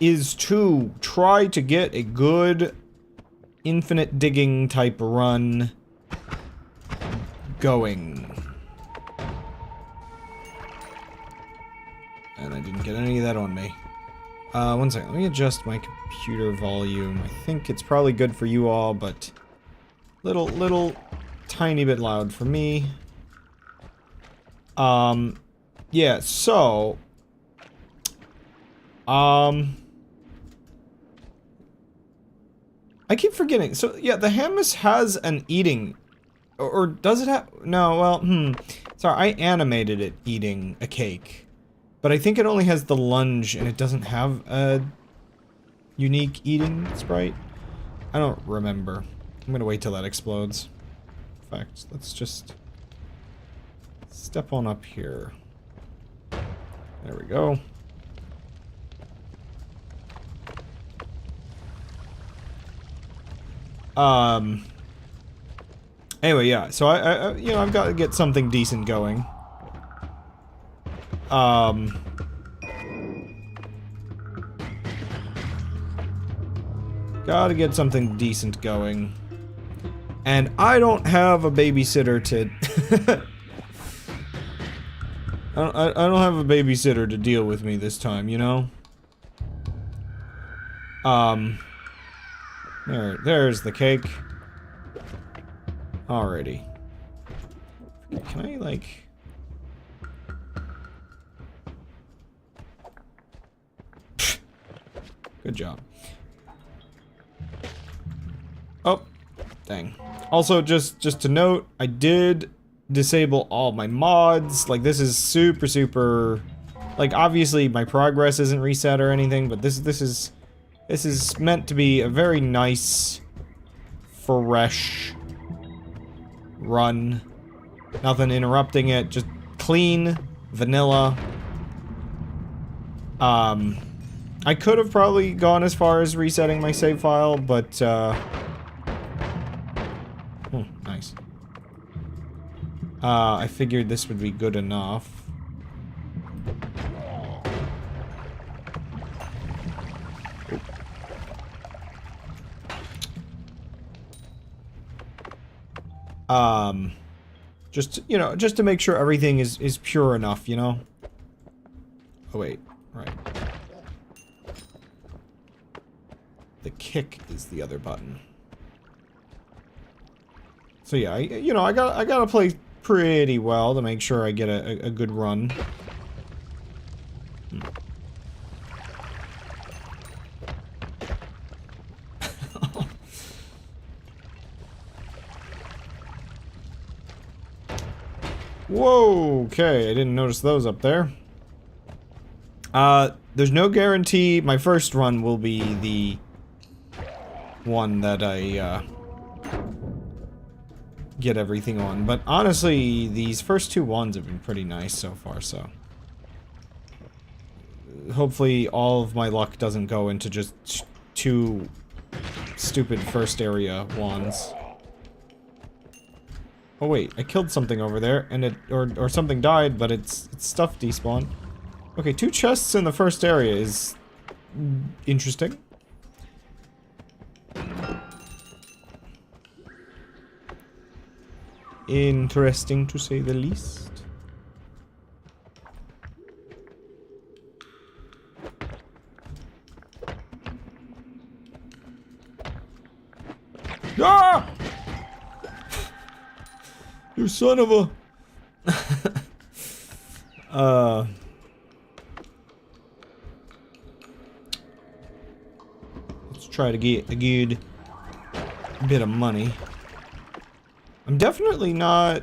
is to try to get a good infinite digging type run going. And I didn't get any of that on me. One second, let me adjust my computer volume. I think it's probably good for you all, but little tiny bit loud for me. Yeah, so I keep forgetting. So yeah, the Hamas has an eating, or does it have? No, well, sorry, I animated it eating a cake, but I think it only has the lunge and it doesn't have a unique eating sprite. I don't remember. I'm gonna wait till that explodes. In fact, let's just step on up here. There we go. Anyway, yeah, so I you know, I've got to get something decent going. Gotta get something decent going. And I don't have a babysitter to... I don't have a babysitter to deal with me this time, you know? There's the cake. Alrighty. Can I, like... Good job. Oh, dang. Also, just to note, I did disable all my mods. Like, this is super... Like, obviously, my progress isn't reset or anything, but this is meant to be a very nice, fresh run. Nothing interrupting it, just clean, vanilla. I could have probably gone as far as resetting my save file, but, oh, nice. I figured this would be good enough. Just, you know, just to make sure everything is pure enough, you know? Oh, wait. Right. The kick is the other button. So yeah, you know, I gotta play pretty well to make sure I get a good run. Whoa, okay, I didn't notice those up there. There's no guarantee my first run will be the one that I, get everything on. But honestly, these first two ones have been pretty nice so far, so. Hopefully all of my luck doesn't go into just two stupid first area ones. Oh wait, I killed something over there, and it, or something died, but its stuff despawned. Okay, 2 chests in the first area is interesting. Interesting to say the least. Ah! You son of a... Let's try to get a good bit of money. I'm definitely not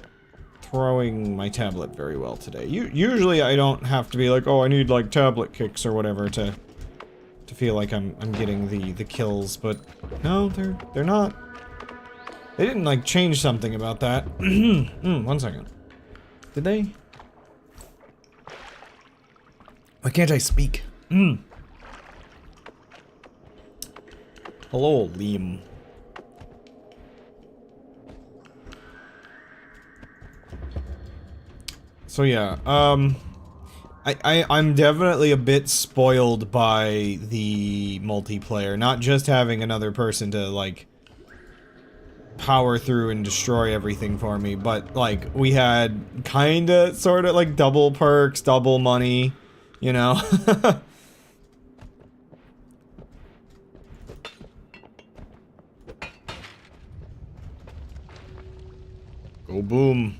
throwing my tablet very well today. Usually I don't have to be like, oh, I need like tablet kicks or whatever to feel like I'm getting the kills, but no, they're not. They didn't like change something about that. 1 second. Did they? Why can't I speak? Hello, Liam. So yeah, I'm definitely a bit spoiled by the multiplayer, not just having another person to, like, power through and destroy everything for me, but, like, we had kinda, sorta, like, double perks, double money, you know? Go boom.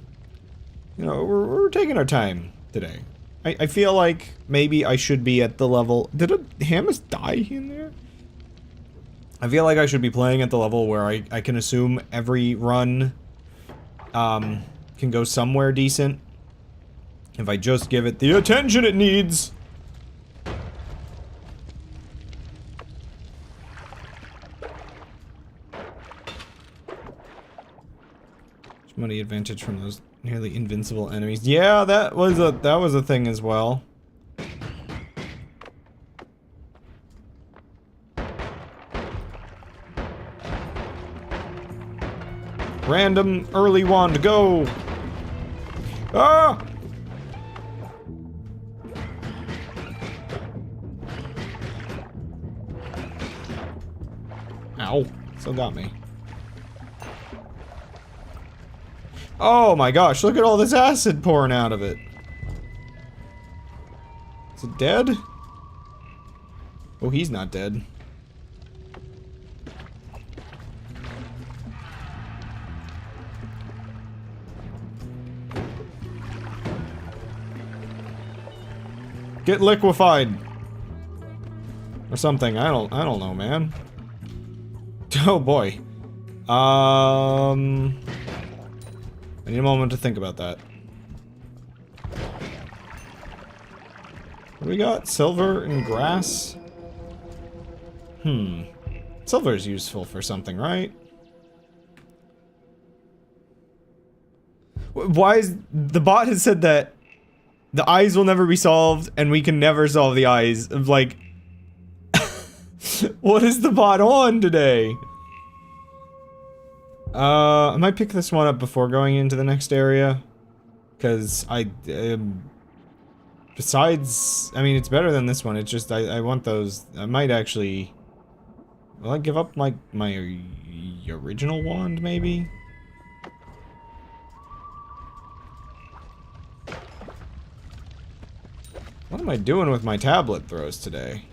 You know, we're taking our time today. I feel like maybe I should be at the level... Did a Hamas die in there? I feel like I should be playing at the level where I can assume every run can go somewhere decent. If I just give it the attention it needs. Money advantage from those nearly invincible enemies. Yeah, that was a thing as well. Random early wand, go! Ah! Ow, still got me. Oh my gosh, look at all this acid pouring out of it. Is it dead? Oh, he's not dead. Get liquefied. Or something. I don't know, man. Oh boy. I need a moment to think about that. What do we got? Silver and grass? Silver is useful for something, right? Why is... The bot has said that the eyes will never be solved, and we can never solve the eyes. Like... What is the bot on today? I might pick this one up before going into the next area. Because besides... I mean, it's better than this one, it's just I want those... I might actually... Will I give up, like, my original wand, maybe? What am I doing with my tablet throws today?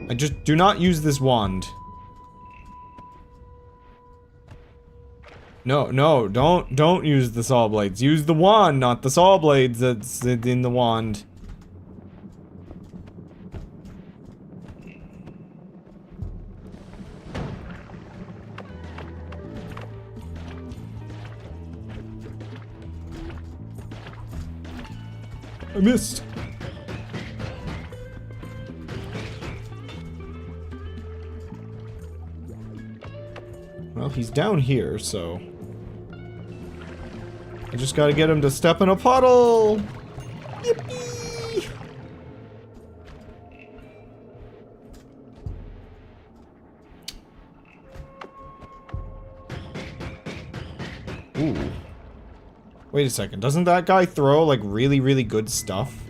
I just do not use this wand. No, don't use the saw blades. Use the wand, not the saw blades that's in the wand. I missed. Well, he's down here, so... I just gotta get him to step in a puddle! Yippee! Ooh. Wait a second, doesn't that guy throw, like, really, really good stuff?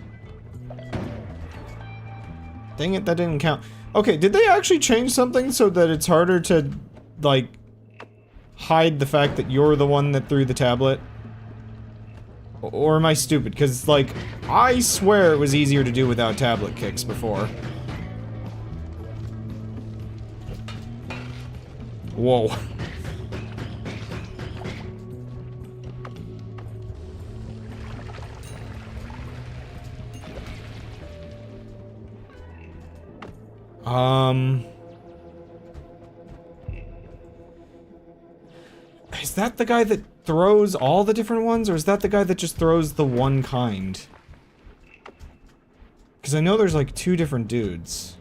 Dang it, that didn't count. Okay, did they actually change something so that it's harder to, like, hide the fact that you're the one that threw the tablet? Or am I stupid? Because, like, I swear it was easier to do without tablet kicks before. Whoa. Is that the guy that throws all the different ones, or is that the guy that just throws the one kind? Because I know there's like two different dudes.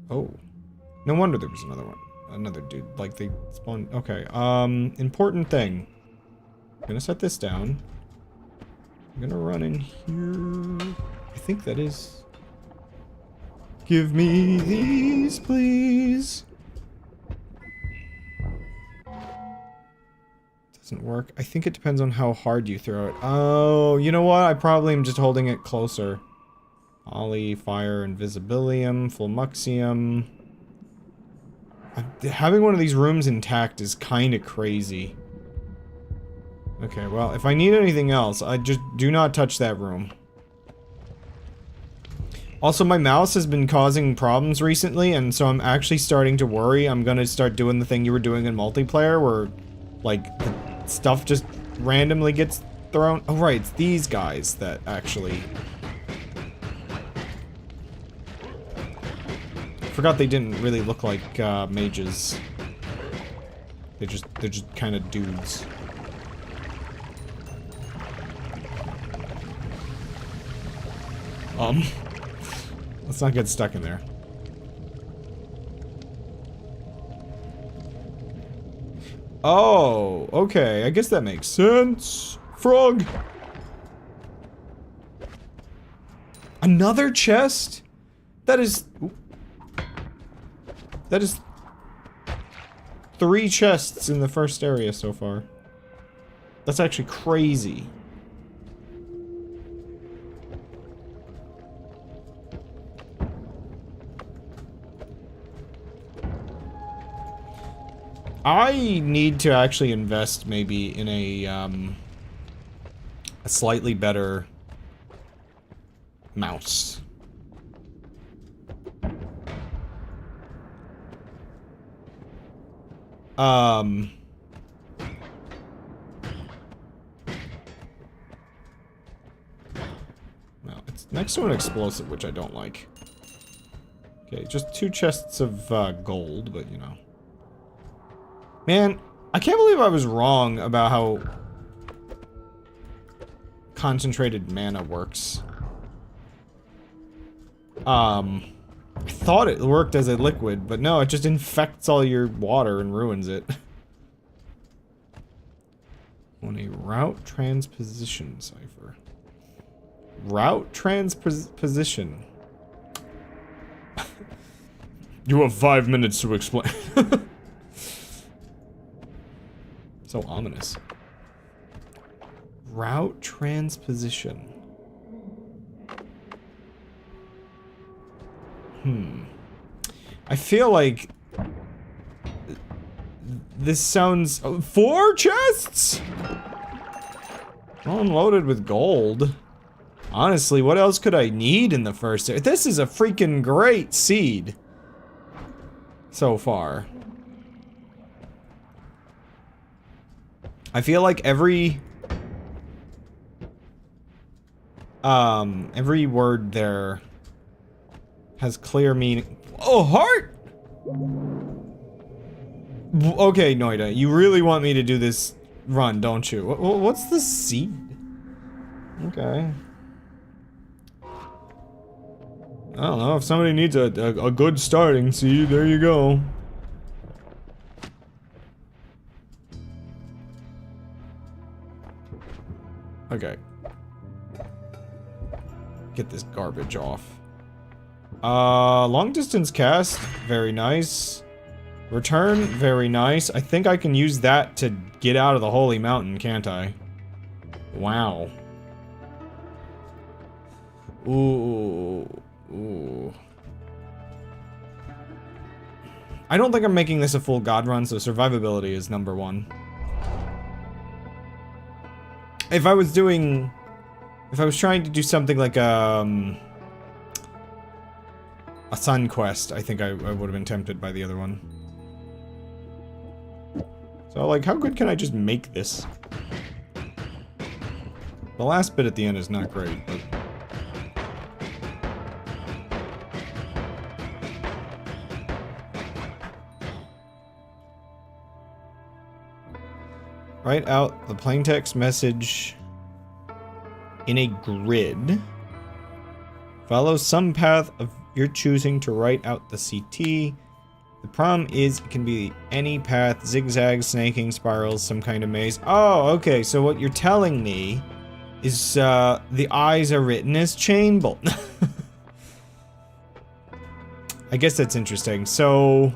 Oh. No wonder there was another one. Another dude. Like they spawned. Okay. Important thing. I'm gonna set this down. I'm gonna run in here. I think that is... Give me these, please. Doesn't work. I think it depends on how hard you throw it. Oh, you know what? I probably am just holding it closer. Ollie, Fire, Invisibilium, Flumuxium. Having one of these rooms intact is kind of crazy. Okay, well, if I need anything else, I just do not touch that room. Also, my mouse has been causing problems recently, and so I'm actually starting to worry I'm gonna start doing the thing you were doing in multiplayer, where, like, stuff just randomly gets thrown. Oh, right, it's these guys that actually... Forgot they didn't really look like, mages. They're just kind of dudes. Let's not get stuck in there. Oh, okay, I guess that makes sense. Frog! Another chest? That is 3 chests in the first area so far. That's actually crazy. I need to actually invest maybe in a slightly better mouse. No, it's next to an explosive, which I don't like. Okay, just 2 chests of gold, but you know. Man, I can't believe I was wrong about how concentrated mana works. I thought it worked as a liquid, but no, it just infects all your water and ruins it. On a route transposition cipher. Route transposition. You have 5 minutes to explain. So ominous. Route transposition. I feel like this sounds 4 chests? Unloaded with gold. Honestly, what else could I need in the first? This is a freaking great seed. So far. I feel like every word there has clear meaning. Oh, heart! Okay, Noita, you really want me to do this run, don't you? What's the seed? Okay. I don't know, if somebody needs a good starting seed, there you go. Okay. Get this garbage off. Long distance cast, very nice. Return, very nice. I think I can use that to get out of the holy mountain, can't I? Wow. Ooh. Ooh. I don't think I'm making this a full god run, so survivability is #1. If I was trying to do something like a sun quest, I think I would have been tempted by the other one. So, like, how good can I just make this? The last bit at the end is not great, but... Write out the plaintext message in a grid. Follow some path of your choosing to write out the CT. The problem is it can be any path, zigzags, snaking, spirals, some kind of maze. Oh, okay, so what you're telling me is the eyes are written as chain bolt. I guess that's interesting. So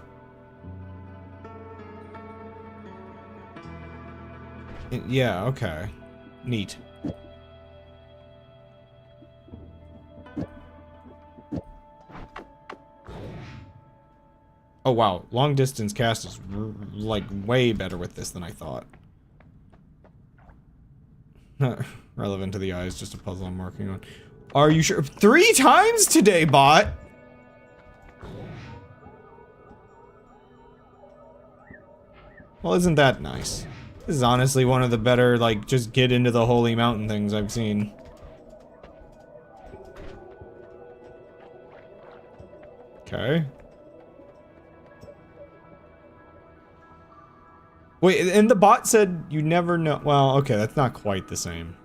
yeah, okay. Neat. Oh wow, long distance cast is like way better with this than I thought. Relevant to the eyes, just a puzzle I'm working on. Are you sure? 3 times today, bot! Well, isn't that nice? This is honestly one of the better, like, just get into the holy mountain things I've seen. Okay. Wait, and the bot said you never know. Well, okay, that's not quite the same.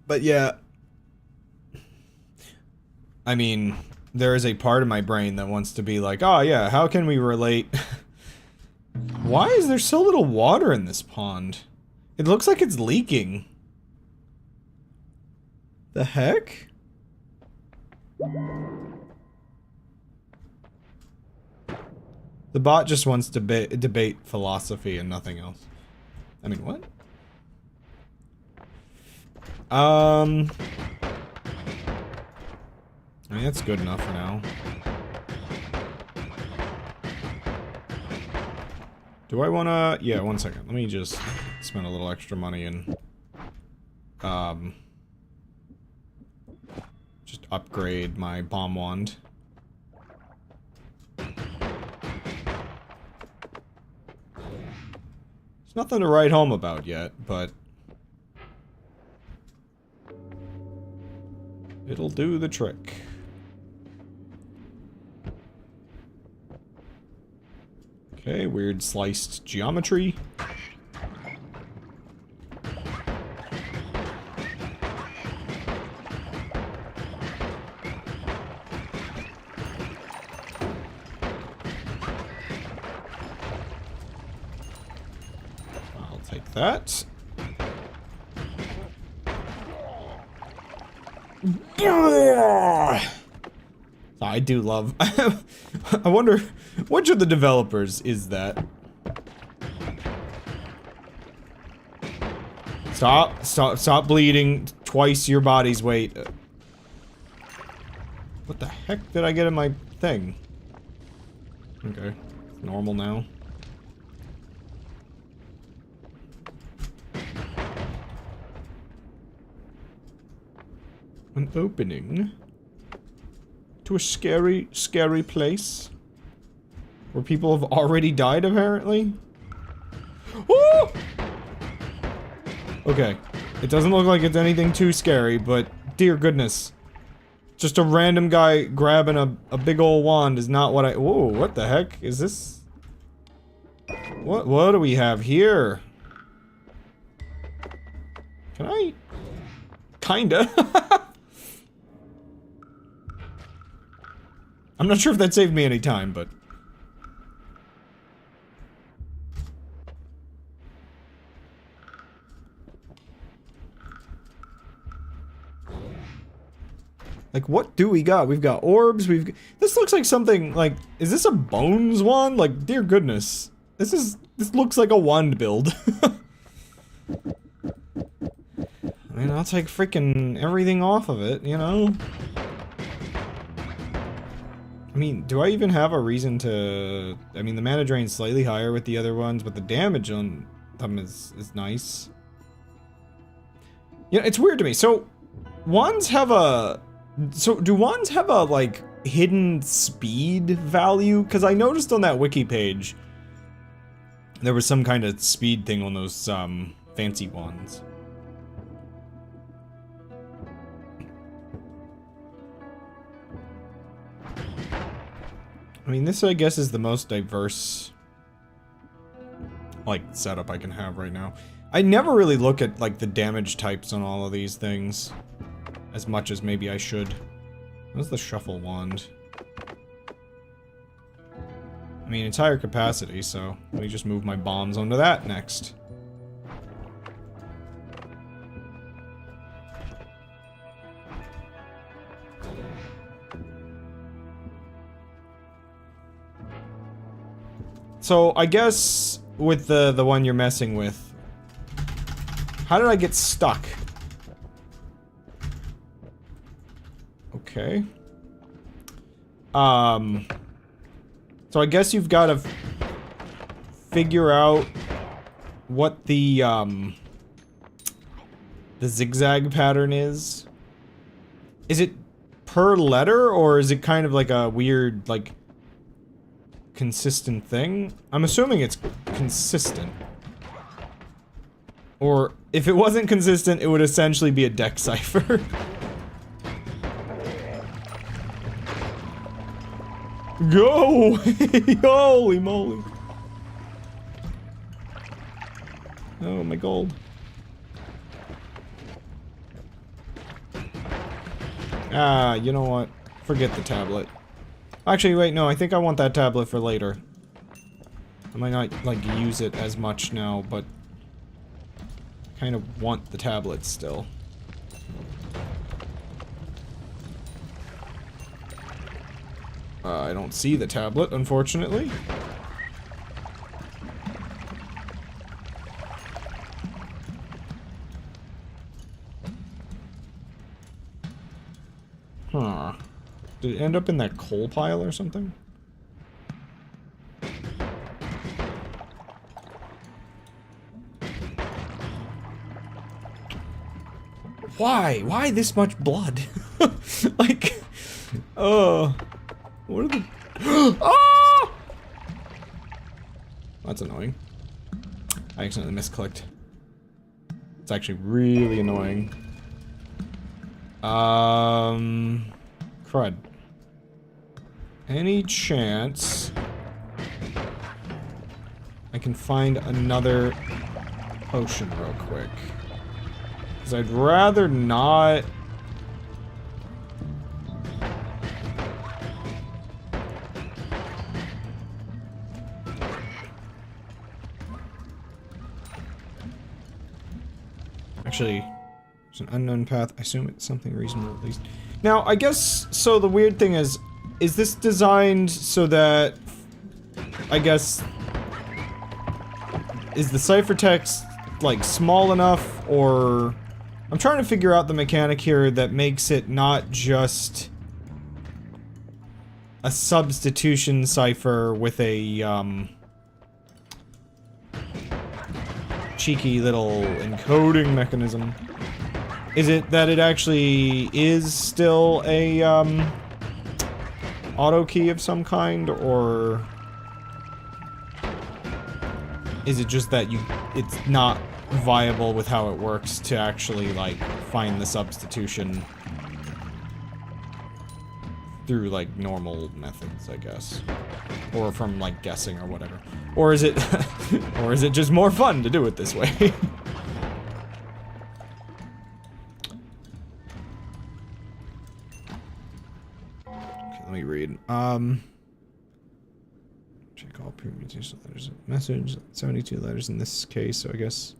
But yeah. I mean, there is a part of my brain that wants to be like, oh yeah, how can we relate? Why is there so little water in this pond? It looks like it's leaking. The heck? The bot just wants to debate philosophy and nothing else. I mean, what? I mean, that's good enough for now. Do I wanna... Yeah, one second. Let me just spend a little extra money and... just upgrade my bomb wand. There's nothing to write home about yet, but... it'll do the trick. Okay, weird sliced geometry. I'll take that. I do love... I wonder, which of the developers is that? Stop bleeding twice your body's weight. What the heck did I get in my thing? Okay, it's normal now. An opening to a scary, scary place where people have already died, apparently. Woo! Okay, it doesn't look like it's anything too scary, but dear goodness, just a random guy grabbing a big old wand is not what I. Whoa! What the heck is this? What do we have here? Can I? Kinda. I'm not sure if that saved me any time, but... like, what do we got? We've got orbs, this looks like something, like... is this a bones wand? Like, dear goodness. This looks like a wand build. I mean, I'll take freaking everything off of it, you know? I mean, do I even have a reason to... I mean, the mana drain's slightly higher with the other ones, but the damage on them is nice. Yeah, it's weird to me. So, wands have a... so, do wands have a, like, hidden speed value? Because I noticed on that wiki page, there was some kind of speed thing on those, fancy wands. I mean, this, I guess, is the most diverse, like, setup I can have right now. I never really look at, like, the damage types on all of these things as much as maybe I should. What's the shuffle wand? I mean, it's higher capacity, so let me just move my bombs onto that next. So, I guess with the one you're messing with, how did I get stuck? Okay. So I guess you've got to figure out what the zigzag pattern is. Is it per letter, or is it kind of like a weird, like, consistent thing? I'm assuming it's consistent. Or, if it wasn't consistent, it would essentially be a deck cipher. Go! Holy moly. Oh, my gold. Ah, you know what? Forget the tablet. Actually, wait, no, I think I want that tablet for later. I might not, like, use it as much now, but I kind of want the tablet still. I don't see the tablet, unfortunately. Huh. Did it end up in that coal pile or something? Why? Why this much blood? Like, what are the... Oh! That's annoying. I accidentally misclicked. It's actually really annoying. Crud. Any chance I can find another potion real quick? Because I'd rather not... Actually, there's an unknown path. I assume it's something reasonable at least. Now, I guess, so the weird thing is this designed so that, I guess, is the ciphertext, like, small enough, or... I'm trying to figure out the mechanic here that makes it not just a substitution cipher with a, cheeky little encoding mechanism. Is it that it actually is still a, auto key of some kind, or is it just that it's not viable with how it works to actually, like, find the substitution through, like, normal methods, I guess, or from, like, guessing or whatever, or is it or is it just more fun to do it this way? Let me read. Check all permutation letters of message. 72 letters in this case, so I guess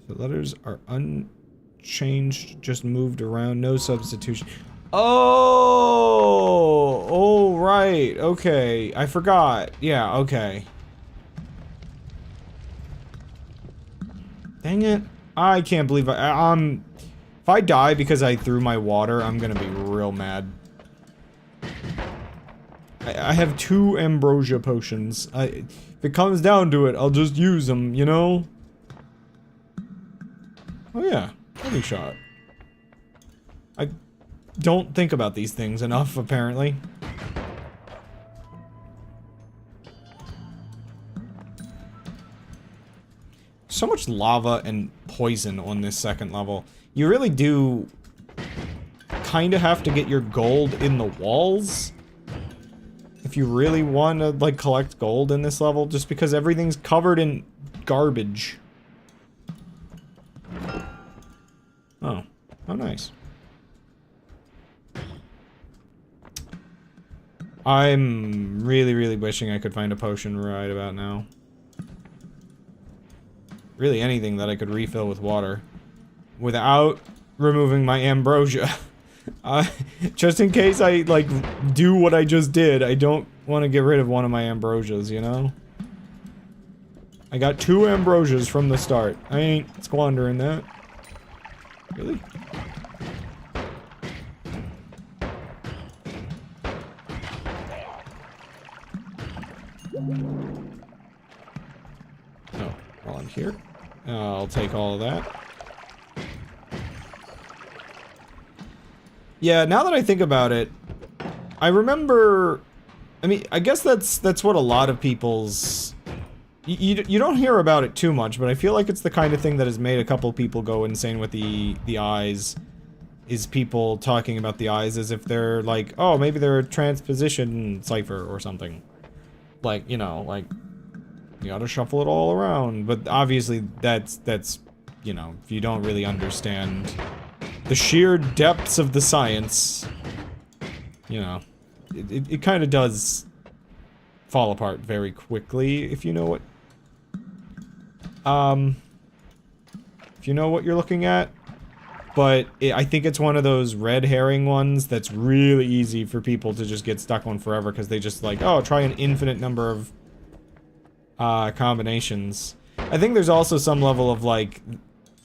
the letters are unchanged, just moved around, no substitution. Oh! Oh, right. Okay. I forgot. Yeah, okay. Dang it. I can't believe if I die because I threw my water, I'm gonna be real mad. I have 2 ambrosia potions. If it comes down to it, I'll just use them, you know? Oh yeah, heavy shot. I don't think about these things enough, apparently. So much lava and poison on this second level. You really do kinda have to get your gold in the walls if you really want to, like, collect gold in this level, just because everything's covered in garbage. Oh. Oh, nice. I'm really, really wishing I could find a potion right about now. Really anything that I could refill with water without removing my ambrosia. Just in case I, like, do what I just did, I don't want to get rid of one of my ambrosias, you know? I got 2 ambrosias from the start. I ain't squandering that. Really? Oh, while I'm here, I'll take all of that. Yeah, now that I think about it, I remember, I mean, I guess that's what a lot of people's, you don't hear about it too much, but I feel like it's the kind of thing that has made a couple people go insane with the eyes, is people talking about the eyes as if they're like, oh, maybe they're a transposition cipher or something. Like, you know, like, you gotta shuffle it all around, but obviously that's, you know, if you don't really understand the sheer depths of the science, you know, it kind of does fall apart very quickly if you know what, if you know what you're looking at. But I think it's one of those red herring ones that's really easy for people to just get stuck on forever because they just like, oh, try an infinite number of combinations. I think there's also some level of like,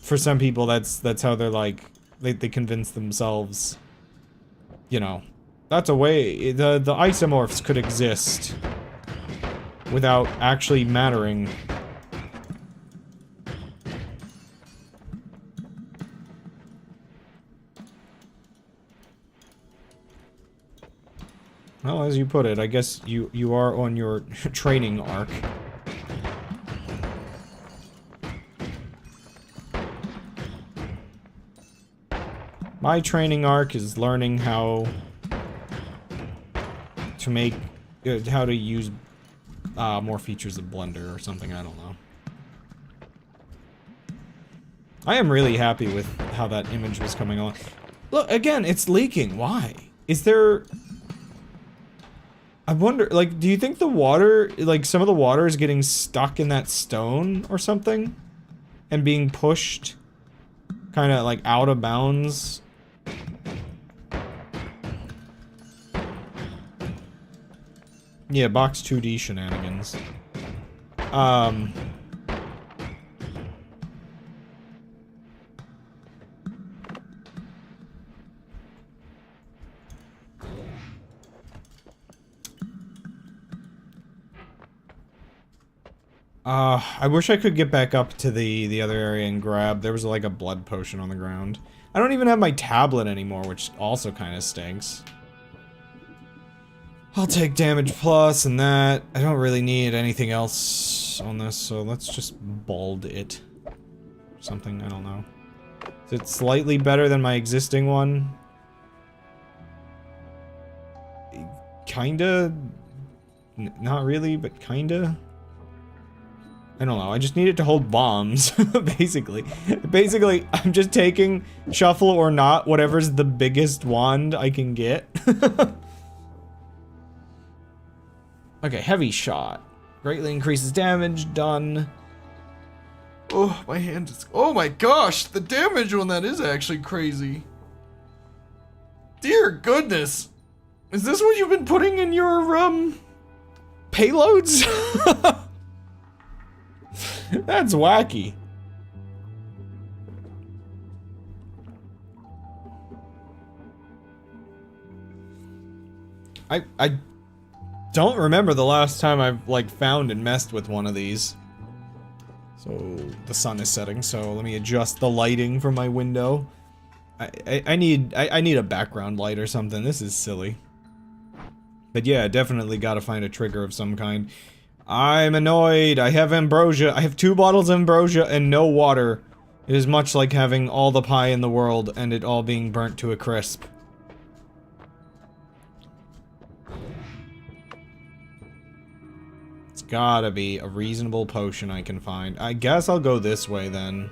for some people that's how they're like, they convince themselves, you know, that's a way the isomorphs could exist without actually mattering. Well, as you put it, I guess you are on your training arc. My training arc is learning how to make, how to use more features of Blender or something, I don't know. I am really happy with how that image was coming along. Look, again, it's leaking. Why? Is there... I wonder, like, do you think the water, like, some of the water is getting stuck in that stone or something? And being pushed kind of, like, out of bounds? Yeah, box 2D shenanigans. I wish I could get back up to the other area and grab. There was like a blood potion on the ground. I don't even have my tablet anymore, which also kind of stinks. I'll take damage plus and that. I don't really need anything else on this, so let's just bald it. Something, I don't know. Is it slightly better than my existing one? Kinda? Not really, but kinda? I don't know, I just need it to hold bombs, basically. Basically, I'm just taking shuffle or not, whatever's the biggest wand I can get. Okay, heavy shot. Greatly increases damage, done. Oh, my hand is... Oh my gosh, the damage on that is actually crazy. Dear goodness. Is this what you've been putting in your, payloads? That's wacky. I don't remember the last time I've, like, found and messed with one of these. So, the sun is setting, so let me adjust the lighting from my window. I need a background light or something. This is silly. But yeah, definitely gotta find a trigger of some kind. I'm annoyed. I have ambrosia. I have 2 bottles of ambrosia and no water. It is much like having all the pie in the world and it all being burnt to a crisp. It's gotta be a reasonable potion I can find. I guess I'll go this way then.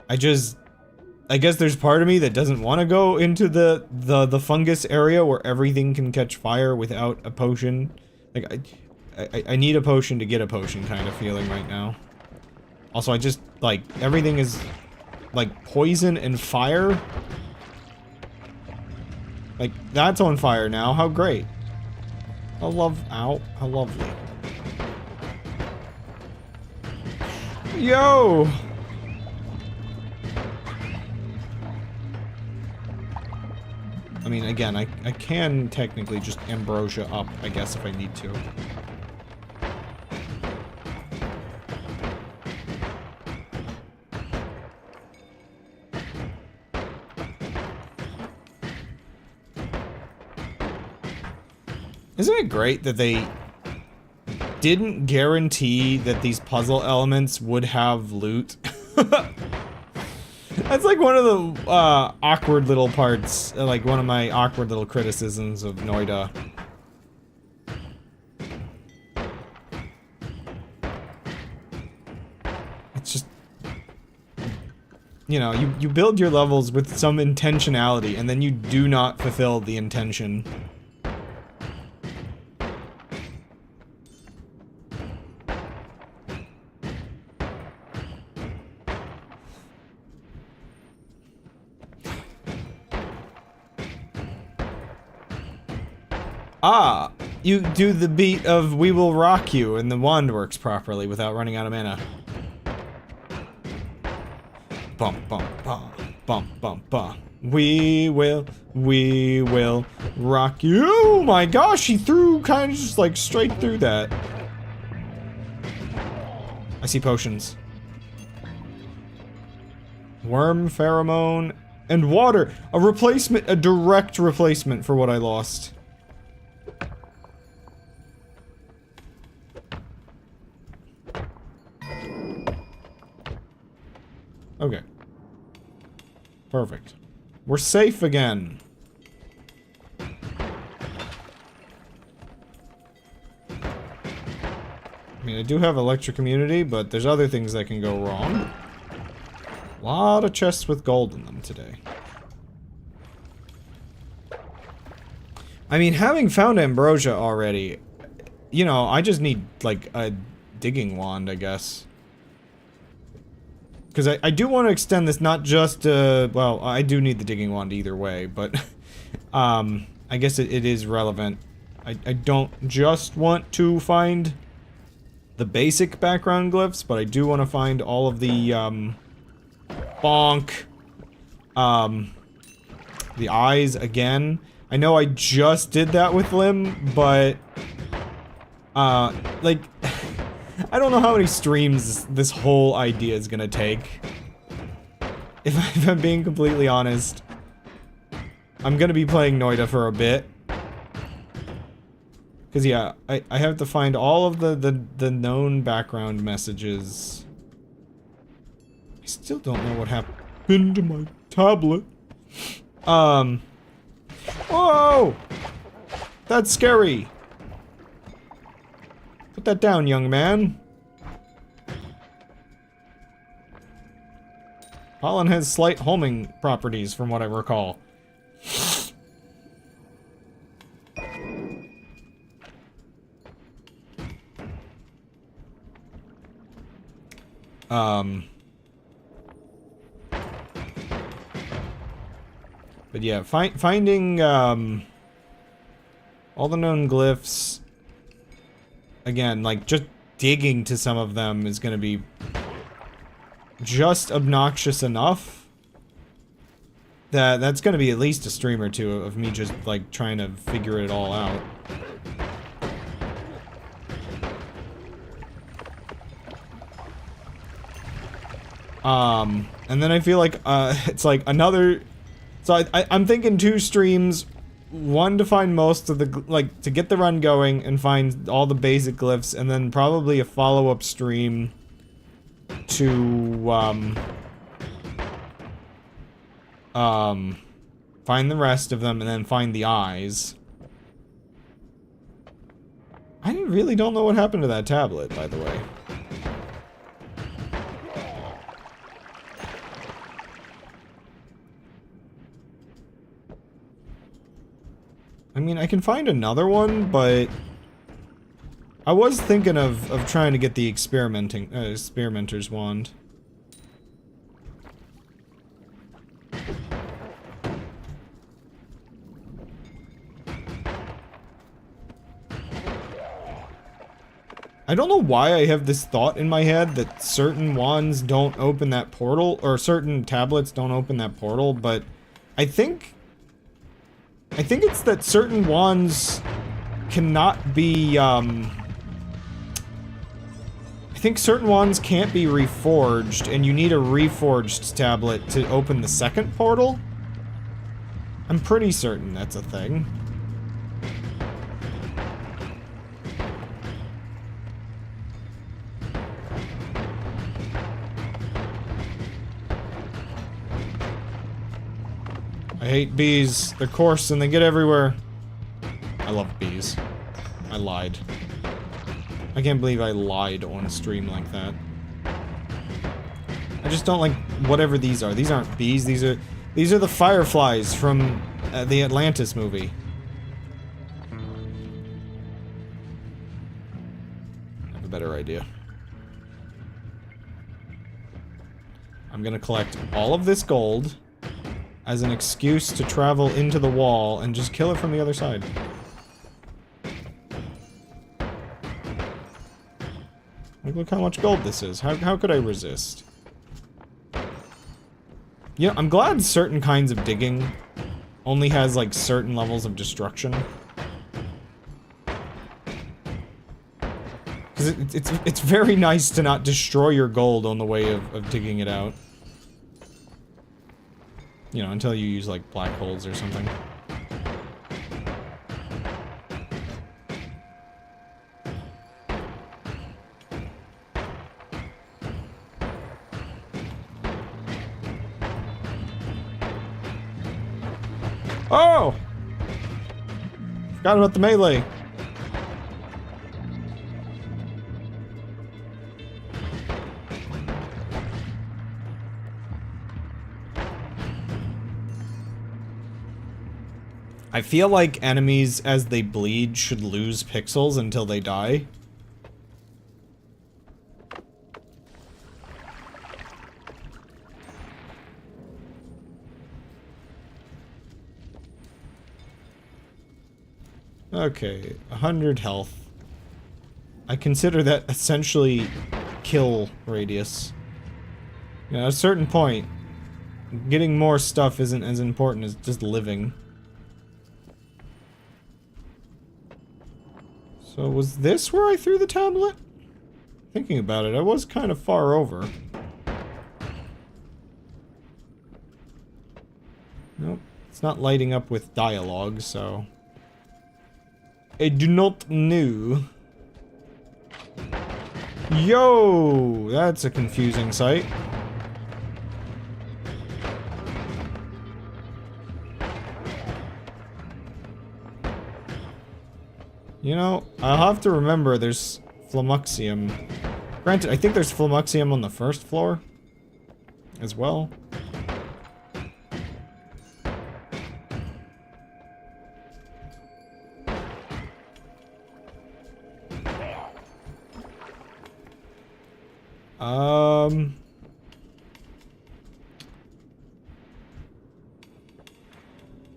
I guess there's part of me that doesn't want to go into the fungus area where everything can catch fire without a potion. Like, I need a potion to get a potion kind of feeling right now. Also, I just, like, everything is, like, poison and fire. Like, that's on fire now. How great. Ow, how lovely. Yo! I mean, again, I can technically just ambrosia up, I guess, if I need to. Isn't it great that they didn't guarantee that these puzzle elements would have loot? That's like one of the awkward little parts, like one of my awkward little criticisms of Noita. It's just, you know, you build your levels with some intentionality, and then you do not fulfill the intention. Ah, you do the beat of We Will Rock You and the wand works properly without running out of mana. Bum bum bum bum bum bum. We will rock you. Oh my gosh, he threw kind of just like straight through that. I see potions. Worm, pheromone, and water. A replacement, a direct replacement for what I lost. Okay. Perfect. We're safe again. I mean, I do have electric immunity, but there's other things that can go wrong. A lot of chests with gold in them today. I mean, having found ambrosia already, you know, I just need, like, a digging wand, I guess. Because I do want to extend this not just, well, I do need the digging wand either way, but, I guess it is relevant. I don't just want to find the basic background glyphs, but I do want to find all of the, bonk, the eyes again. I know I just did that with Lim, but, like... I don't know how many streams this whole idea is gonna take. If I'm being completely honest. I'm gonna be playing Noita for a bit. Cause yeah, I have to find all of the known background messages. I still don't know what happened to my tablet. Whoa! That's scary! Put that down, young man. Pollen has slight homing properties, from what I recall. But yeah, finding, all the known glyphs... Again, like, just digging to some of them is gonna be just obnoxious enough that that's gonna be at least a stream or two of me just, like, trying to figure it all out. And then I feel like, it's like another... So I'm thinking 2 streams... One to find most of the, like, to get the run going and find all the basic glyphs, and then probably a follow-up stream to, find the rest of them and then find the eyes. I really don't know what happened to that tablet, by the way. I mean, I can find another one, but I was thinking of trying to get the experimenter's wand. I don't know why I have this thought in my head that certain wands don't open that portal, or certain tablets don't open that portal, but I think it's that certain wands cannot be, I think certain wands can't be reforged, and you need a reforged tablet to open the second portal? I'm pretty certain that's a thing. I hate bees. They're coarse and they get everywhere. I love bees. I lied. I can't believe I lied on stream like that. I just don't like whatever these are. These aren't bees. These are the fireflies from the Atlantis movie. I have a better idea. I'm gonna collect all of this gold as an excuse to travel into the wall and just kill it from the other side. Like, look how much gold this is. How could I resist? Yeah, I'm glad certain kinds of digging only has, like, certain levels of destruction. Because it's very nice to not destroy your gold on the way of digging it out. You know, until you use, like, black holes or something. Oh! Forgot about the melee. I feel like enemies, as they bleed, should lose pixels until they die. Okay, 100 health. I consider that essentially kill radius. You know, at a certain point, getting more stuff isn't as important as just living. So was this where I threw the tablet? Thinking about it, I was kind of far over. Nope, it's not lighting up with dialogue, so... I do not know. Yo! That's a confusing sight. You know, I'll have to remember there's Flamuxium. Granted, I think there's Flamuxium on the first floor as well.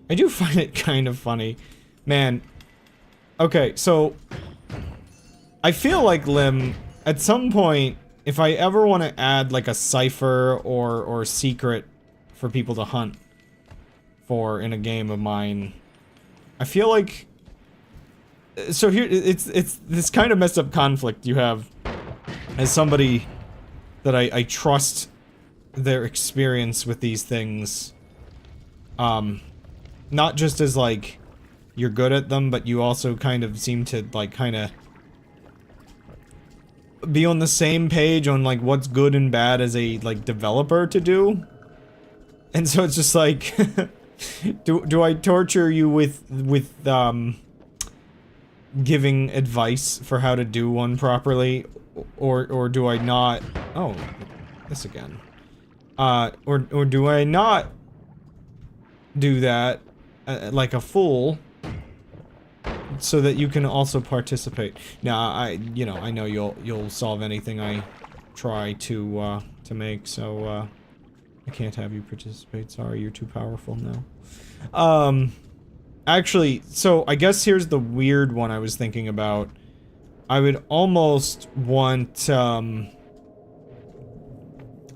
I do find it kind of funny. Man. Okay, so I feel like Lim, at some point, if I ever want to add like a cipher or secret for people to hunt for in a game of mine, I feel like so here it's this kind of messed up conflict you have as somebody that I trust their experience with these things, not just as like you're good at them, but you also kind of seem to like kind of be on the same page on like what's good and bad as a like developer to do. And so it's just like do I torture you with giving advice for how to do one properly, or do I not? Oh, this again. Or do I not do that like a fool, so that you can also participate? Now, you know, I know you'll solve anything I try to make, so I can't have you participate. Sorry, you're too powerful now. Actually, so I guess here's the weird one I was thinking about. I would almost want, I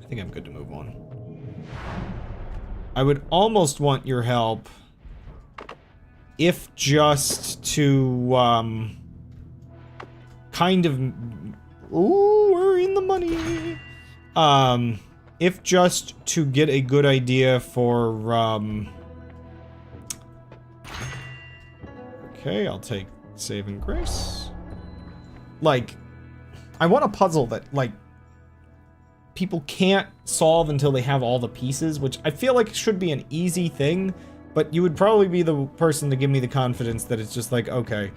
think I'm good to move on. I would almost want your help, if just to, kind of... Ooh, we're in the money! If just to get a good idea for, okay, I'll take save and grace. Like, I want a puzzle that, like, people can't solve until they have all the pieces, which I feel like should be an easy thing, but you would probably be the person to give me the confidence that it's just like, okay,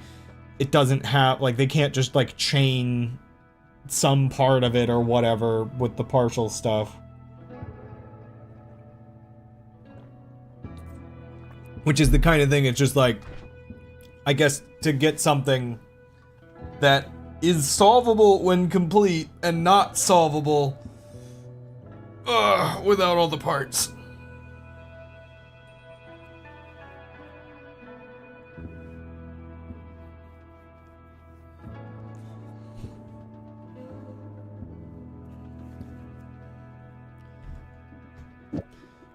it doesn't have, like, they can't just, like, chain some part of it or whatever with the partial stuff. Which is the kind of thing, it's just like, I guess, to get something that is solvable when complete and not solvable without all the parts.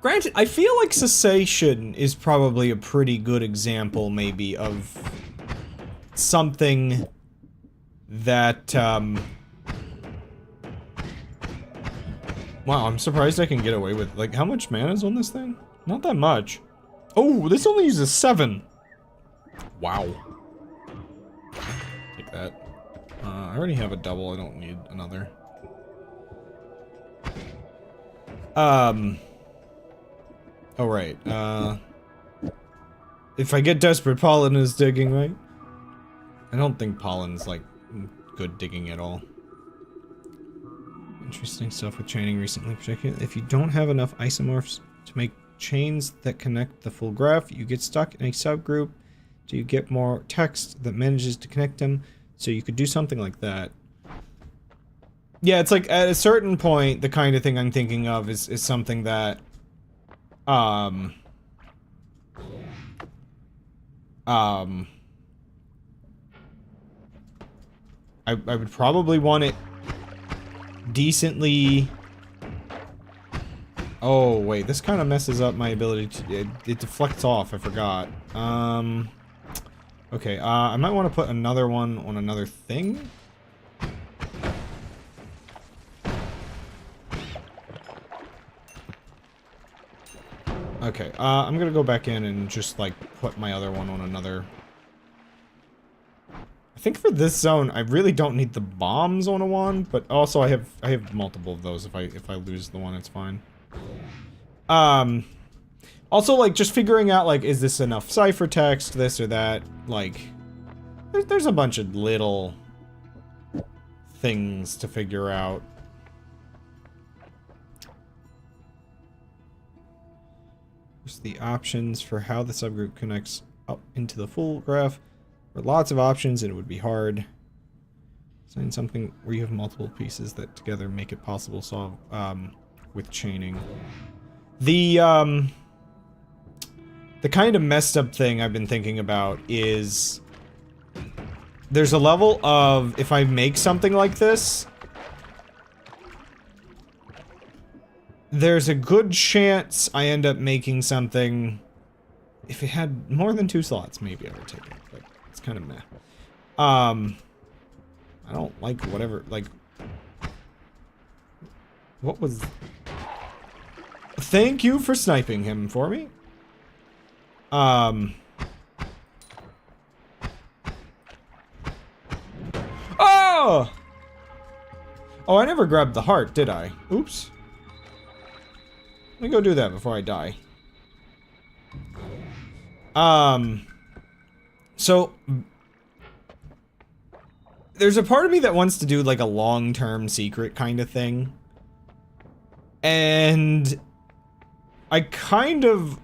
Granted, I feel like cessation is probably a pretty good example, maybe, of something that, wow, I'm surprised I can get away with, like, how much mana is on this thing? Not that much. Oh, this only uses 7. Wow. Take that. I already have a double, I don't need another. Oh, right, if I get desperate, pollen is digging, right? I don't think pollen's, like, good digging at all. Interesting stuff with chaining recently, particularly if you don't have enough isomorphs to make chains that connect the full graph, you get stuck in a subgroup. Do you get more text that manages to connect them? So you could do something like that. Yeah, it's like, at a certain point, the kind of thing I'm thinking of is something that, I would probably want it decently... Oh, wait, this kind of messes up my ability to... It deflects off, I forgot. Okay, I might want to put another one on another thing? Okay, I'm gonna go back in and just, like, put my other one on another... I think for this zone, I really don't need the bombs on a wand, but also I have multiple of those. If I lose the one, it's fine. Also, like, just figuring out, like, is this enough ciphertext, this or that, like... There's a bunch of little... things to figure out. There's the options for how the subgroup connects up into the full graph. There are lots of options and it would be hard. Design something where you have multiple pieces that together make it possible to solve with chaining. The kind of messed up thing I've been thinking about is there's a level of if I make something like this, there's a good chance I end up making something. If it had more than 2 slots, maybe I would take it, but it's kind of meh. I don't like whatever, like... What was... Thank you for sniping him for me. Oh! Oh, I never grabbed the heart, did I? Oops. Let me go do that before I die. So... There's a part of me that wants to do, like, a long-term secret kind of thing. And... I kind of...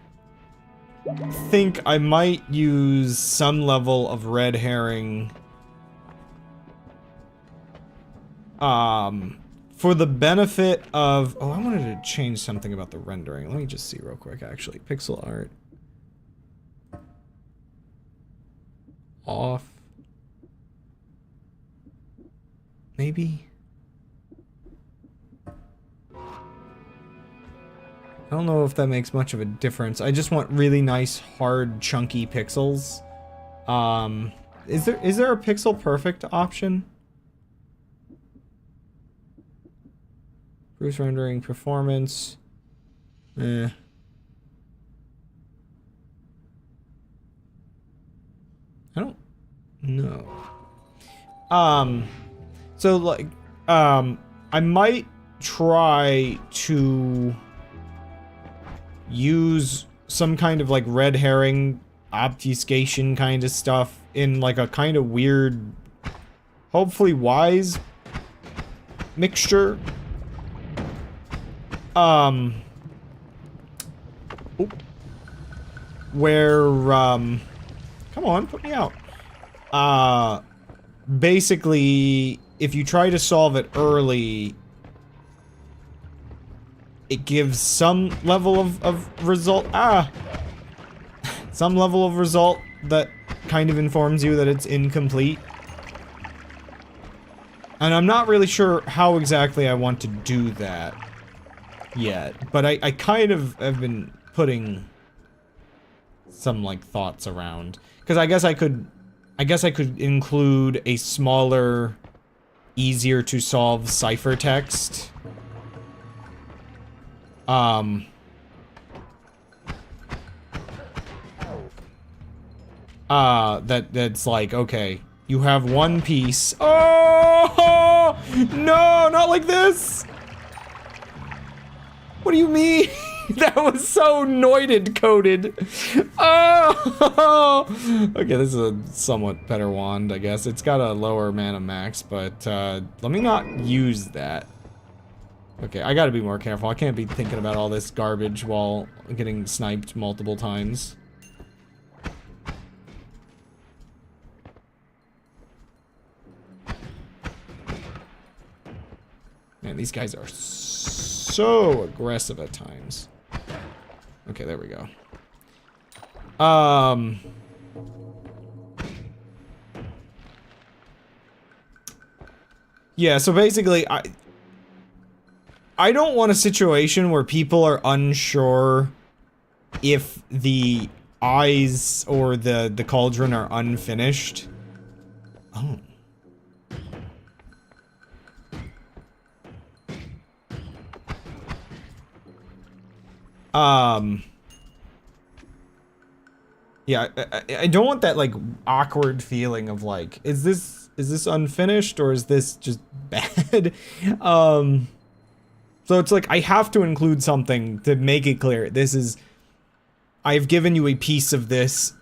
think I might use some level of red herring... for the benefit of... Oh, I wanted to change something about the rendering. Let me just see real quick, actually. Pixel art. Off. maybe? I don't know if that makes much of a difference. I just want really nice, hard, chunky pixels. Is there a pixel perfect option? Bruce rendering performance. I don't know. So like, I might try to use some kind of like red herring obfuscation kind of stuff in like a kind of weird, hopefully wise mixture. Where, come on, put me out. Basically, if you try to solve it early, it gives some level of result, some level of result that kind of informs you that it's incomplete. And I'm not really sure how exactly I want to do that yet, but I kind of have been putting some like thoughts around, because I guess I could include a smaller, easier to solve ciphertext. That's like, okay, you have one piece. Oh no, not like this. What do you mean? That was so Noita coded. Oh! Okay, this is a somewhat better wand, I guess. It's got a lower mana max, but let me not use that. Okay, I gotta be more careful. I can't be thinking about all this garbage while getting sniped multiple times. Man, these guys are so aggressive at times. Okay, there we go. Yeah, so basically, I don't want a situation where people are unsure if the eyes or the cauldron are unfinished. Oh. Yeah, I don't want that, like, awkward feeling of, like, is this unfinished, or is this just bad? So it's like, I have to include something to make it clear. This is, I've given you a piece of this.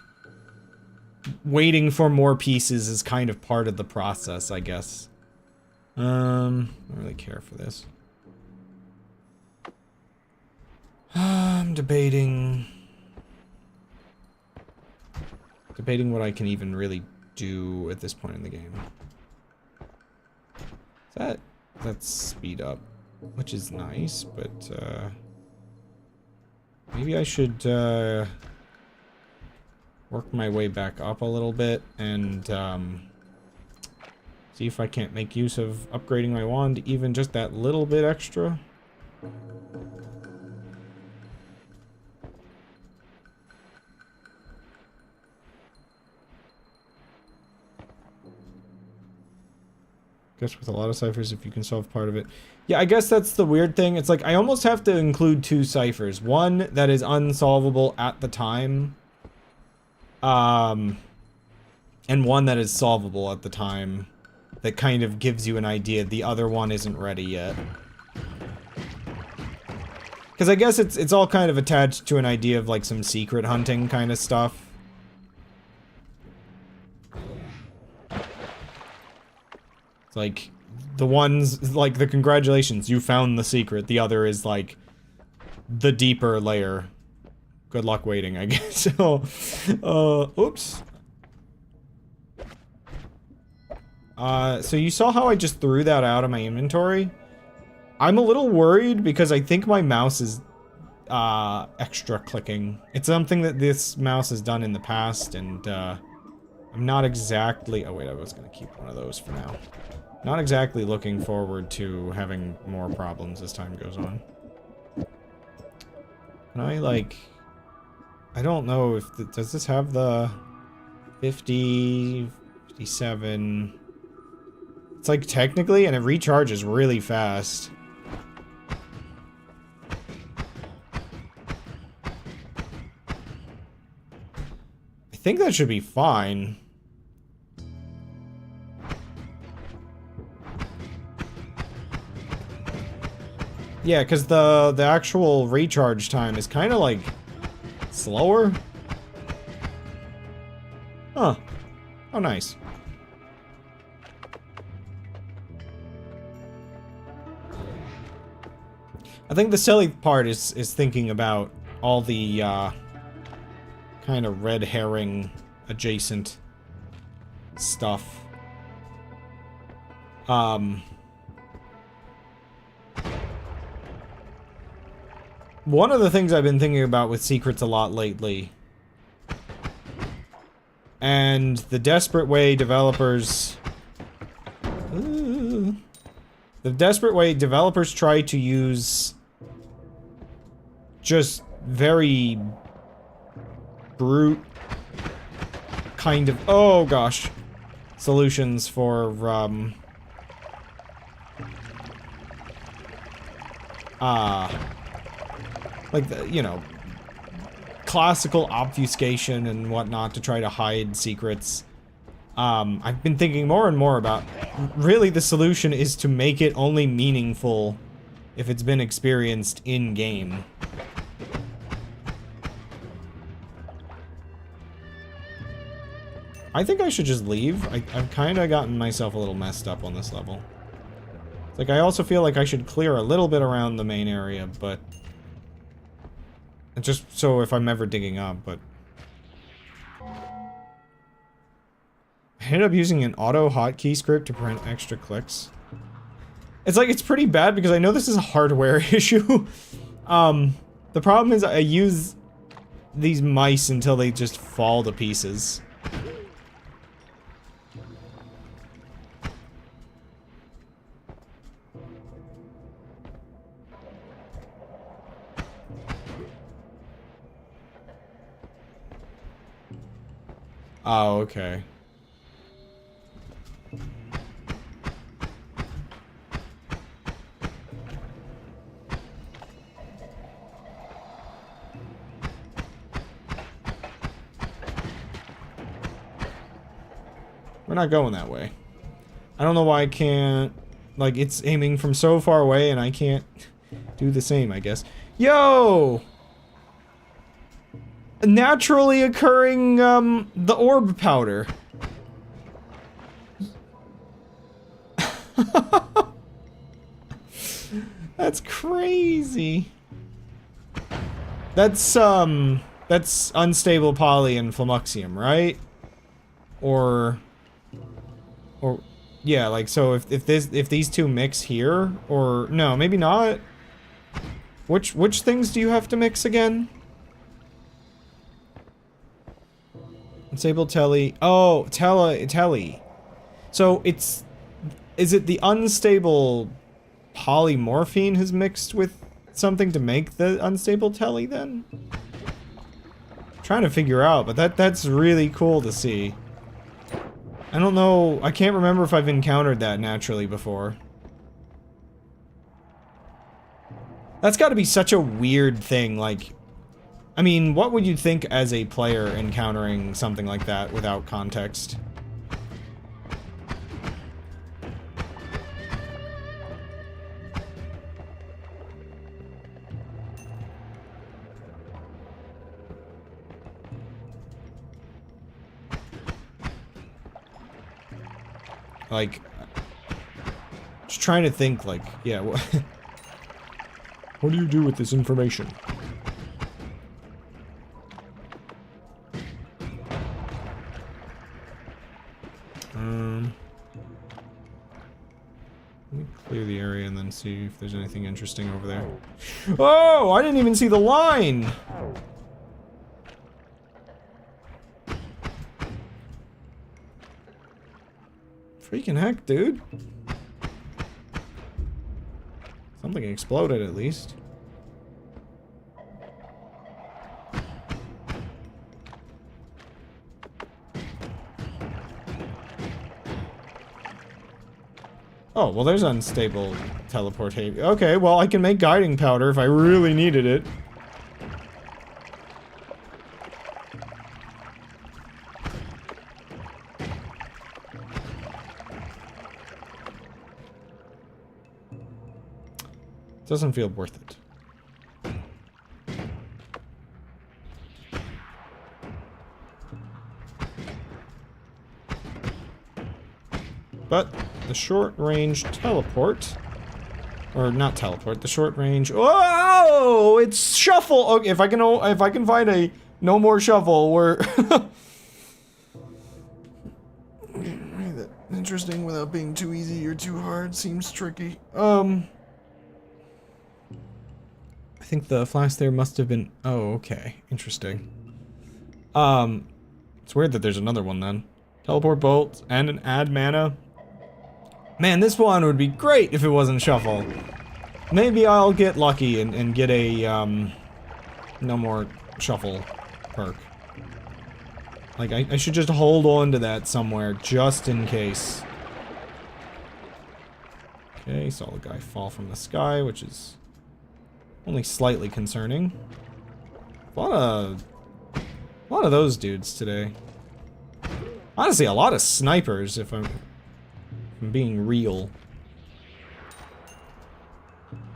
Waiting for more pieces is kind of part of the process, I guess. I don't really care for this. I'm debating what I can even really do at this point in the game. That's speed up, which is nice, but maybe I should work my way back up a little bit and see if I can't make use of upgrading my wand even just that little bit extra. Guess with a lot of ciphers, if you can solve part of it. Yeah, I guess that's the weird thing. It's like, I almost have to include two ciphers. One that is unsolvable at the time. And one that is solvable at the time. That kind of gives you an idea. The other one isn't ready yet. Because I guess it's all kind of attached to an idea of, like, some secret hunting kind of stuff. It's like, the ones, like, the congratulations, you found the secret. The other is, like, the deeper layer. Good luck waiting, I guess. So, oops. So you saw how I just threw that out of my inventory? I'm a little worried because I think my mouse is, extra clicking. It's something that this mouse has done in the past, and, I'm not exactly... Oh, wait, I was going to keep one of those for now. Not exactly looking forward to having more problems as time goes on. Can I, like... I don't know if... does this have the... 50... 57... It's like technically, and it recharges really fast. I think that should be fine. Yeah, because the actual recharge time is kind of like slower. Huh. Oh, nice. I think the silly part is thinking about all the kind of red herring adjacent stuff. One of the things I've been thinking about with secrets a lot lately, and the desperate way developers... the desperate way developers try to use just very brute kind of... oh gosh. Solutions for, like, the, you know, classical obfuscation and whatnot to try to hide secrets. I've been thinking more and more about, really the solution is to make it only meaningful if it's been experienced in-game. I think I should just leave. I've kind of gotten myself a little messed up on this level. It's like, I also feel like I should clear a little bit around the main area, but... just so if I'm ever digging up, but... I ended up using an auto hotkey script to prevent extra clicks. It's like, it's pretty bad because I know this is a hardware issue. The problem is I use these mice until they just fall to pieces. Oh, okay. We're not going that way. I don't know why I can't... like, it's aiming from so far away and I can't do the same, I guess. Yo! Naturally occurring, the orb powder. That's crazy. That's unstable poly and flummuxium, right? Or, yeah, like, so if these two mix here, or, no, maybe not. Which things do you have to mix again? Unstable telly. Oh, telly. So it's... is it the unstable polymorphine has mixed with something to make the unstable telly then? I'm trying to figure out, but that's really cool to see. I don't know, I can't remember if I've encountered that naturally before. That's gotta be such a weird thing, like... I mean, what would you think as a player encountering something like that without context? Like, just trying to think, like, yeah, what do you do with this information? Let me clear the area and then see if there's anything interesting over there. Oh, I didn't even see the line! Freaking heck, dude. Something exploded at least. Oh, well there's unstable teleportation. Okay, well I can make guiding powder if I really needed it. Doesn't feel worth it. But the short-range teleport, or not teleport, the short-range. Oh, it's shuffle. Okay, if I can find a no more shuffle, we're interesting without being too easy or too hard. Seems tricky. I think the flask there must have been. Oh, okay, interesting. It's weird that there's another one then. Teleport bolt and an add mana. Man, this one would be great if it wasn't shuffle. Maybe I'll get lucky and get a, no more shuffle perk. Like, I should just hold on to that somewhere, just in case. Okay, saw the guy fall from the sky, which is only slightly concerning. A lot of those dudes today. Honestly, a lot of snipers, if I'm being real.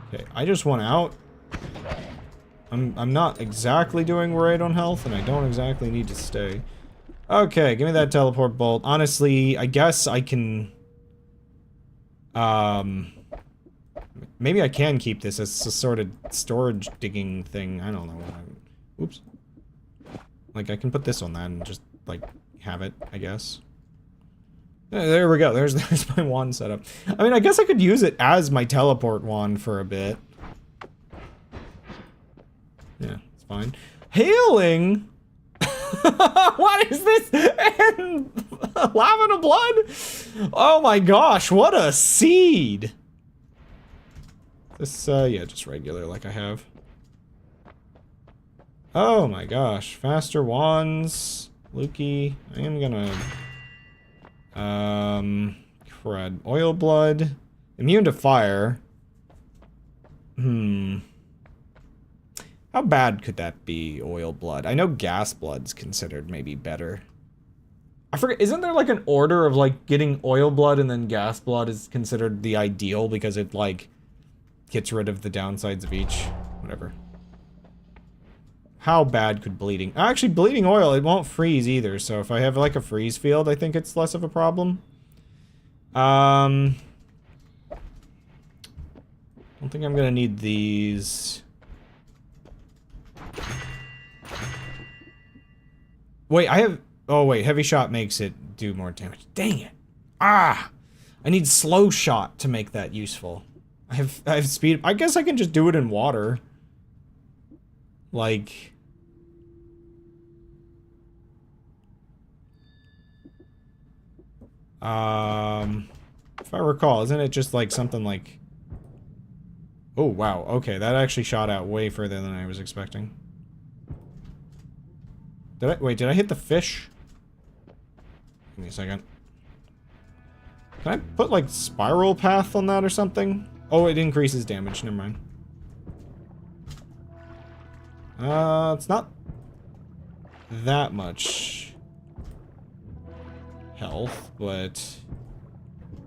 Okay, I just want out. I'm not exactly doing right on health, and I don't exactly need to stay. Okay, give me that teleport bolt. Honestly, I guess I can... maybe I can keep this as a sort of storage digging thing. I don't know. Oops. Like, I can put this on that and just, like, have it, I guess. There we go. There's my wand setup. I mean, I guess I could use it as my teleport wand for a bit. Yeah, it's fine. Healing? What is this? And lavender blood? Oh my gosh, what a seed! This, yeah, just regular like I have. Oh my gosh, faster wands. Lukey, I am gonna... crud. Oil blood. Immune to fire. How bad could that be, oil blood? I know gas blood's considered maybe better. I forget, isn't there like an order of like getting oil blood and then gas blood is considered the ideal because it like gets rid of the downsides of each? Whatever. How bad could bleeding? Actually, bleeding oil, it won't freeze either, so if I have like a freeze field, I think it's less of a problem. Don't think I'm gonna need these. Wait, I have... Oh, wait, heavy shot makes it do more damage. Dang it. Ah! I need slow shot to make that useful. I have speed... I guess I can just do it in water. Like... If I recall, isn't it just like something like... Oh, wow, okay, that actually shot out way further than I was expecting. Wait, did I hit the fish? Give me a second. Can I put, like, spiral path on that or something? Oh, it increases damage, never mind. It's not that much health, but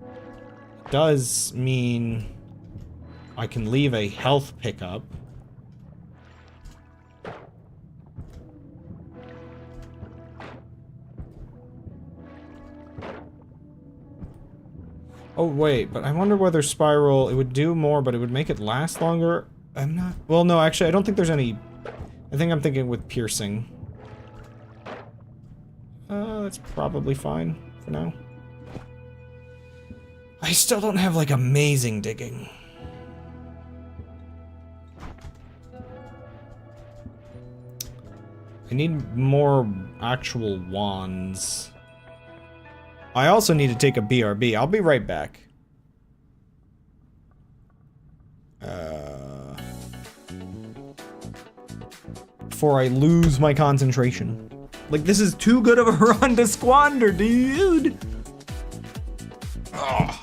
it does mean I can leave a health pickup. Oh, wait, but I wonder whether Spiral, it would do more, but it would make it last longer. I'm not... Well, no, actually, I don't think there's any... I think I'm thinking with Piercing. That's probably fine for now. I still don't have, like, amazing digging. I need more actual wands. I also need to take a BRB. I'll be right back. Before I lose my concentration. Like, this is too good of a run to squander, dude! Ugh.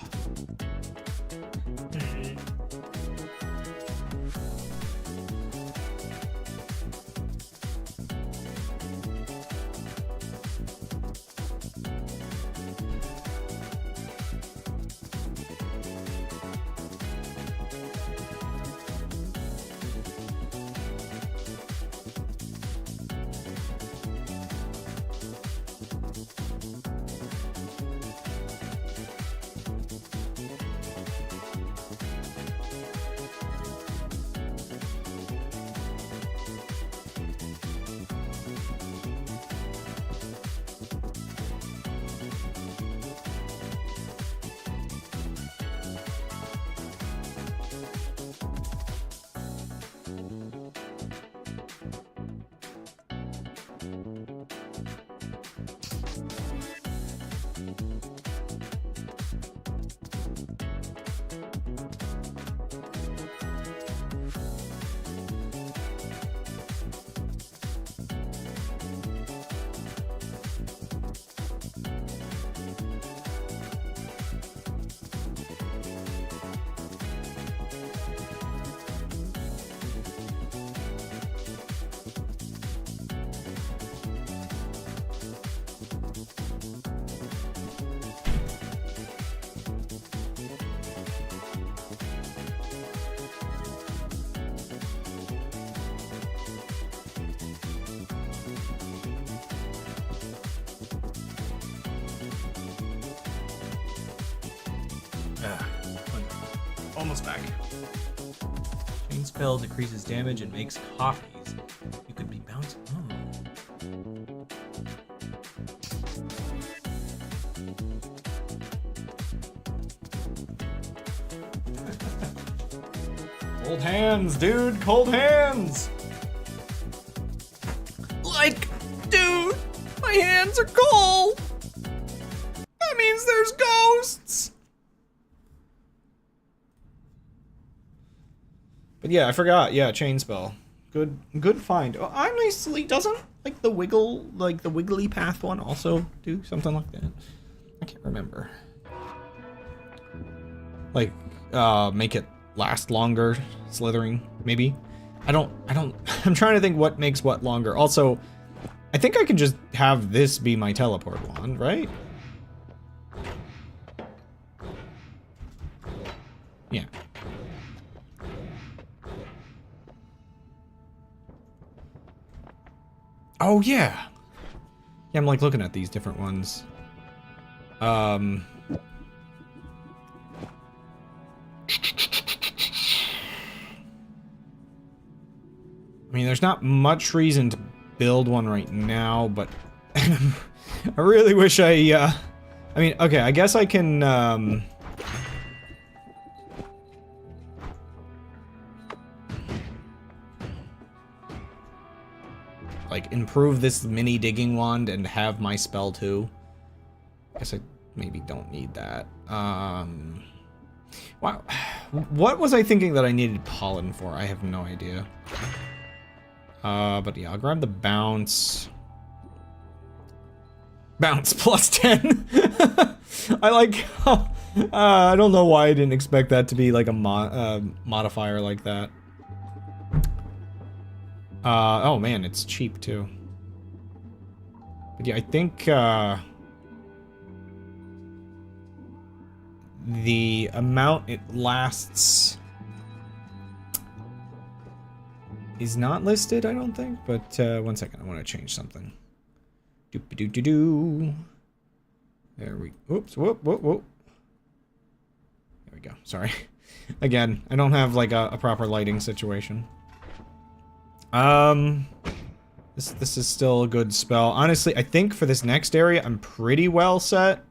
Almost back. Chain spell decreases damage and makes copies. You could be bouncing. Cold hands, dude. Cold hands. Like, dude, my hands are cold. That means there's ghosts. But yeah, I forgot. Yeah, chain spell. Good find. Oh, honestly, doesn't like the wiggly path one also do something like that? I can't remember. Like, make it last longer, slithering, maybe? I'm trying to think what makes what longer. Also, I think I can just have this be my teleport wand, right? Yeah. Oh, yeah. Yeah, I'm like looking at these different ones. I mean, there's not much reason to build one right now, but I really wish I mean, okay, I guess I can, like, improve this mini digging wand and have my spell too. I guess I maybe don't need that. Wow. What was I thinking that I needed pollen for? I have no idea. But yeah, I'll grab the bounce. Bounce plus 10. I like how, I don't know why I didn't expect that to be like a modifier like that. Oh man, it's cheap too. But yeah, I think, the amount it lasts is not listed, I don't think, but, 1 second, I want to change something. Doop-a-doo-doo-doo. There we, oops, whoop, whoop, whoop. There we go, sorry. Again, I don't have, like, a proper lighting situation. This is still a good spell. Honestly, I think for this next area, I'm pretty well set.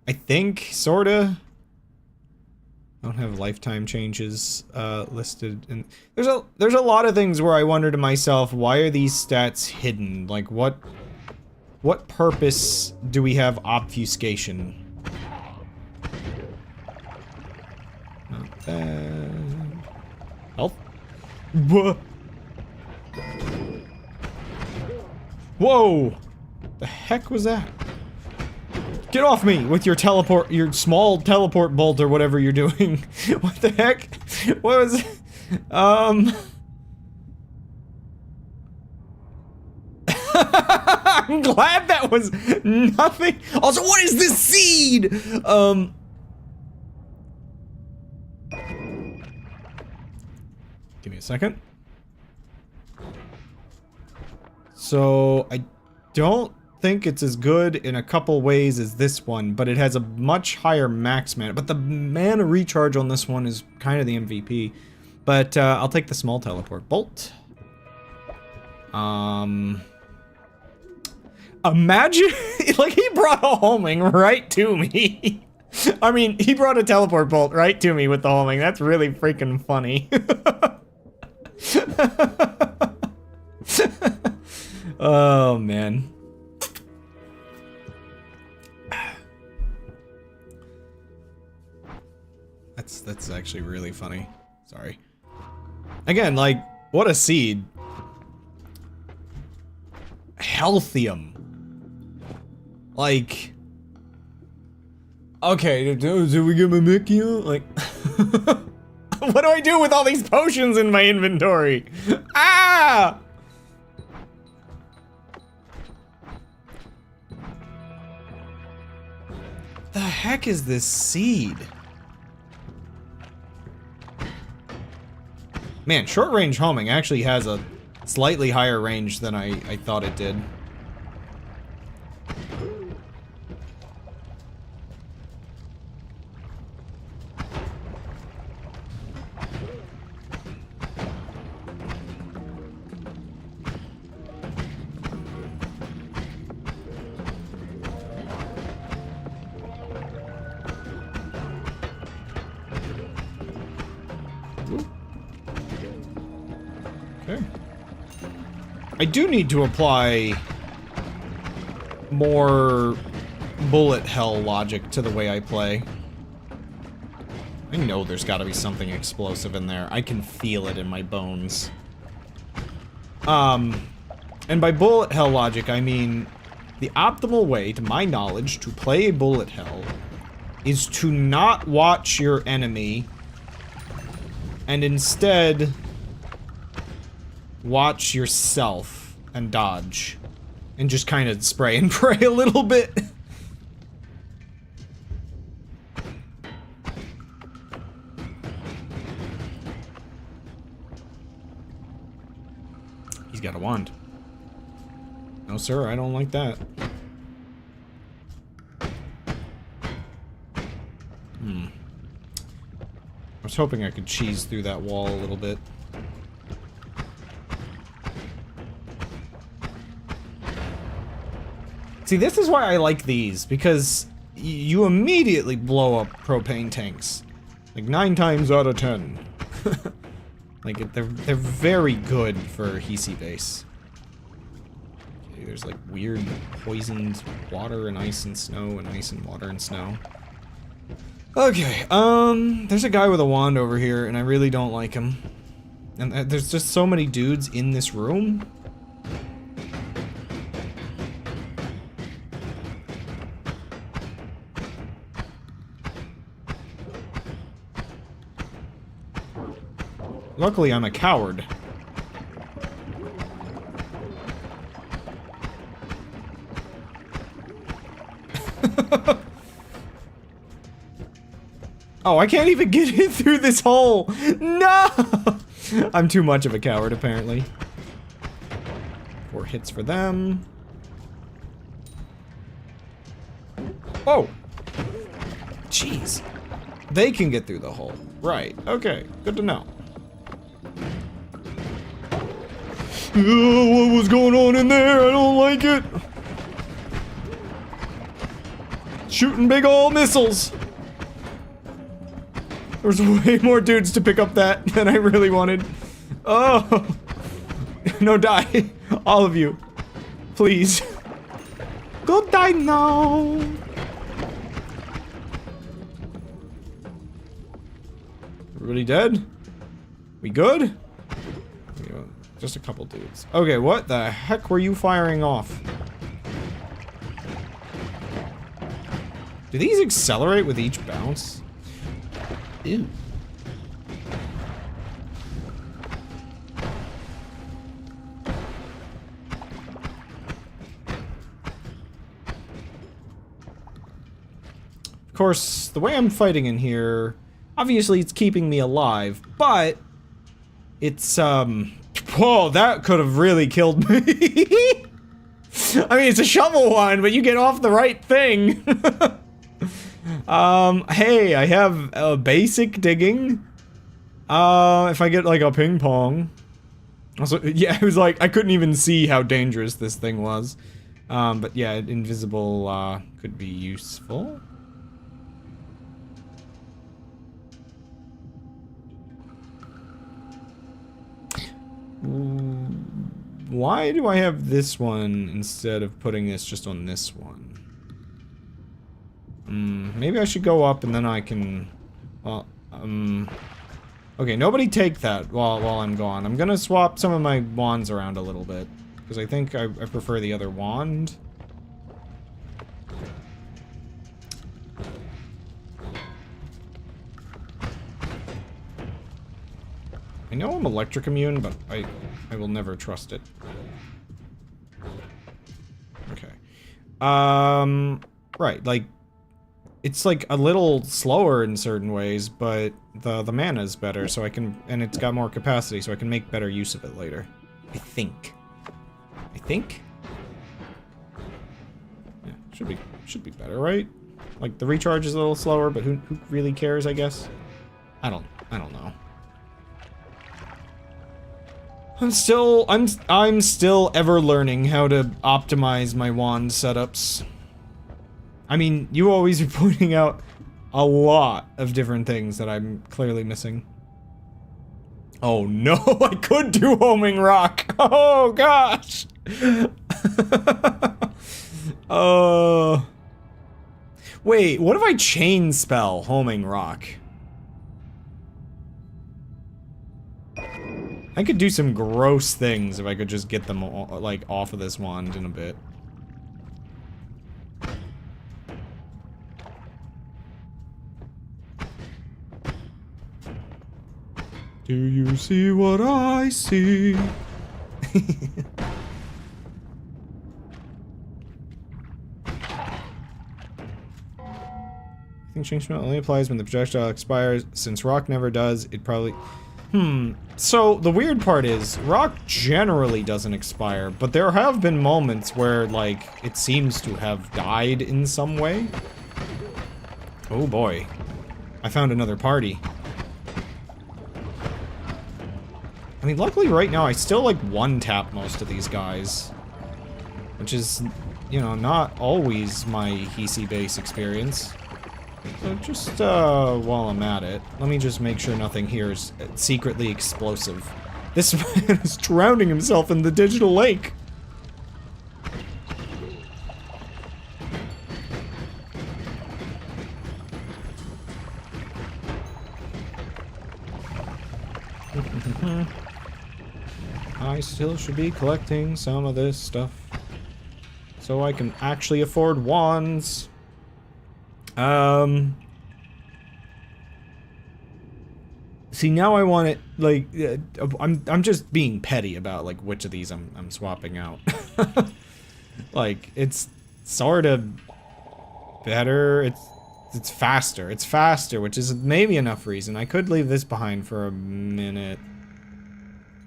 I think, sorta. I don't have lifetime changes listed, and there's a lot of things where I wonder to myself, why are these stats hidden? Like, what what purpose do we have obfuscation? Not bad. Health? Whoa! The heck was that? Get off me with your teleport, your small teleport bolt or whatever you're doing. What the heck? What was I'm glad that was nothing. Also, what is this seed? Give me a second. So, I don't think it's as good in a couple ways as this one, but it has a much higher max mana. But the mana recharge on this one is kind of the MVP. But I'll take the small teleport bolt. Imagine, like, he brought a homing right to me. I mean, he brought a teleport bolt right to me with the homing. That's really freaking funny. Oh, man. That's actually really funny. Sorry. Again, like, what a seed. Healthium. Like, okay, do we get Mimikyu? Like, what do I do with all these potions in my inventory? Ah! The heck is this seed? Man, short range homing actually has a slightly higher range than I thought it did. Okay. I do need to apply more bullet hell logic to the way I play. I know there's gotta be something explosive in there. I can feel it in my bones. And by bullet hell logic, I mean the optimal way, to my knowledge, to play a bullet hell is to not watch your enemy and instead watch yourself and dodge and just kind of spray and pray a little bit. He's got a wand. No, sir, I don't like that. I was hoping I could cheese through that wall a little bit. See, this is why I like these, because you immediately blow up propane tanks. Like 9 times out of 10. Like, they're very good for Hisi base. Okay, there's like weird poisoned water and ice and snow and ice and water and snow. Okay, there's a guy with a wand over here, and I really don't like him. And there's just so many dudes in this room. Luckily, I'm a coward. Oh, I can't even get in through this hole! No! I'm too much of a coward, apparently. 4 hits for them. Oh! Jeez. They can get through the hole. Right, okay, good to know. What was going on in there? I don't like it. Shooting big ol' missiles. There's way more dudes to pick up that than I really wanted. Oh. No, die. All of you. Please. to die now. Everybody dead? We good? Just a couple dudes. Okay, what the heck were you firing off? Do these accelerate with each bounce? Ew. Of course, the way I'm fighting in here, obviously it's keeping me alive, but it's, whoa, that could have really killed me. I mean, it's a shovel one, but you get off the right thing. Hey, I have a basic digging. If I get, like, a ping pong. Also, yeah, it was like, I couldn't even see how dangerous this thing was. But yeah, invisible, could be useful. Why do I have this one instead of putting this just on this one? Maybe I should go up and then I can... Well, okay, nobody take that while I'm gone. I'm gonna swap some of my wands around a little bit. Because I think I prefer the other wand. I know I'm electric immune, but I will never trust it. Okay. Right, like, it's like a little slower in certain ways, but the mana's better, so I can, and it's got more capacity, so I can make better use of it later. I think. I think? Yeah, should be better, right? Like, the recharge is a little slower, but who really cares, I guess? I don't know. I'm still ever learning how to optimize my wand setups. I mean, you always are pointing out a lot of different things that I'm clearly missing. Oh no, I could do homing rock! Oh gosh! Wait, what if I chain spell homing rock? I could do some gross things if I could just get them, like, off of this wand in a bit. Do you see what I see? I think Change Spell only applies when the projectile expires. Since rock never does, it probably... So, the weird part is, rock generally doesn't expire, but there have been moments where, like, it seems to have died in some way. Oh boy. I found another party. I mean, luckily right now I still, like, one-tap most of these guys. Which is, you know, not always my Hisi base experience. So just, while I'm at it, let me just make sure nothing here is secretly explosive. This man is drowning himself in the digital lake! I still should be collecting some of this stuff. So I can actually afford wands. See, now I want it, like, I'm just being petty about, like, which of these I'm swapping out. Like, it's sort of better, it's faster, which is maybe enough reason. I could leave this behind for a minute.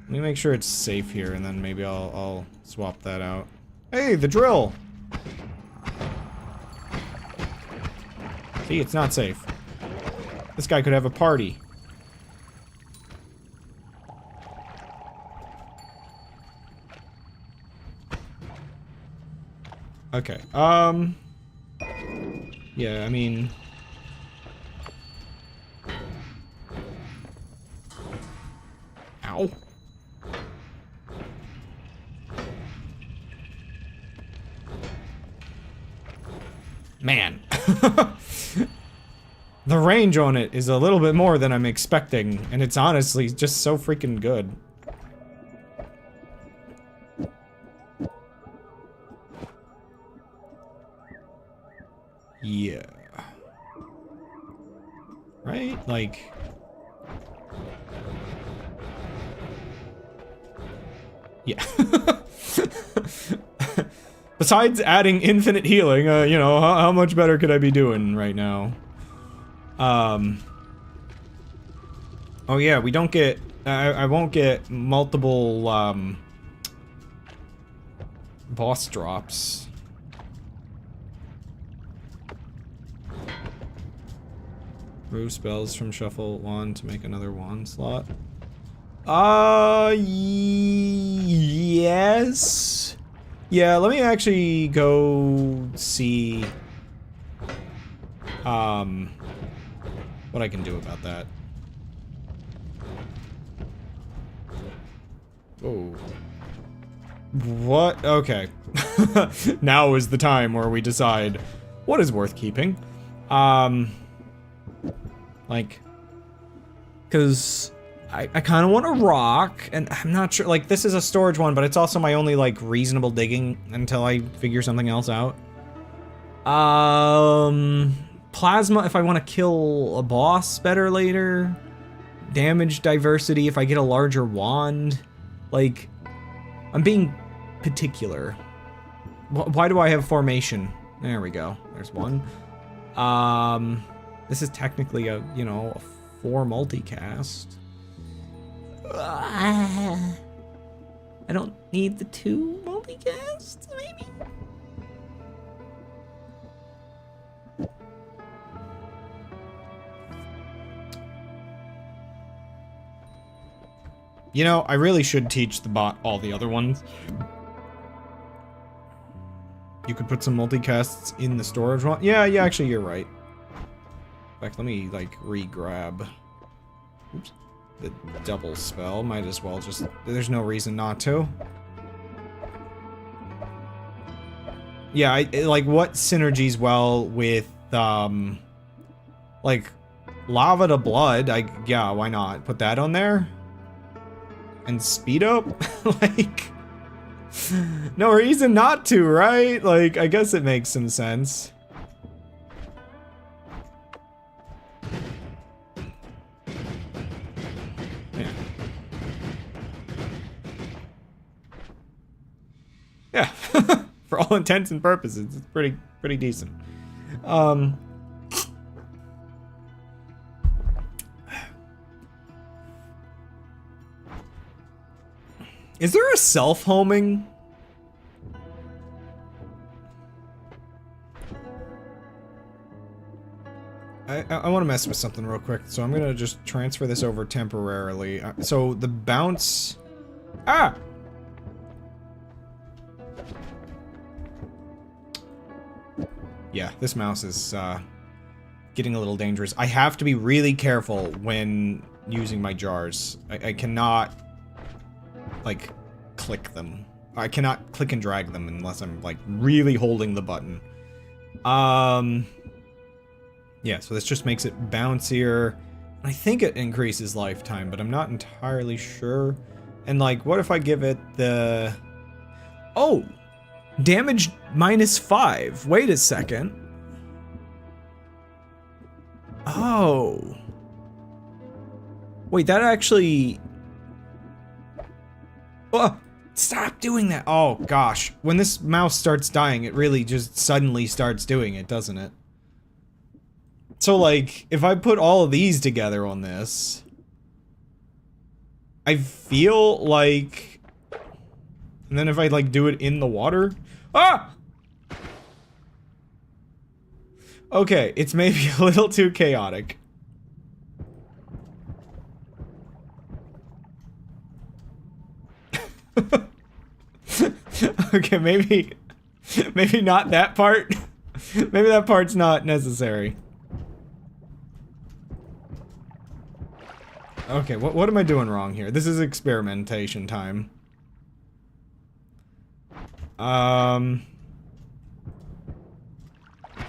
Let me make sure it's safe here, and then maybe I'll swap that out. Hey, the drill! See, it's not safe. This guy could have a party. Okay, yeah, I mean... Ow. Man. The range on it is a little bit more than I'm expecting, and it's honestly just so freaking good. Yeah. Right? Like... Yeah. Besides adding infinite healing, you know, how much better could I be doing right now? Oh yeah, we don't get... I won't get multiple, boss drops. Remove spells from shuffle wand to make another wand slot. Yes. Yeah, let me actually go see, what I can do about that. Oh. What? Okay. Now is the time where we decide what is worth keeping. Like, cause I kind of want a rock, and I'm not sure, like, this is a storage one, but it's also my only, like, reasonable digging until I figure something else out. Plasma if I want to kill a boss better later. Damage diversity if I get a larger wand. Like, I'm being particular. Why do I have formation? There we go. There's one. This is technically a, you know, a 4 multicast. I don't need the 2 multicasts, maybe? You know, I really should teach the bot all the other ones. You could put some multicasts in the storage one. Yeah, actually, you're right. In fact, let me, like, re-grab. Oops. The double spell. Might as well just... There's no reason not to. Yeah, like, what synergies well with, like, lava to blood? Yeah, why not? Put that on there? And speed up? Like... No reason not to, right? Like, I guess it makes some sense. Yeah. Yeah. For all intents and purposes, it's pretty decent. Is there a self-homing? I want to mess with something real quick, so I'm gonna just transfer this over temporarily. So the bounce... Ah! Yeah, this mouse is getting a little dangerous. I have to be really careful when using my jars. I cannot... like, click them. I cannot click and drag them unless I'm, like, really holding the button. Yeah, so this just makes it bouncier. I think it increases lifetime, but I'm not entirely sure. And, like, what if I give it the... Oh! Damage -5. Wait a second. Oh. Wait, that actually... Oh, stop doing that. Oh, gosh. When this mouse starts dying, it really just suddenly starts doing it, doesn't it? So, like, if I put all of these together on this... I feel like... And then if I, like, do it in the water... Ah! Okay, it's maybe a little too chaotic. Okay, maybe not that part. Maybe that part's not necessary. Okay, what am I doing wrong here? This is experimentation time.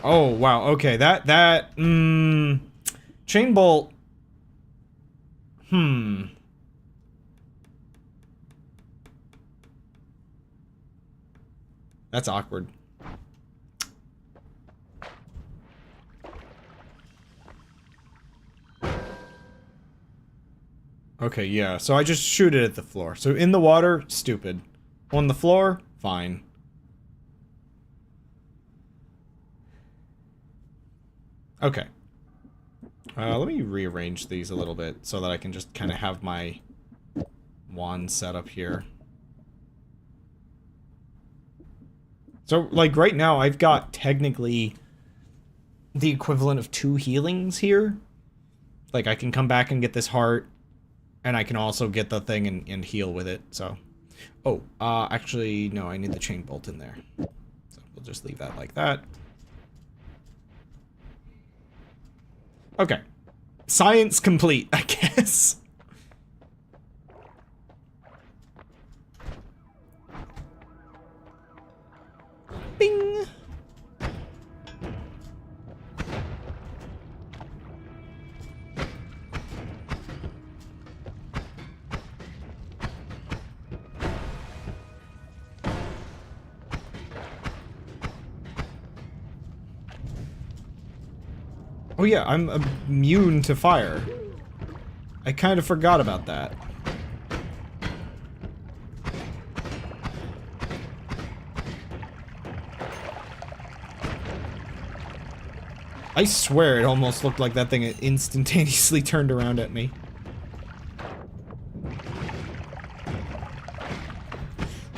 Oh, wow. Okay, chain bolt. That's awkward. Okay, yeah. So I just shoot it at the floor. So in the water, stupid. On the floor, fine. Okay. Let me rearrange these a little bit so that I can just kind of have my wand set up here. So, like, right now, I've got technically the equivalent of 2 healings here. Like, I can come back and get this heart, and I can also get the thing and heal with it, so. Oh, actually, no, I need the chain bolt in there. So, we'll just leave that like that. Okay. Science complete, I guess. Bing! Oh yeah, I'm immune to fire. I kind of forgot about that. I swear it almost looked like that thing instantaneously turned around at me.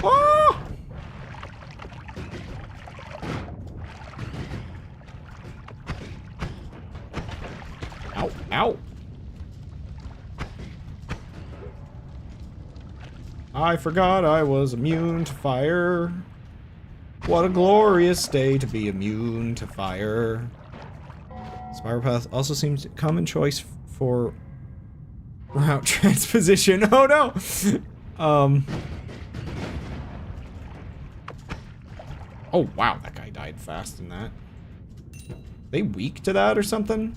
Ah! Ow, ow. I forgot I was immune to fire. What a glorious day to be immune to fire. Spiral path also seems a common choice for route transposition. Oh no! Oh wow, that guy died fast in that. They weak to that or something?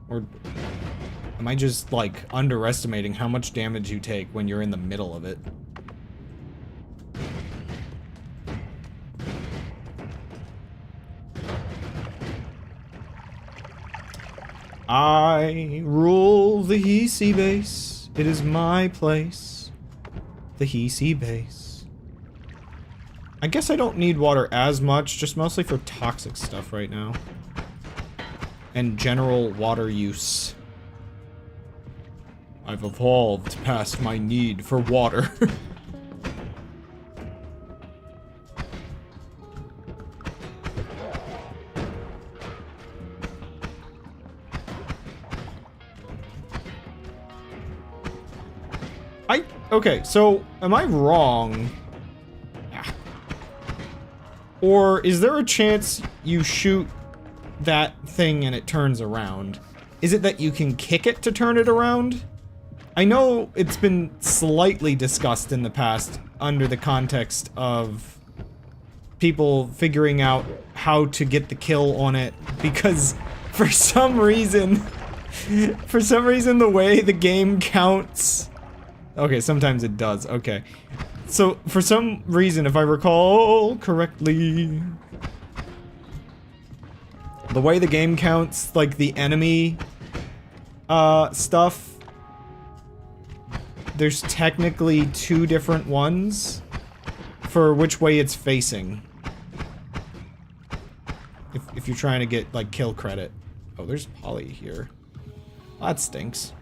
Or am I just like underestimating how much damage you take when you're in the middle of it? I rule the Hisi base. It is my place. The Hisi base. I guess I don't need water as much, just mostly for toxic stuff right now. And general water use. I've evolved past my need for water. Okay, so, am I wrong? Or is there a chance you shoot that thing and it turns around? Is it that you can kick it to turn it around? I know it's been slightly discussed in the past under the context of people figuring out how to get the kill on it because for some reason the way the game counts. Okay, sometimes it does. Okay. So, for some reason, if I recall correctly, the way the game counts, like, the enemy, stuff, there's technically 2 different ones for which way it's facing. If you're trying to get, like, kill credit. Oh, there's Polly here. Well, that stinks.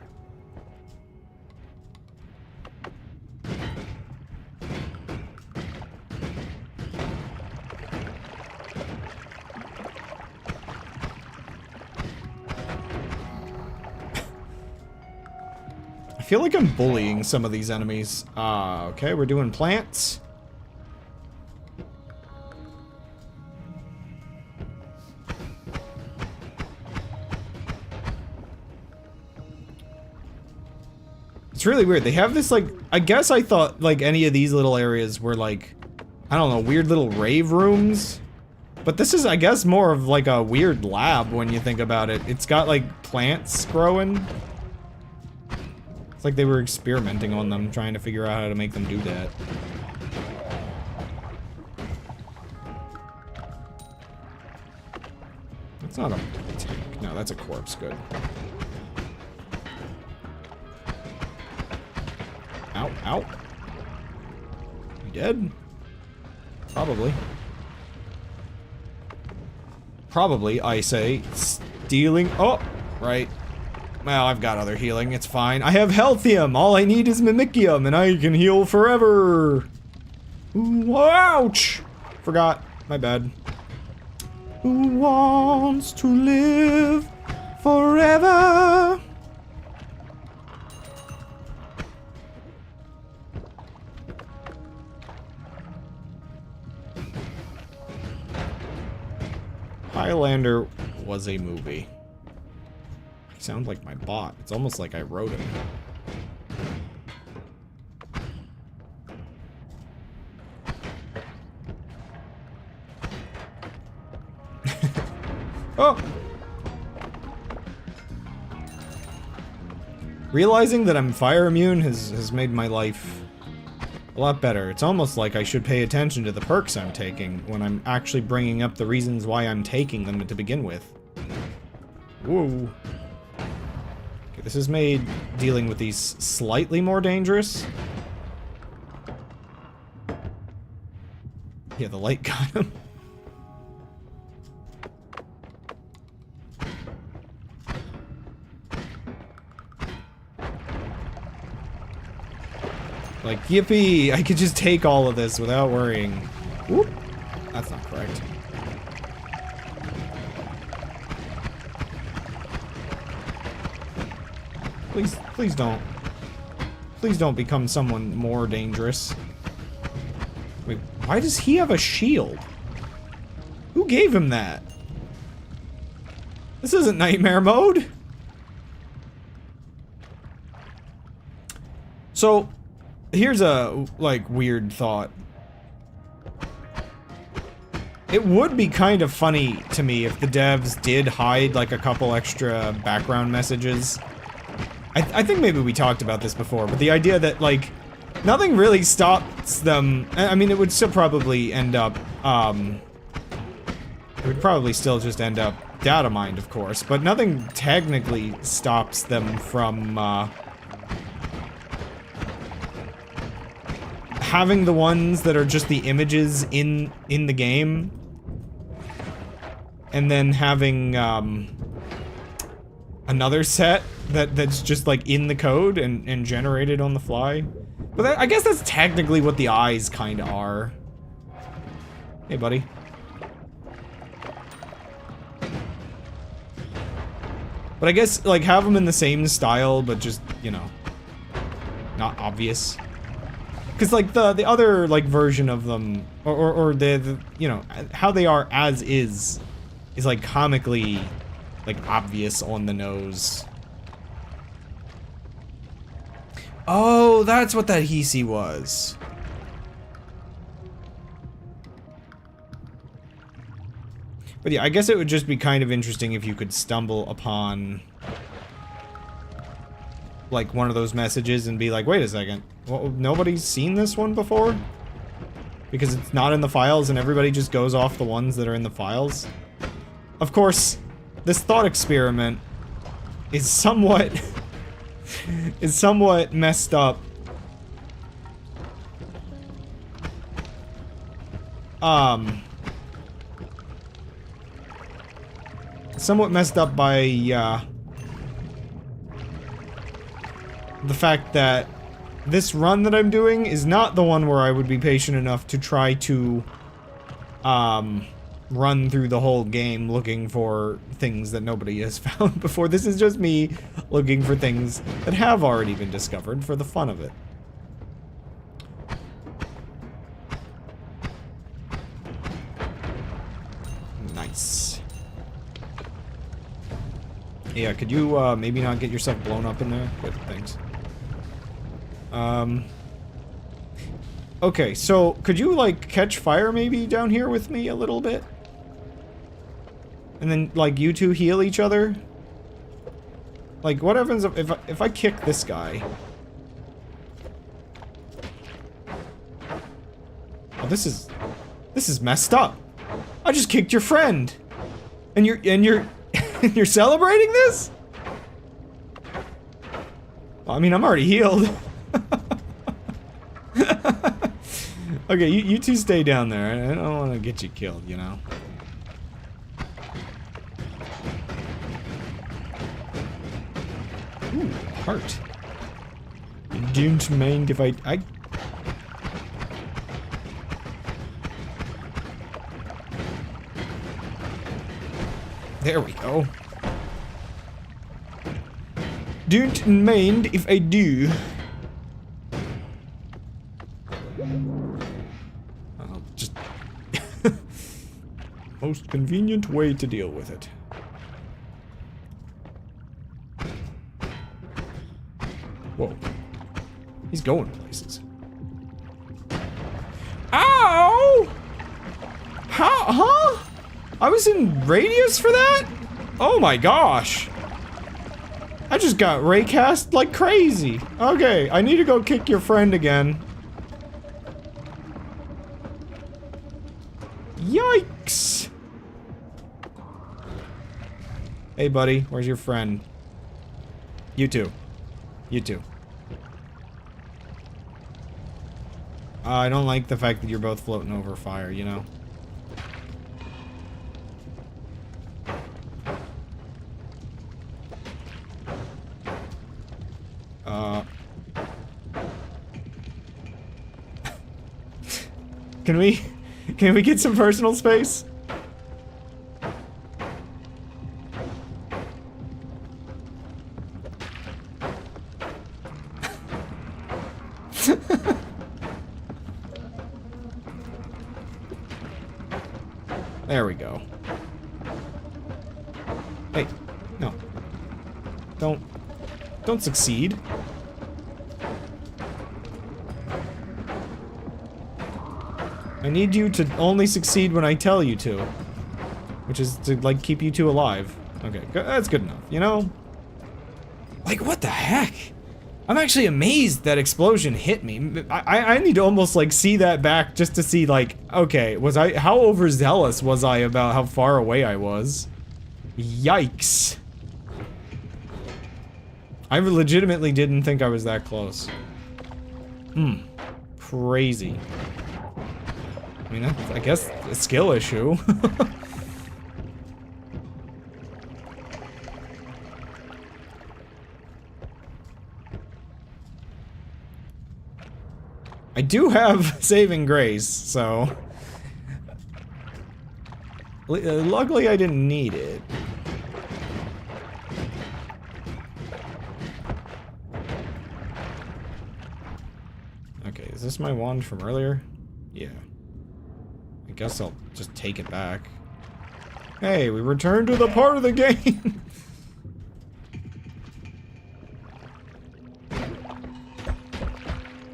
I feel like I'm bullying some of these enemies. Okay, we're doing plants. It's really weird. They have this, like, I guess I thought, like, any of these little areas were, like, I don't know, weird little rave rooms. But this is, I guess, more of like a weird lab when you think about it. It's got like plants growing. It's like they were experimenting on them, trying to figure out how to make them do that. That's not a tank. No, that's a corpse. Good. Ow, ow. You dead? Probably. Probably, I say. Stealing. Oh, right. Well, I've got other healing. It's fine. I have Healthium. All I need is Mimicium, and I can heal forever. Ooh, ouch! Forgot. My bad. Who wants to live forever? Highlander was a movie. I sound like my bot. It's almost like I wrote it. Oh! Realizing that I'm fire immune has made my life a lot better. It's almost like I should pay attention to the perks I'm taking when I'm actually bringing up the reasons why I'm taking them to begin with. Whoa. Okay, this has made dealing with these slightly more dangerous. Yeah, the light got him. Like, yippee! I could just take all of this without worrying. Whoop! That's not correct. Please, please don't. Please don't become someone more dangerous. Wait, why does he have a shield? Who gave him that? This isn't nightmare mode! So, here's a, like, weird thought. It would be kind of funny to me if the devs did hide, like, a couple extra background messages. I think maybe we talked about this before, but the idea that, like, nothing really stops them. I mean, it would still probably end up, it would probably still just end up data mined, of course, but nothing technically stops them from, having the ones that are just the images in the game, and then having another set that's just like in the code and generated on the fly. But I guess that's technically what the eyes kind of are. Hey, buddy. But I guess like have them in the same style, but just, you know, not obvious. Because, like, the other, like, version of them, or the, you know, how they are as is, like, comically, like, obvious on the nose. Oh, that's what that Hisi was. But yeah, I guess it would just be kind of interesting if you could stumble upon, like, one of those messages and be like, wait a second. Well, nobody's seen this one before? Because it's not in the files and everybody just goes off the ones that are in the files? Of course, this thought experiment is somewhat messed up. Somewhat messed up by the fact that this run that I'm doing is not the one where I would be patient enough to try to run through the whole game looking for things that nobody has found before. This is just me looking for things that have already been discovered for the fun of it. Nice. Yeah, could you maybe not get yourself blown up in there? Good, thanks. Okay, so could you, like, catch fire maybe down here with me a little bit? And then, like, you two heal each other? Like, what happens if I kick this guy? Oh, this is messed up. I just kicked your friend. And you're you're celebrating this? Well, I mean, I'm already healed. Okay, you two stay down there. I don't want to get you killed, you know? Ooh, heart. Don't mind if I... There we go. Don't mind if I do. I'll just... Most convenient way to deal with it. Whoa. He's going places. Ow! How? Huh? I was in radius for that? Oh my gosh. I just got raycast like crazy. Okay, I need to go kick your friend again. Yikes. Hey buddy, where's your friend? You too. You too. I don't like the fact that you're both floating over fire, you know? Can we get some personal space? There we go. Hey, no. Don't succeed. I need you to only succeed when I tell you to. Which is to, like, keep you two alive. Okay, that's good enough, you know? Like, what the heck? I'm actually amazed that explosion hit me. I need to almost, like, see that back just to see, like, okay, how overzealous was I about how far away I was? Yikes. I legitimately didn't think I was that close. Crazy. I mean, that's, I guess, a skill issue. I do have saving grace, so... Luckily I didn't need it. Okay, is this my wand from earlier? Yeah. I guess I'll just take it back. Hey, we returned to the part of the game!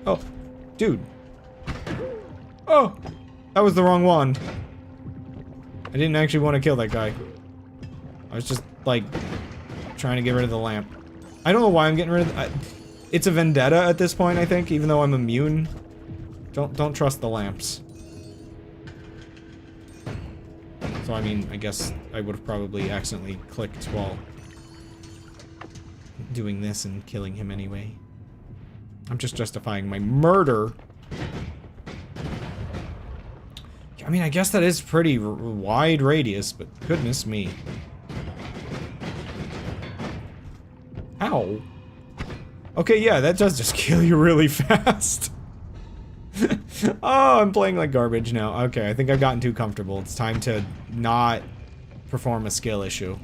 Oh, dude. Oh! That was the wrong wand. I didn't actually want to kill that guy. I was just, like, trying to get rid of the lamp. I don't know why I'm getting rid of it's a vendetta at this point, I think, even though I'm immune. Don't trust the lamps. So, I mean, I guess I would have probably accidentally clicked while doing this and killing him anyway. I'm just justifying my murder. I mean, I guess that is pretty wide radius, but goodness me. Ow. Okay, yeah, that does just kill you really fast. Oh, I'm playing like garbage now. Okay, I think I've gotten too comfortable. It's time to not perform a skill issue.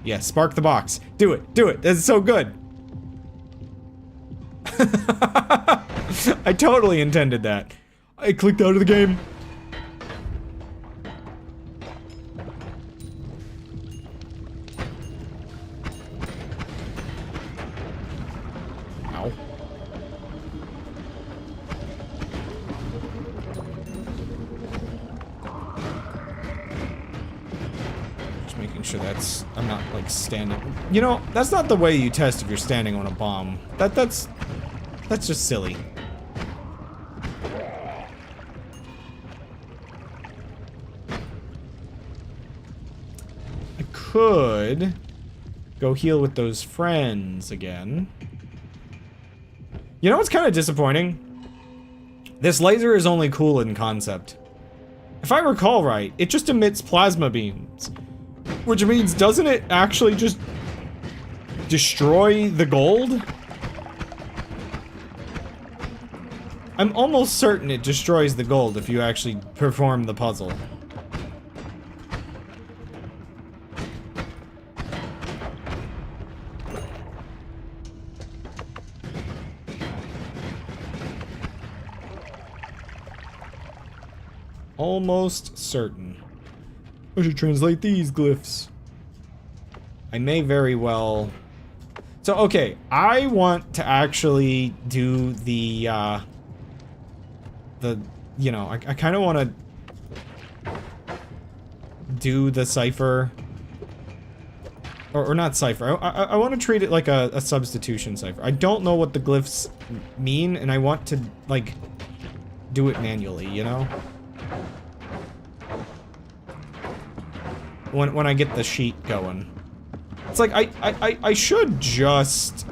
Yeah, spark the box. Do it, do it. That's so good. I totally intended that. I clicked out of the game. Ow. sure that's... I'm not, like, standing... You know, that's not the way you test if you're standing on a bomb. That's just silly. I could go heal with those friends again. You know what's kind of disappointing? This laser is only cool in concept. If I recall right, it just emits plasma beams. Which means, doesn't it actually just destroy the gold? I'm almost certain it destroys the gold if you actually perform the puzzle. Almost certain. I should translate these glyphs. I may very well... So, okay, I want to actually do the, you know, I kind of want to do the cipher. Or not cipher. I want to treat it like a substitution cipher. I don't know what the glyphs mean, and I want to, like, do it manually, you know? When I get the sheet going. It's like, I should just,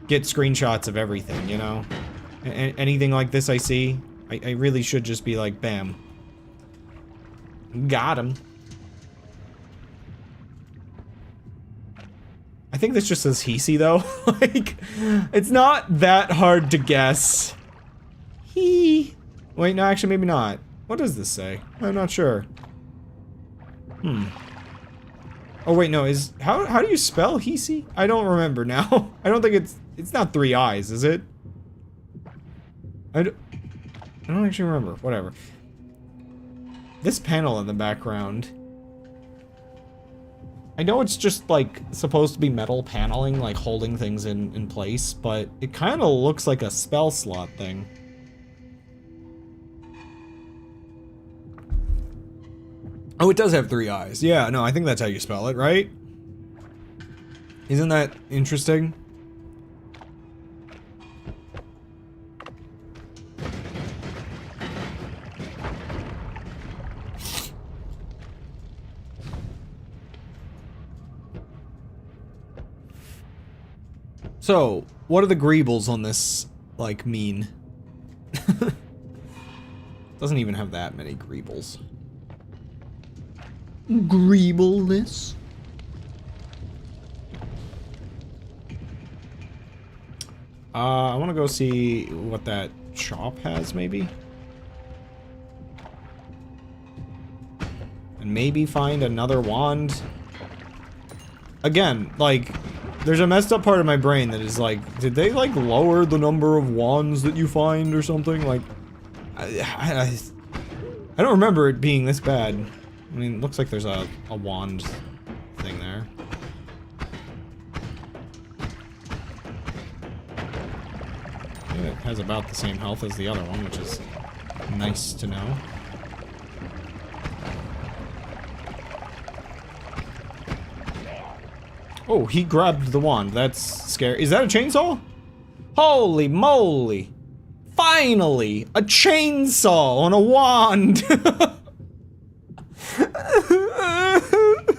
get screenshots of everything, you know? Anything like this I see, I really should just be like, bam. Got him. I think this just says Hisi, though. Like, it's not that hard to guess. Wait, no, actually, maybe not. What does this say? I'm not sure. Oh wait, no, how do you spell Hisi? I don't remember now. I don't think it's not 3 eyes, is it? I don't actually remember. Whatever. This panel in the background. I know it's just like supposed to be metal paneling, like holding things in place, but it kind of looks like a spell slot thing. Oh, it does have 3 eyes. Yeah, no, I think that's how you spell it, right? Isn't that interesting? So, what do the greebles on this, like, mean? Doesn't even have that many greebles. Greebleness. I want to go see what that shop has, maybe? And maybe find another wand. Again, like, there's a messed up part of my brain that is like, did they, like, lower the number of wands that you find or something? Like, I don't remember it being this bad. I mean, it looks like there's a wand thing there. Yeah, it has about the same health as the other one, which is nice to know. Oh, he grabbed the wand. That's scary. Is that a chainsaw? Holy moly! Finally! A chainsaw on a wand!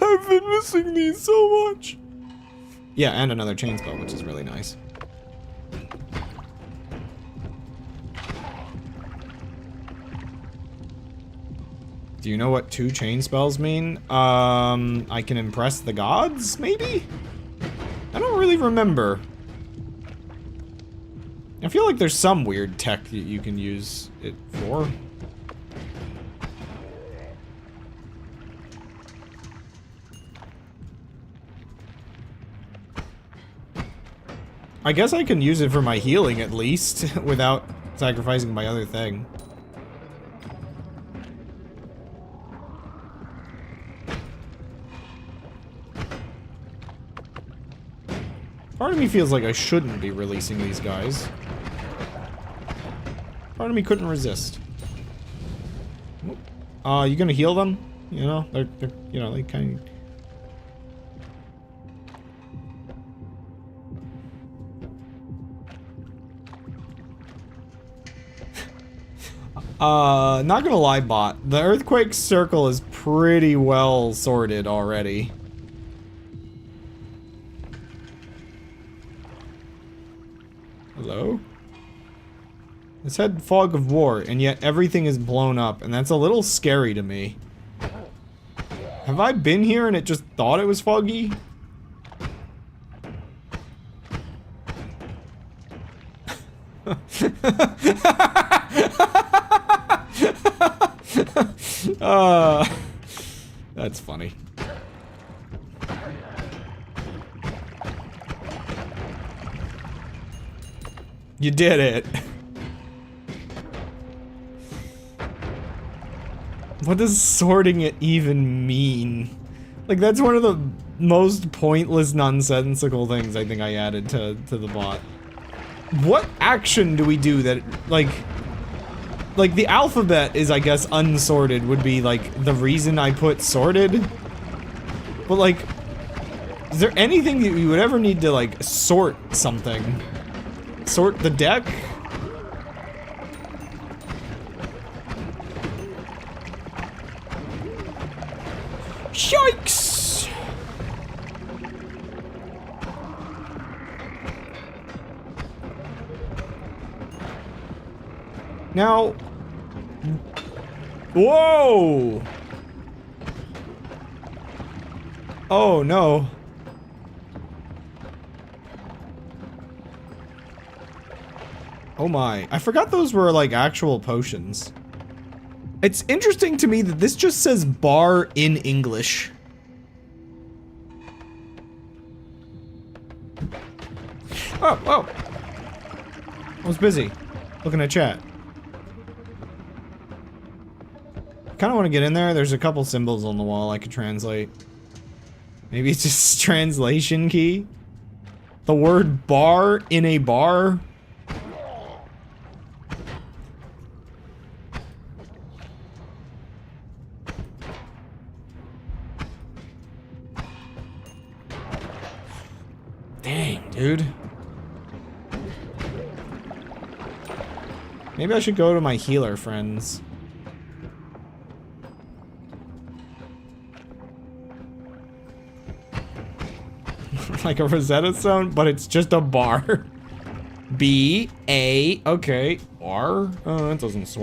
I've been missing these so much. Yeah, and another chain spell, which is really nice. Do you know what 2 chain spells mean? I can impress the gods, maybe? I don't really remember. I feel like there's some weird tech that you can use it for. I guess I can use it for my healing, at least, without sacrificing my other thing. Part of me feels like I shouldn't be releasing these guys. Part of me couldn't resist. You gonna heal them? You know, they're you know, they kind of... Not gonna lie, bot. The earthquake circle is pretty well sorted already. Hello? It said fog of war, and yet everything is blown up, and that's a little scary to me. Have I been here and it just thought it was foggy? That's funny. You did it. What does sorting it even mean? Like, that's one of the most pointless, nonsensical things I think I added to the bot. What action do we do that, like, the alphabet is, I guess, unsorted would be, like, the reason I put sorted? But, like, is there anything that you would ever need to, like, sort something? Sort the deck? Yikes! Now... Whoa! Oh, no. Oh my. I forgot those were, like, actual potions. It's interesting to me that this just says bar in English. Oh, oh. I was busy looking at chat. I kind of want to get in there. There's a couple symbols on the wall I could translate. Maybe it's just translation key. The word bar in a bar. Dang, dude. Maybe I should go to my healer friends. Like a Rosetta Stone, but it's just a bar. B, A, okay. R? It doesn't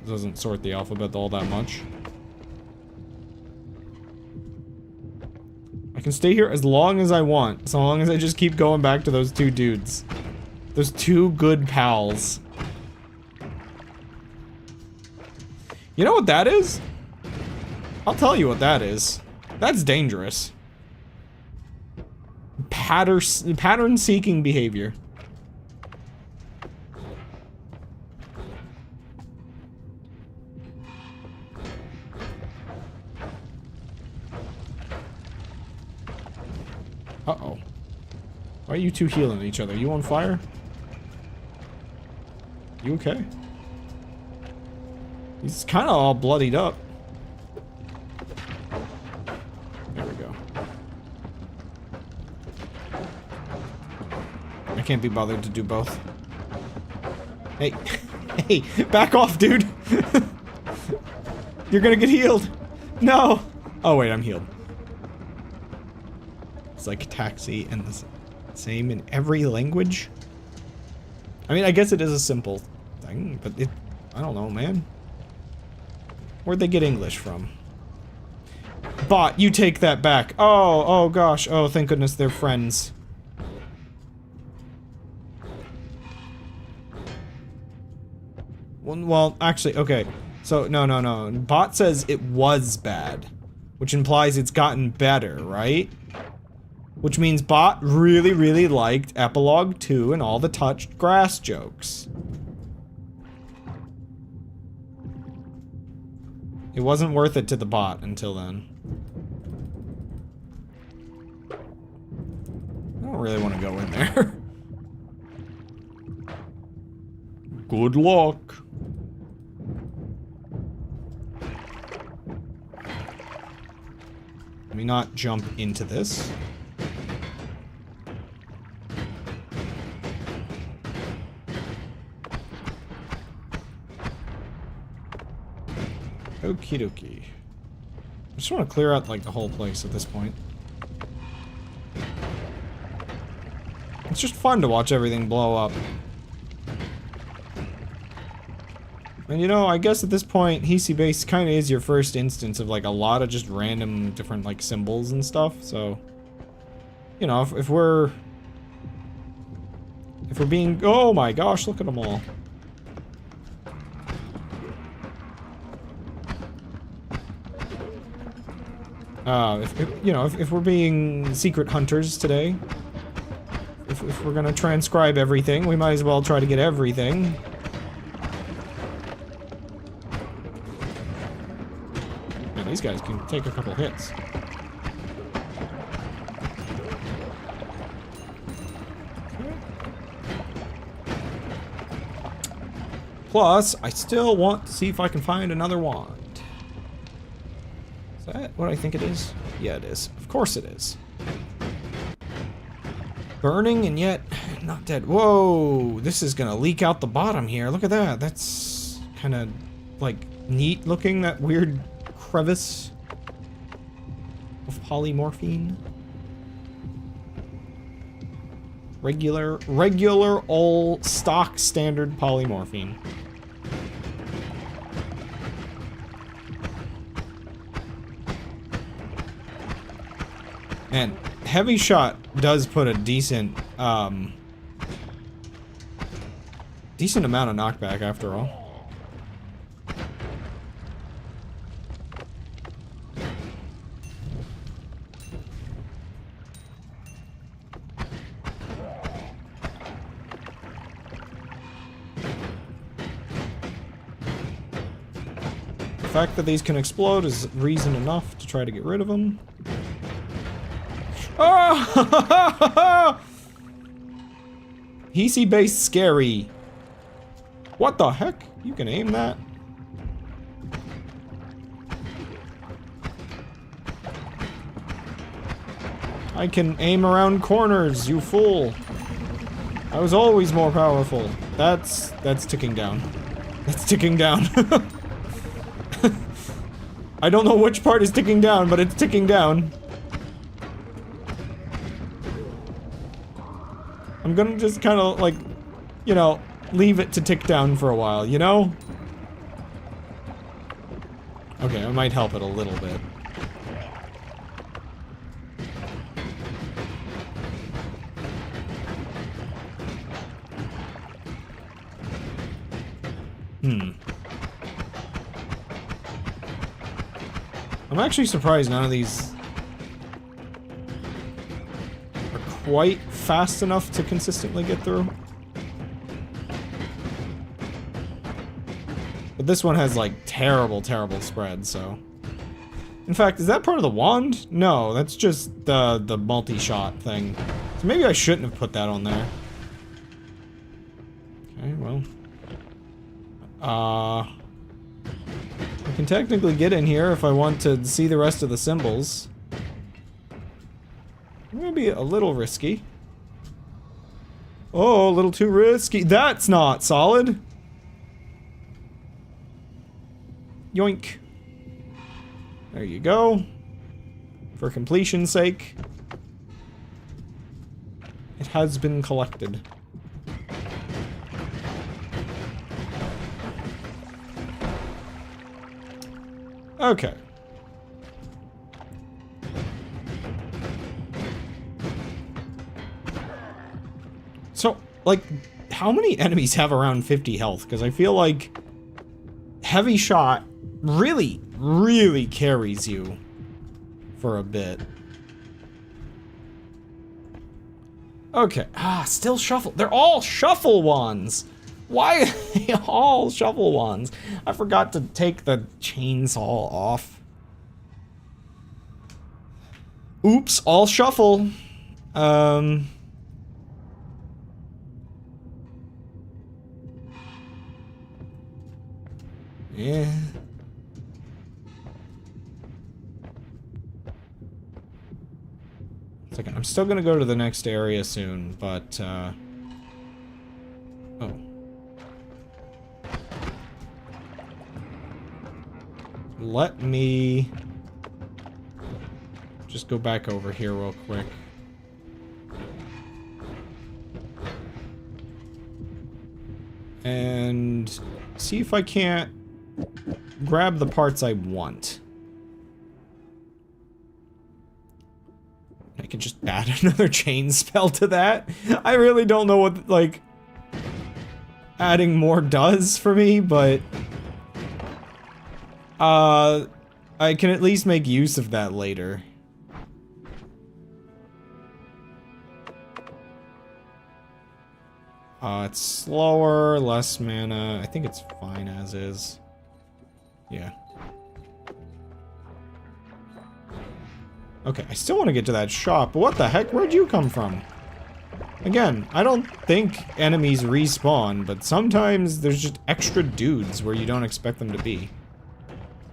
doesn't sort the alphabet all that much. I can stay here as long as I want, so long as I just keep going back to those two dudes. Those two good pals. You know what that is? I'll tell you what that is. That's dangerous. Pattern-seeking behavior. Uh-oh. Why are you two healing each other? You on fire? You okay? He's kind of all bloodied up. There we go. I can't be bothered to do both. Hey. Hey, back off, dude! You're gonna get healed! No! Oh wait, I'm healed. It's like taxi and the same in every language? I mean, I guess it is a simple thing, but it... I don't know, man. Where'd they get English from? Bot, you take that back. Oh, oh gosh. Oh, thank goodness they're friends. Well, actually, okay. So, no. Bot says it was bad, which implies it's gotten better, right? Which means Bot really, really liked Epilogue 2 and all the touched grass jokes. It wasn't worth it to the bot until then. I don't really want to go in there. Good luck. me not jump into this. Okie dokie. I just want to clear out, like, the whole place at this point. It's just fun to watch everything blow up. And you know, I guess at this point, Hisi Base kind of is your first instance of, like, a lot of just random different, like, symbols and stuff, so... You know, if we're being... Oh my gosh, look at them all. If we're being secret hunters today, if we're gonna transcribe everything, we might as well try to get everything. Man, these guys can take a couple hits. Plus, I still want to see if I can find another wand. Is that what I think it is? Yeah, it is. Of course it is. Burning and yet not dead. Whoa! This is gonna leak out the bottom here. Look at that. That's kind of, like, neat looking, that weird crevice of polymorphine. Regular old stock standard polymorphine. And heavy shot does put a decent amount of knockback after all. The fact that these can explode is reason enough to try to get rid of them. Oh! Hisi Base scary. What the heck? You can aim that? I can aim around corners, you fool. I was always more powerful. That's ticking down. That's ticking down. I don't know which part is ticking down, but it's ticking down. I'm gonna just kind of, like, you know, leave it to tick down for a while, you know? Okay, I might help it a little bit. I'm actually surprised none of these are quite fast enough to consistently get through. But this one has, like, terrible spread, so... In fact, is that part of the wand? No, that's just the multi-shot thing. So maybe I shouldn't have put that on there. Okay, well... I can technically get in here if I want to see the rest of the symbols. I'm gonna be a little risky. Oh, a little too risky. That's not solid. Yoink. There you go. For completion's sake. It has been collected. Okay. So, like, how many enemies have around 50 health? Because I feel like heavy shot really carries you for a bit. Okay. Ah, still shuffle. They're all shuffle wands. Why are they all shuffle wands? I forgot to take the chainsaw off. Oops, all shuffle. Yeah. I'm still gonna go to the next area soon, but, oh. Let me just go back over here real quick. And see if I can't grab the parts I want. I can just add another chain spell to that. I really don't know what, like, adding more does for me, but I can at least make use of that later. It's slower, less mana. I think it's fine as is. Yeah. Okay, I still want to get to that shop, but what the heck? Where'd you come from? Again, I don't think enemies respawn, but sometimes there's just extra dudes where you don't expect them to be.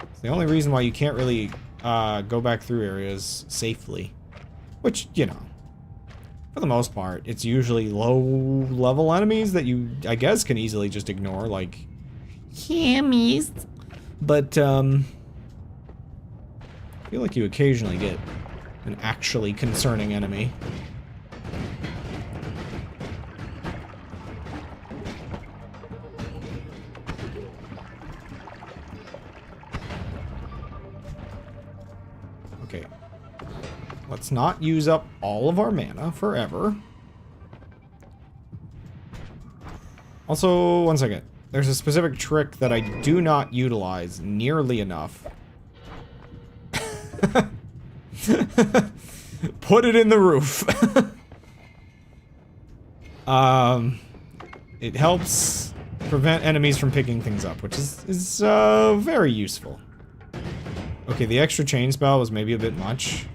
It's the only reason why you can't really go back through areas safely. Which, you know, for the most part, it's usually low-level enemies that you, I guess, can easily just ignore, like hammies. But, I feel like you occasionally get an actually concerning enemy. Okay. Let's not use up all of our mana forever. Also, one second. There's a specific trick that I do not utilize nearly enough. Put it in the roof. It helps prevent enemies from picking things up, which is very useful. Okay, the extra chain spell was maybe a bit much,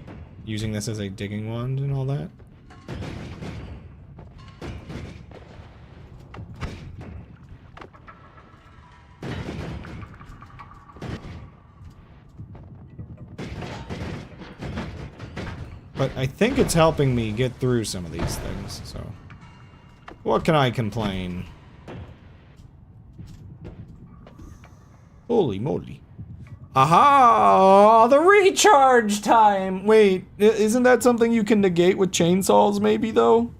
using this as a digging wand and all that. But I think it's helping me get through some of these things, so what can I complain? Holy moly. Aha! The recharge time! Wait, isn't that something you can negate with chainsaws maybe, though?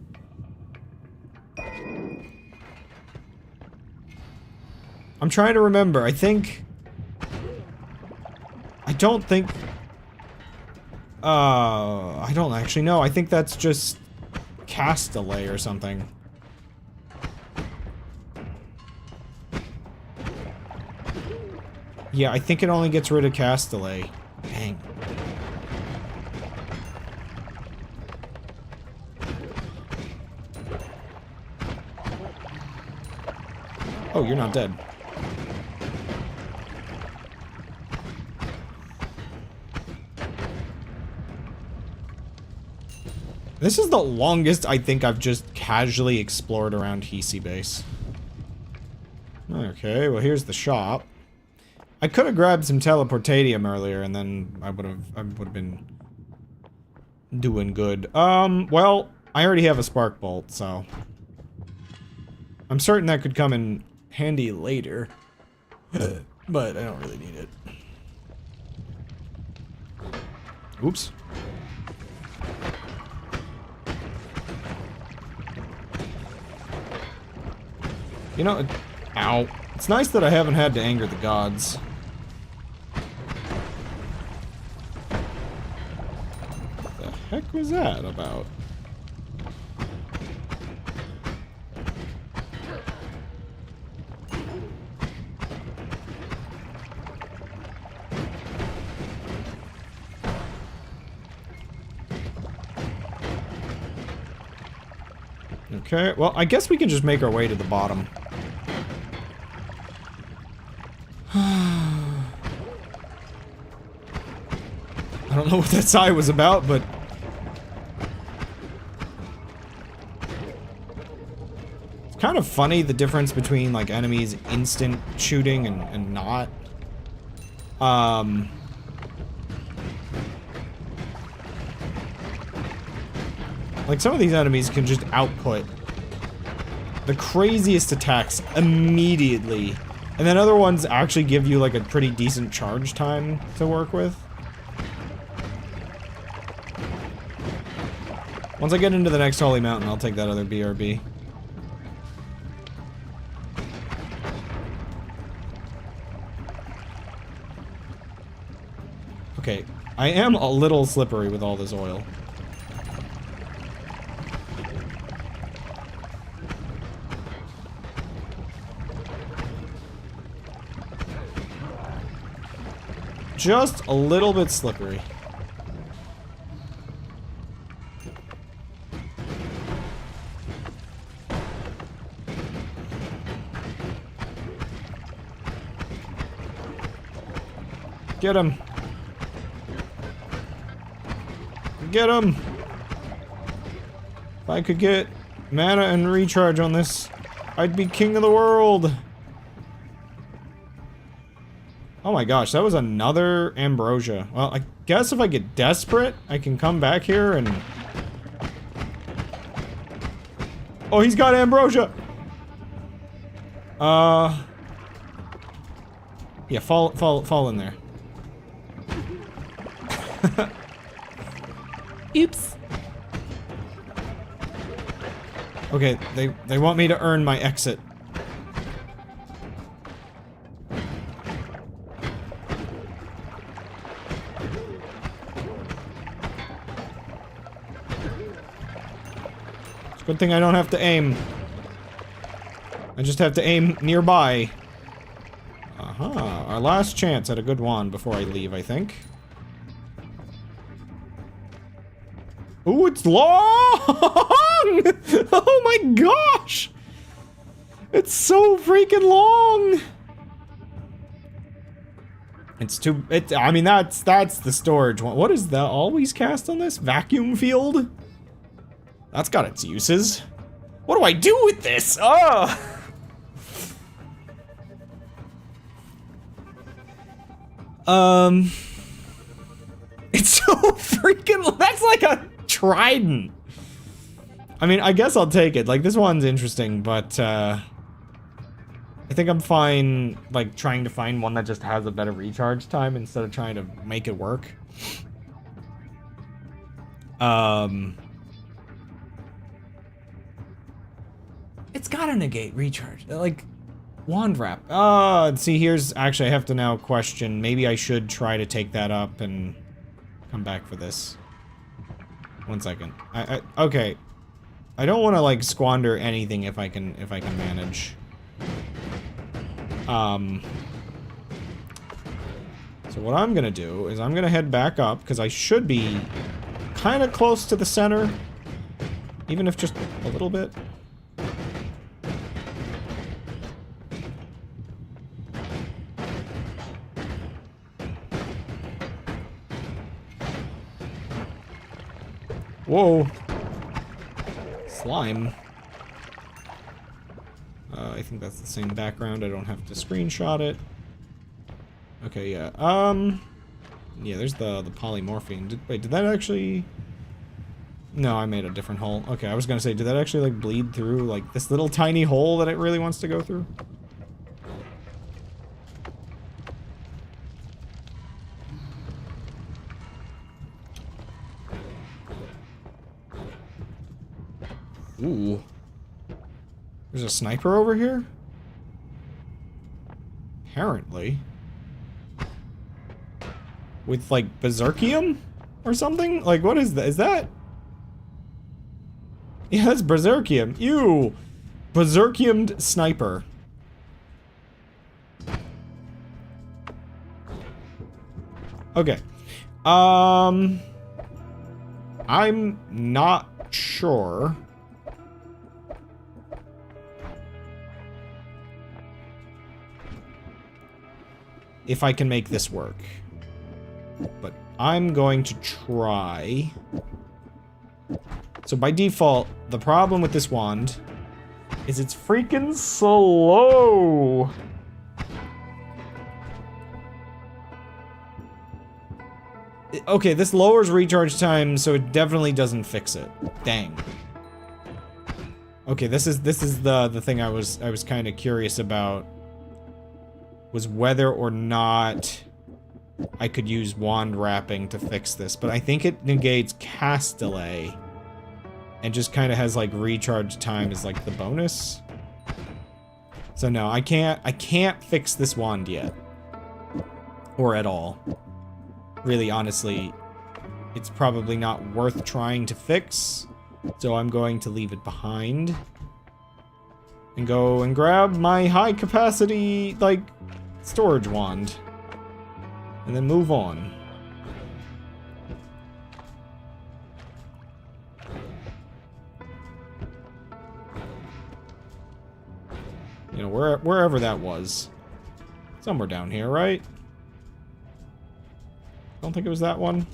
I'm trying to remember. I don't think... I don't actually know. I think that's just cast delay or something. Yeah, I think it only gets rid of cast delay. Dang. Oh, you're not dead. This is the longest I think I've just casually explored around Hisi Base. Okay, well here's the shop. I could have grabbed some teleportatium earlier and then I would have been doing good. Well, I already have a spark bolt, so I'm certain that could come in handy later. But I don't really need it. Oops. You know, ow. It's nice that I haven't had to anger the gods. What the heck was that about? Okay, well, I guess we can just make our way to the bottom. I don't know what that sigh was about, but... It's kind of funny, the difference between, like, enemies instant shooting and not. Like, some of these enemies can just output the craziest attacks immediately. And then other ones actually give you, like, a pretty decent charge time to work with. Once I get into the next Holy Mountain, I'll take that other BRB. Okay, I am a little slippery with all this oil. Just a little bit slippery. Get him. Get him. If I could get mana and recharge on this, I'd be king of the world. Oh my gosh, that was another ambrosia. Well, I guess if I get desperate, I can come back here and... Oh, he's got ambrosia! Yeah, fall in there. Oops. Okay, they want me to earn my exit. Good thing I don't have to aim. I just have to aim nearby. Aha, our last chance at a good wand before I leave, I think. Ooh, it's long! Oh my gosh! It's so freaking long! It's too... I mean, that's the storage one. What is the always cast on this? Vacuum field? That's got its uses. What do I do with this? Oh! It's so freaking... That's like a trident. I mean, I guess I'll take it. Like, this one's interesting, but, I think I'm fine, like, trying to find one that just has a better recharge time instead of trying to make it work. It's gotta negate recharge. Like, wand wrap. See, here's... Actually, I have to now question. Maybe I should try to take that up and come back for this. 1 second. Okay. I don't want to, like, squander anything if I can manage. So what I'm gonna do is I'm gonna head back up, because I should be kind of close to the center. Even if just a little bit. Whoa. Slime. I think that's the same background. I don't have to screenshot it. Okay, yeah. Yeah, there's the polymorphine. Wait, did that actually... No, I made a different hole. Okay, I was gonna say, did that actually, like, bleed through, like, this little tiny hole that it really wants to go through? Ooh. There's a sniper over here? Apparently. With, like, berserkium? Or something? Like, what is that? Is that... Yeah, that's berserkium. Ew! Berserkiumed sniper. Okay. I'm not sure... if I can make this work. But I'm going to try. So by default, the problem with this wand is it's freaking slow. Okay, this lowers recharge time, so it definitely doesn't fix it. Dang. Okay, this is the thing I was kind of curious about, was whether or not I could use wand wrapping to fix this, but I think it negates cast delay and just kind of has like recharge time as like the bonus. So no, I can't fix this wand yet. Or at all. Really, honestly, it's probably not worth trying to fix, so I'm going to leave it behind and go and grab my high capacity, like, storage wand, and then move on. You know, wherever that was. Somewhere down here, right? Don't think it was that one.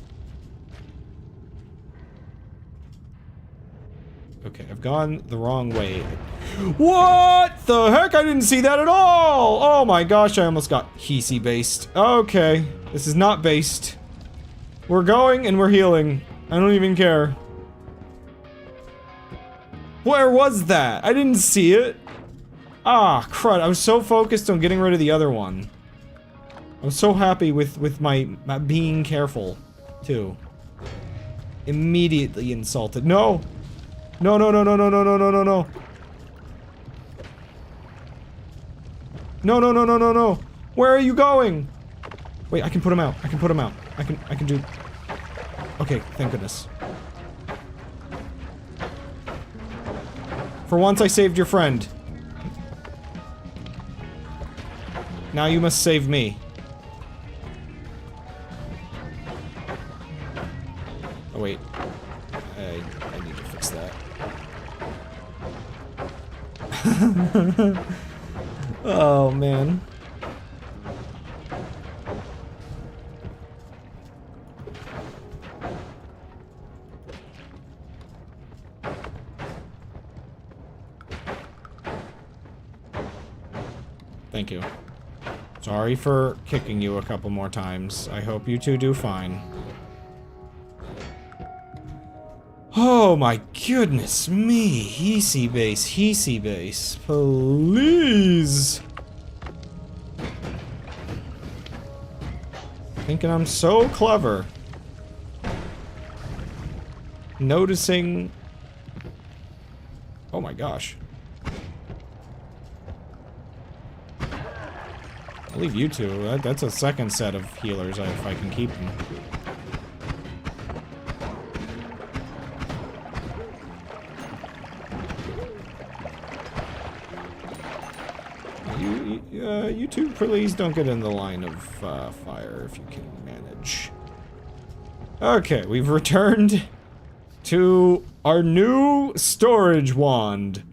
Okay, I've gone the wrong way. What the heck? I didn't see that at all! Oh my gosh, I almost got Hisi based. Okay, this is not based. We're going and we're healing. I don't even care. Where was that? I didn't see it. Ah, crud. I was so focused on getting rid of the other one. I was so happy with my being careful, too. Immediately insulted. No! No, no, no, no, no, no, no, no, no, no. No, no, no, no, no, no. Where are you going? Wait, I can put him out. I can put him out. I can do... Okay, thank goodness. For once I saved your friend. Now you must save me. Oh wait, I need to fix that. Oh man. Thank you. Sorry for kicking you a couple more times. I hope you two do fine. Oh my goodness me. Hisi base, please. Thinking I'm so clever. Noticing... Oh my gosh. I'll leave you two. That's a second set of healers if I can keep them. You two, please don't get in the line of fire if you can manage. Okay, we've returned to our new storage wand.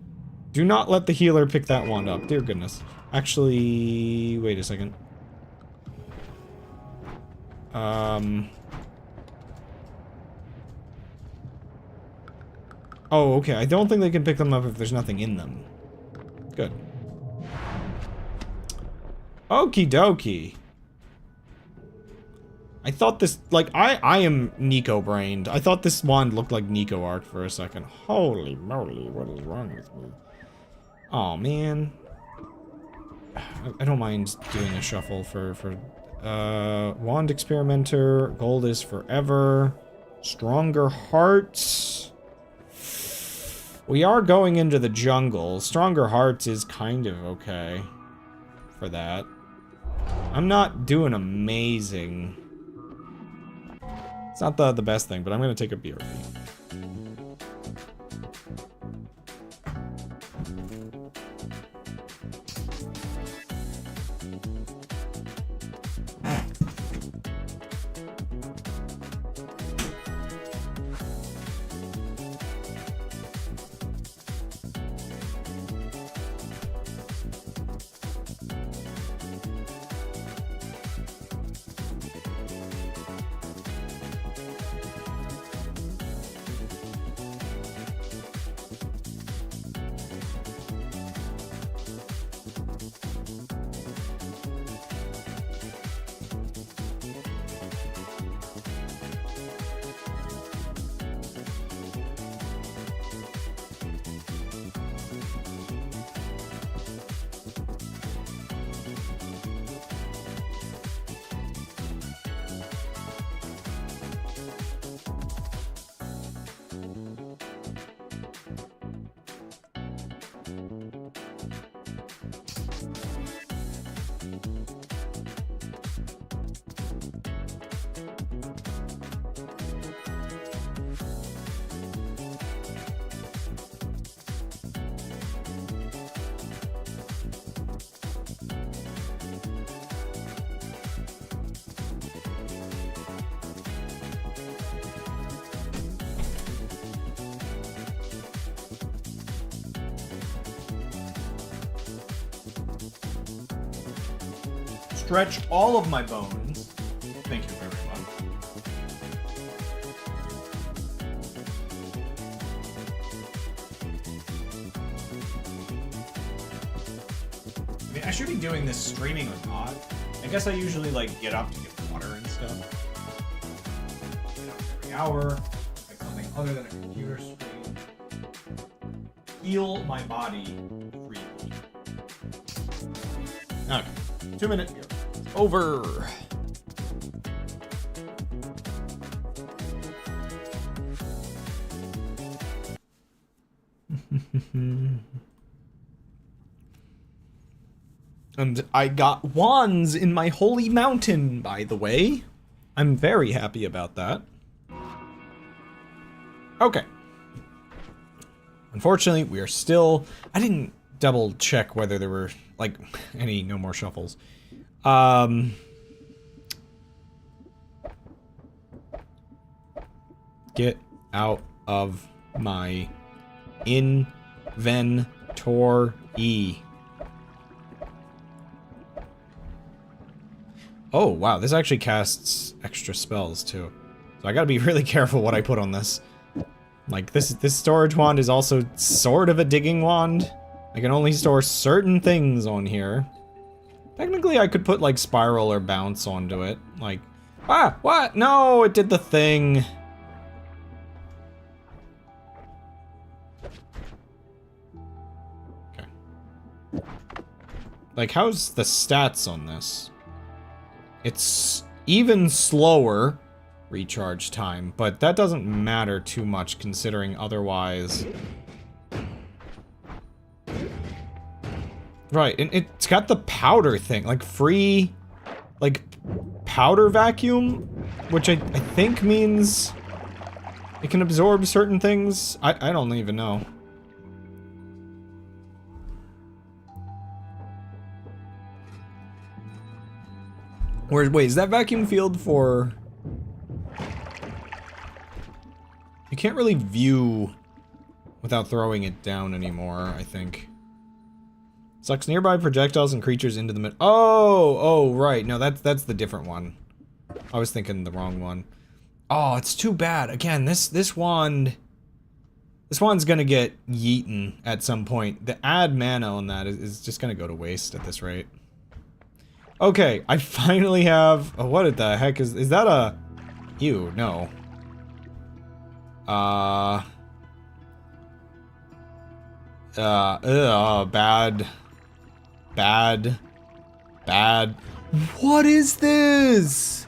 Do not let the healer pick that wand up. Dear goodness. Actually, wait a second. Oh, okay. I don't think they can pick them up if there's nothing in them. Good. Okie dokie. I thought this, like, I am Nico-brained. I thought this wand looked like Nico art for a second. Holy moly, what is wrong with me? Aw, man. I don't mind doing a shuffle for Wand Experimenter, Gold is Forever, Stronger Hearts. We are going into the jungle. Stronger Hearts is kind of okay for that. I'm not doing amazing. It's not the best thing, but I'm gonna take a BRB. stretch all of my bones. Thank you very much. I mean, I should be doing this streaming or not. I guess I usually like get up to get water and stuff. Get up every hour, like something other than a computer screen. Heal my body freely. Okay, 2 minutes. Over. And I got wands in my holy mountain, by the way. I'm very happy about that. Okay. Unfortunately, we are still... I didn't double check whether there were, like, any no more shuffles. Get out of my inventory. Oh, wow, this actually casts extra spells, too. So I gotta be really careful what I put on this. Like, this storage wand is also sort of a digging wand. I can only store certain things on here. Technically, I could put, like, spiral or bounce onto it. Like, ah, what? No, it did the thing. Okay. Like, how's the stats on this? It's even slower recharge time, but that doesn't matter too much considering otherwise. Right, and it's got the powder thing, like free, like, powder vacuum, which I think means it can absorb certain things. I don't even know. Wait, is that vacuum field for... You can't really view without throwing it down anymore, I think. Sucks nearby projectiles and creatures into the mid- Oh, right. No, that's the different one. I was thinking the wrong one. Oh, it's too bad. Again, this wand... This wand's gonna get yeeten at some point. The add mana on that is just gonna go to waste at this rate. Okay, I finally have... Oh, what the heck is that a... Ew, no. Bad. What is this?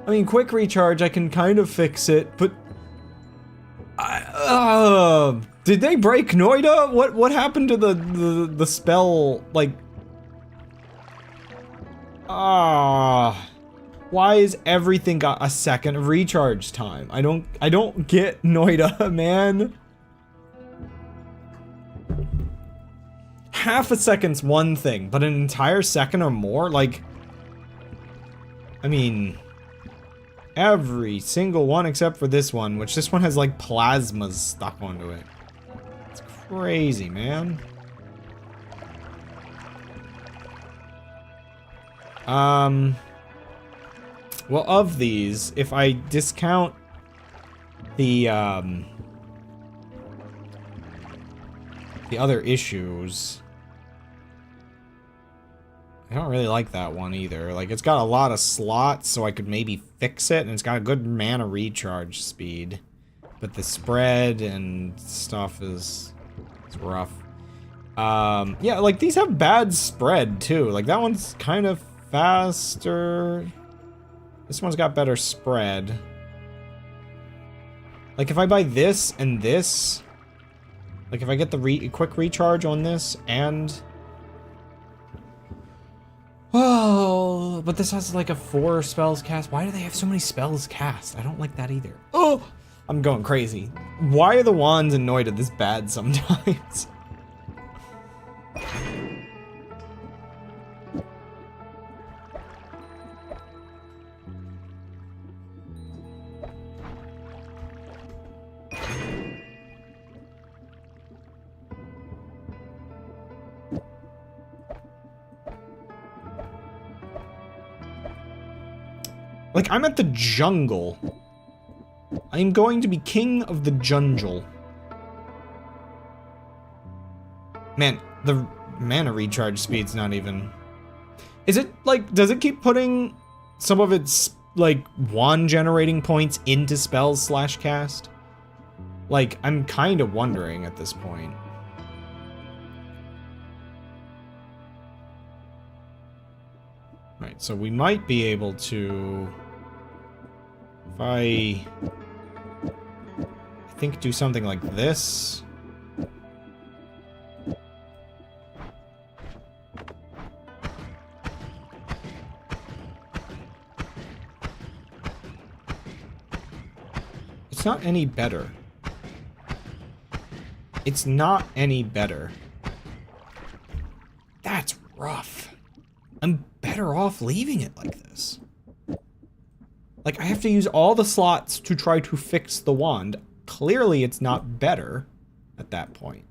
I mean, quick recharge, I can kind of fix it, but... did they break Noita? What happened to the spell, like... Why is everything got a second of recharge time? I don't get Noita, man. Half a second's one thing, but an entire second or more, like... I mean... Every single one except for this one, which this one has like plasmas stuck onto it. It's crazy, man. Well, of these, if I discount the other issues, I don't really like that one either. Like, it's got a lot of slots, so I could maybe fix it, and it's got a good mana recharge speed. But the spread and stuff is rough. Yeah, like, these have bad spread, too. Like, that one's kind of faster. This one's got better spread. Like, if I buy this and this... Like, if I get the quick recharge on this and... Oh, but this has like a 4 spells cast. Why do they have so many spells cast? I don't like that either. Oh, I'm going crazy. Why are the wands in Noita this bad sometimes? Like, I'm at the jungle. I'm going to be king of the jungle. Man, the mana recharge speed's not even... Is it, like, does it keep putting some of its, like, wand generating points into spells / cast? Like, I'm kind of wondering at this point. Right, so we might be able to... If I think do something like this... It's not any better. It's not any better. That's rough. I'm better off leaving it like this. Like, I have to use all the slots to try to fix the wand. Clearly, it's not better at that point.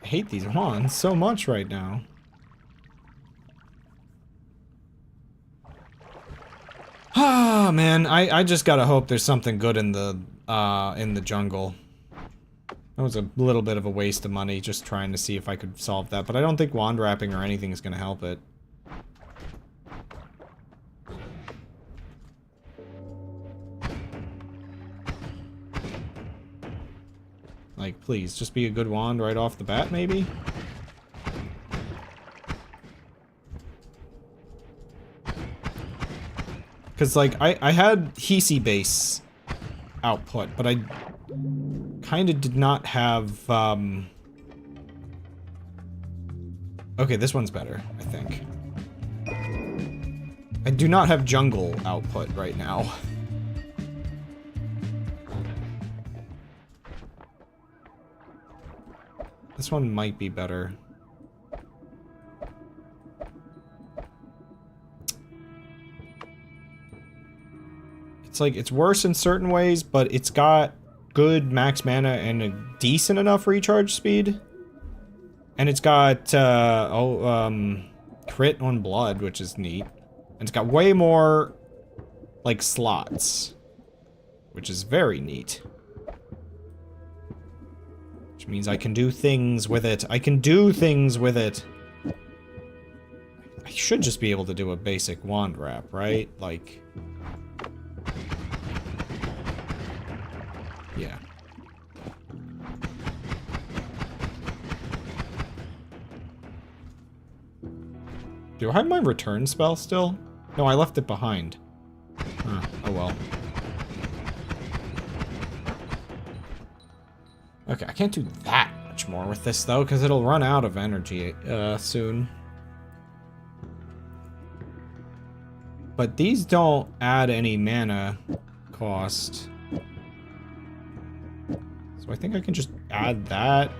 I hate these wands so much right now. Ah, man, I just gotta hope there's something good in the jungle. That was a little bit of a waste of money just trying to see if I could solve that, but I don't think wand wrapping or anything is gonna help it. Like, please, just be a good wand right off the bat, maybe? Because, like, I had Hisi base output, but I kind of did not have, Okay, this one's better, I think. I do not have jungle output right now. This one might be better. It's like, it's worse in certain ways, but it's got good max mana and a decent enough recharge speed. And it's got, crit on blood, which is neat. And it's got way more, like, slots. Which is very neat. Which means I can do things with it. I can do things with it. I should just be able to do a basic wand wrap, right? Like... Yeah. Do I have my return spell still? No, I left it behind. Huh, oh well. Okay, I can't do that much more with this, though, because it'll run out of energy soon. But these don't add any mana cost. So I think I can just add that.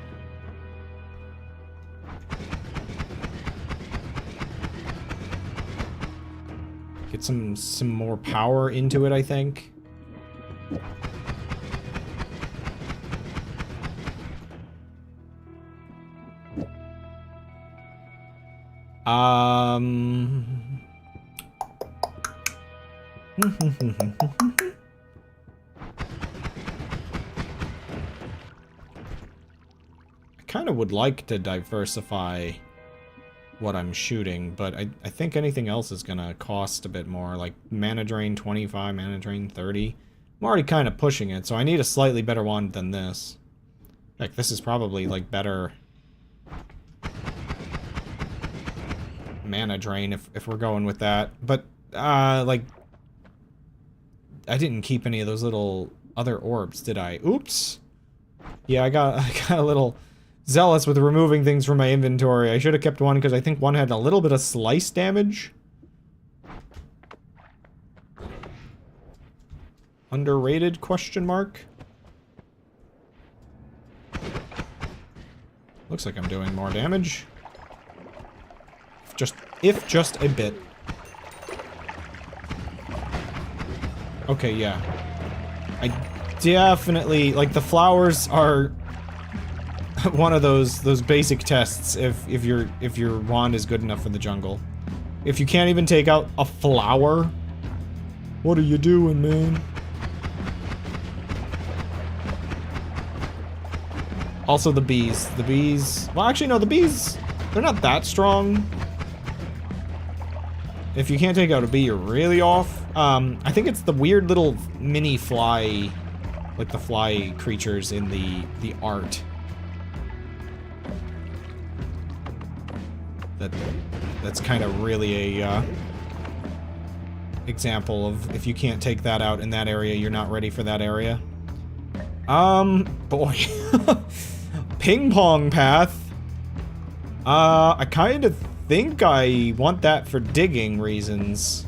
Get some more power into it, I think. I kind of would like to diversify what I'm shooting, but I think anything else is gonna cost a bit more, like mana drain 25, mana drain 30. I'm already kind of pushing it, so I need a slightly better wand than this. Like, this is probably, like, better mana drain if we're going with that. But, like, I didn't keep any of those little other orbs, did I? Oops. Yeah, I got a little zealous with removing things from my inventory. I should have kept one because I think one had a little bit of slice damage. Underrated, question mark? Looks like I'm doing more damage. If just a bit. Okay, yeah. I definitely, like, the flowers are one of those basic tests if your wand is good enough for the jungle. If you can't even take out a flower, what are you doing, man? Also the bees. The bees... Well, actually, no, the bees, they're not that strong. If you can't take out a bee, you're really off. I think it's the weird little mini fly, like the fly creatures in the art. That's kind of really a example of if you can't take that out in that area, you're not ready for that area. Boy. Ping pong path. I kind of think I want that for digging reasons.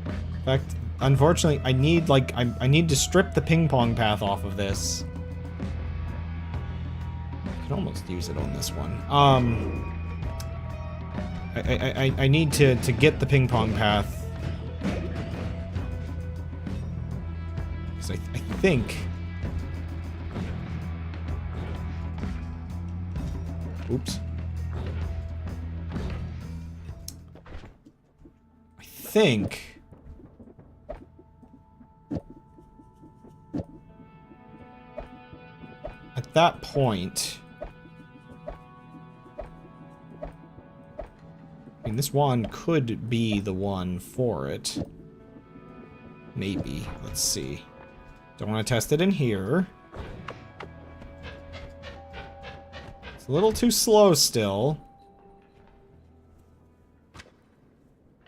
In fact, unfortunately, I need, like, I need to strip the ping pong path off of this. I can almost use it on this one. I need to get the ping pong path. Because I think... Oops. I think... At that point... I mean, this wand could be the one for it. Maybe. Let's see. Don't want to test it in here. It's a little too slow still.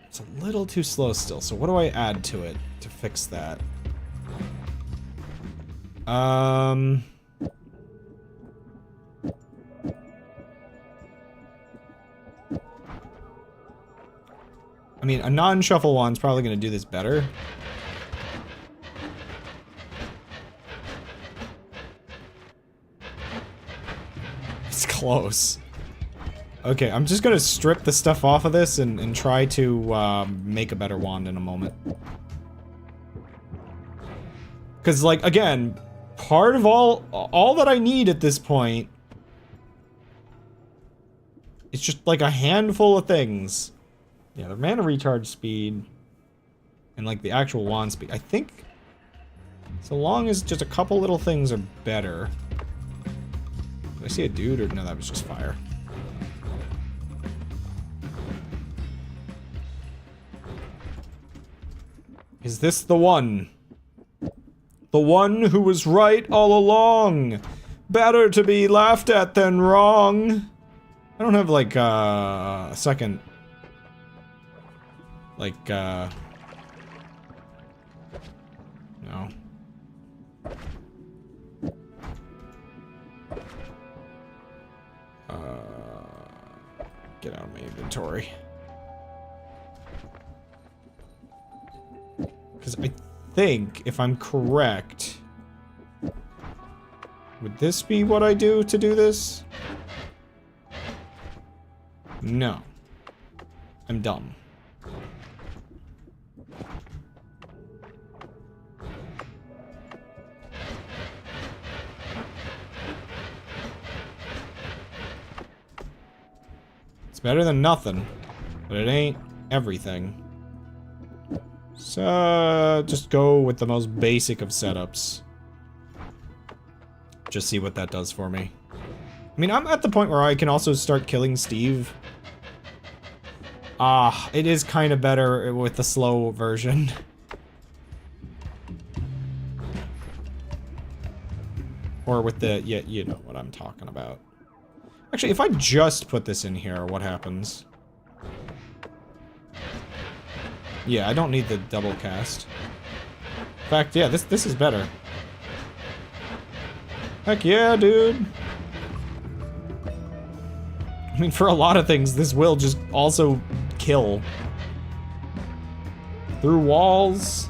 It's a little too slow still. So what do I add to it to fix that? I mean, a non-shuffle wand's probably going to do this better. It's close. Okay, I'm just going to strip the stuff off of this and try to make a better wand in a moment. Because, like, again, part of all that I need at this point is just, like, a handful of things. Yeah, the mana recharge speed and, like, the actual wand speed. I think so long as just a couple little things are better. Did I see a dude or no, that was just fire. Is this the one? The one who was right all along. Better to be laughed at than wrong. I don't have, like, a second... Like, no. Get out of my inventory. Because I think, if I'm correct... Would this be what I do to do this? No. I'm dumb. It's better than nothing, but it ain't everything. So, just go with the most basic of setups. Just see what that does for me. I mean, I'm at the point where I can also start killing Steve. Ah, it is kind of better with the slow version. Or with the, yeah, you know what I'm talking about. Actually, if I just put this in here, what happens? Yeah, I don't need the double cast. In fact, yeah, this is better. Heck yeah, dude! I mean, for a lot of things, this will just also kill. Through walls.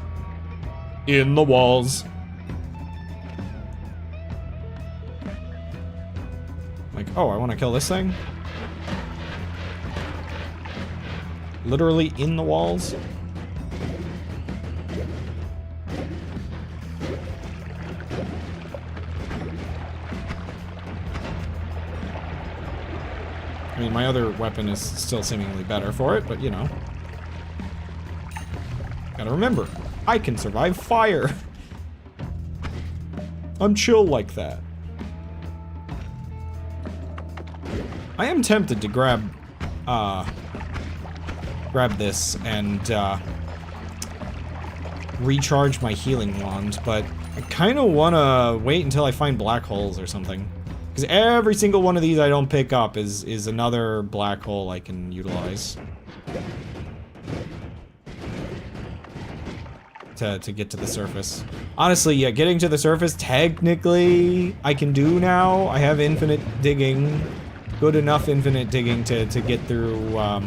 In the walls. Like, oh, I want to kill this thing? Literally in the walls? I mean, my other weapon is still seemingly better for it, but you know. Gotta remember, I can survive fire. I'm chill like that. I am tempted to grab this and recharge my healing wand, but I kind of want to wait until I find black holes or something. Because every single one of these I don't pick up is another black hole I can utilize. To get to the surface. Honestly, yeah, getting to the surface, technically, I can do now. I have infinite digging. Good enough infinite digging to get through, a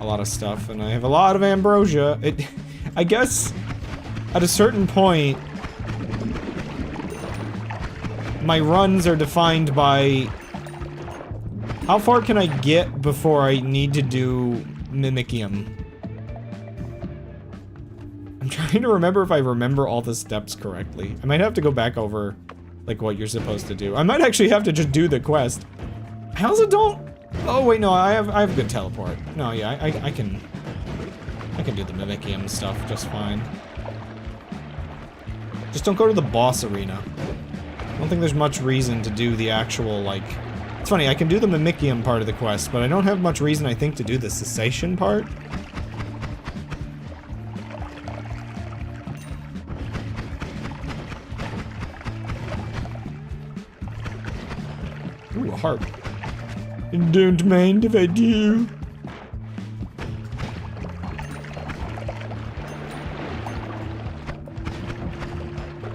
lot of stuff. And I have a lot of ambrosia. I guess, at a certain point, my runs are defined by how far can I get before I need to do Mimicium. I'm trying to remember if I remember all the steps correctly. I might have to go back over, like, what you're supposed to do. I might actually have to just do the quest. I also don't... Oh, wait, no, I have good teleport. No, yeah, I can do the Mimicium stuff just fine. Just don't go to the boss arena. I don't think there's much reason to do the actual, like... It's funny, I can do the Mimicium part of the quest, but I don't have much reason, I think, to do the cessation part. Ooh, a harp. Don't mind if I do.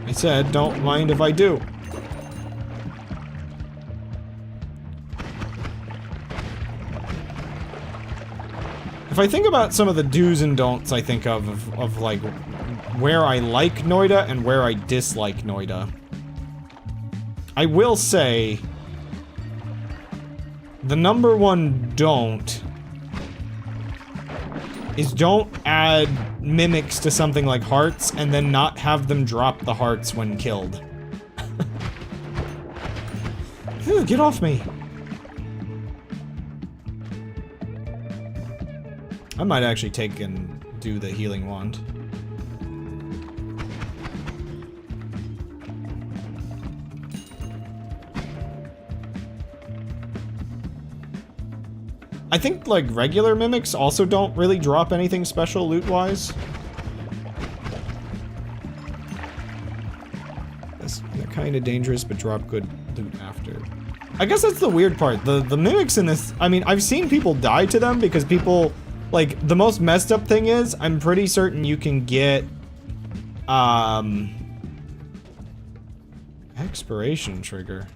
I said, don't mind if I do. If I think about some of the do's and don'ts I think of like, where I like Noita and where I dislike Noita, I will say, the number one don't is don't add mimics to something like hearts and then not have them drop the hearts when killed. Ew, get off me. I might actually take and do the healing wand. I think, like, regular mimics also don't really drop anything special loot-wise. They're kind of dangerous, but drop good loot after. I guess that's the weird part. The mimics in this... I mean, I've seen people die to them because people... Like, the most messed up thing is, I'm pretty certain you can get... Expiration trigger.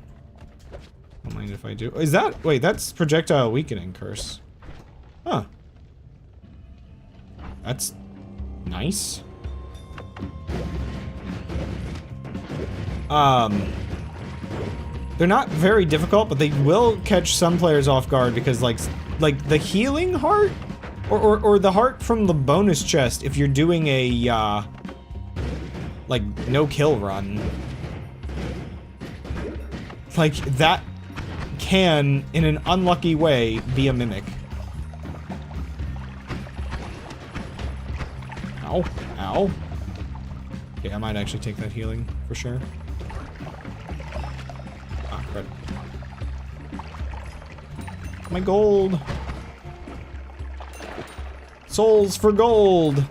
Don't mind if I do. Is that... Wait, that's projectile weakening curse. Huh. That's... nice. They're not very difficult, but they will catch some players off guard because, like the healing heart? Or the heart from the bonus chest if you're doing a, like, no-kill run. Like, that can, in an unlucky way, be a mimic. Ow. Ow. Okay, I might actually take that healing, for sure. Ah, credit. My gold! Souls for gold!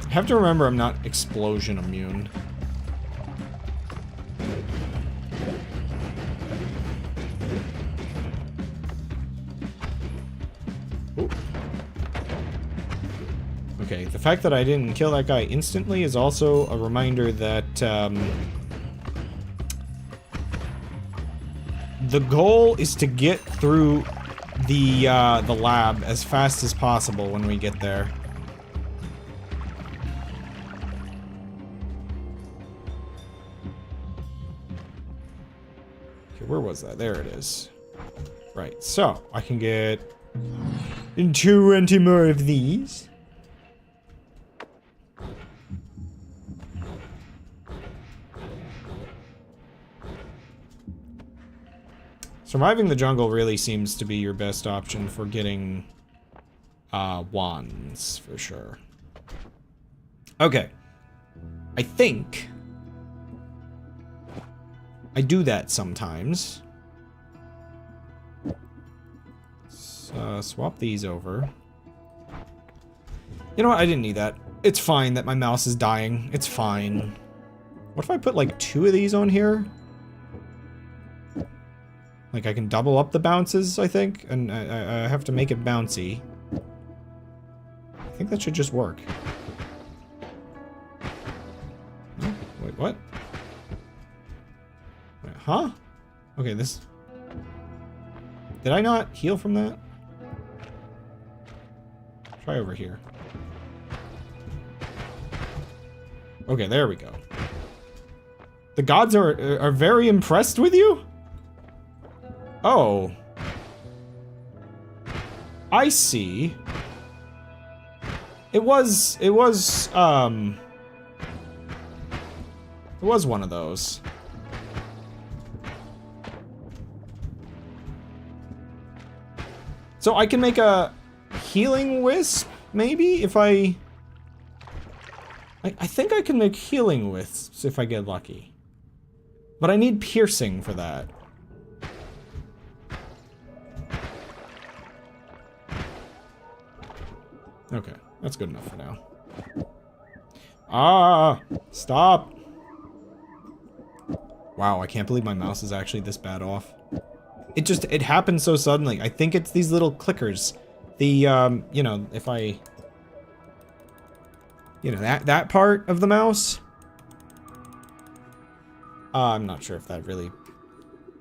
I have to remember I'm not explosion immune. Ooh. Okay, the fact that I didn't kill that guy instantly is also a reminder that, the goal is to get through the lab as fast as possible when we get there. Okay, where was that? There it is. Right, so I can get 20 more of these. Surviving the jungle really seems to be your best option for getting wands, for sure. Okay. I think I do that sometimes. Let's swap these over. You know what? I didn't need that. It's fine that my mouse is dying. It's fine. What if I put like 2 of these on here? Like I can double up the bounces, I think, and I have to make it bouncy. I think that should just work. Oh, wait, what? Wait, huh? Okay, this... Did I not heal from that? Try over here. Okay, there we go. The gods are very impressed with you? Oh. I see. It was one of those. So I can make a healing wisp, maybe, if I think I can make healing wisps if I get lucky. But I need piercing for that. Okay, that's good enough for now. Ah, stop. Wow, I can't believe my mouse is actually this bad off. It happened so suddenly. I think it's these little clickers. The, you know, if I... You know, that part of the mouse. I'm not sure if that really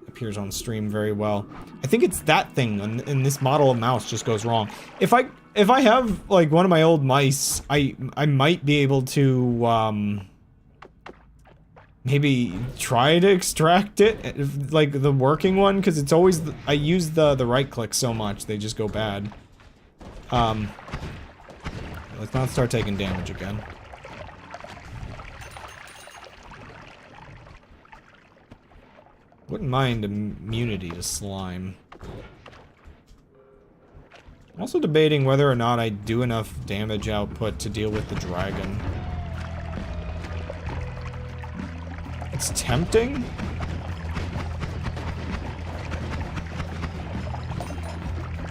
appears on stream very well. I think it's that thing, and this model of mouse just goes wrong. If I have, like, one of my old mice, I might be able to, maybe try to extract it, like the working one, because it's always, I use the right click so much, they just go bad. Let's not start taking damage again. Wouldn't mind immunity to slime. I'm also debating whether or not I do enough damage output to deal with the dragon. It's tempting.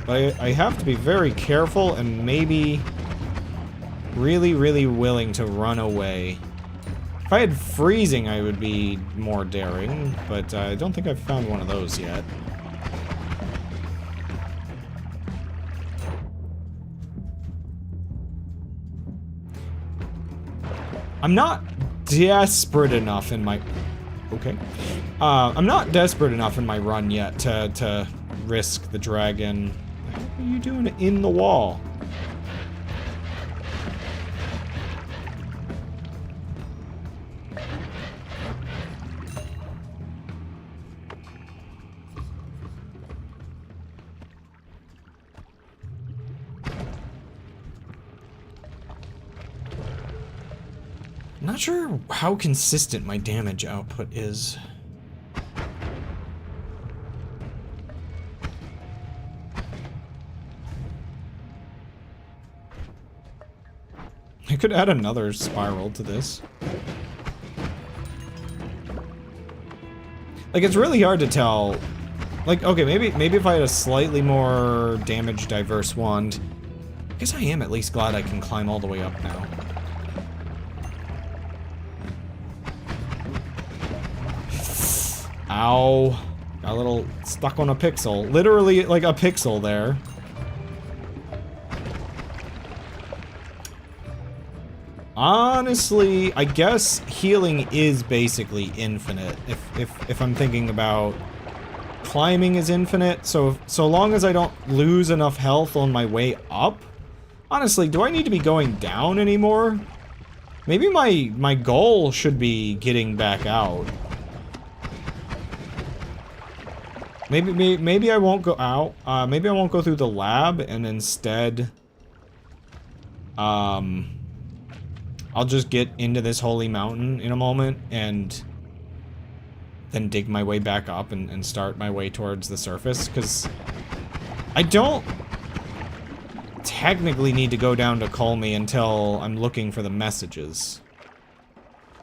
But I have to be very careful and maybe really, really willing to run away. If I had freezing, I would be more daring, but I don't think I've found one of those yet. I'm not desperate enough in my... Okay. I'm not desperate enough in my run yet to risk the dragon. What are you doing in the wall? Not sure how consistent my damage output is. I could add another spiral to this. Like, it's really hard to tell. Like, okay, maybe if I had a slightly more damage diverse wand. I guess I am at least glad I can climb all the way up now. Ow. Got a little stuck on a pixel. Literally, like, a pixel there. Honestly, I guess healing is basically infinite. If I'm thinking about climbing is infinite, so long as I don't lose enough health on my way up. Honestly, do I need to be going down anymore? Maybe my goal should be getting back out. Maybe I won't go out. Maybe I won't go through the lab, and instead, I'll just get into this holy mountain in a moment and then dig my way back up and start my way towards the surface, because I don't technically need to go down to Colmy until I'm looking for the messages.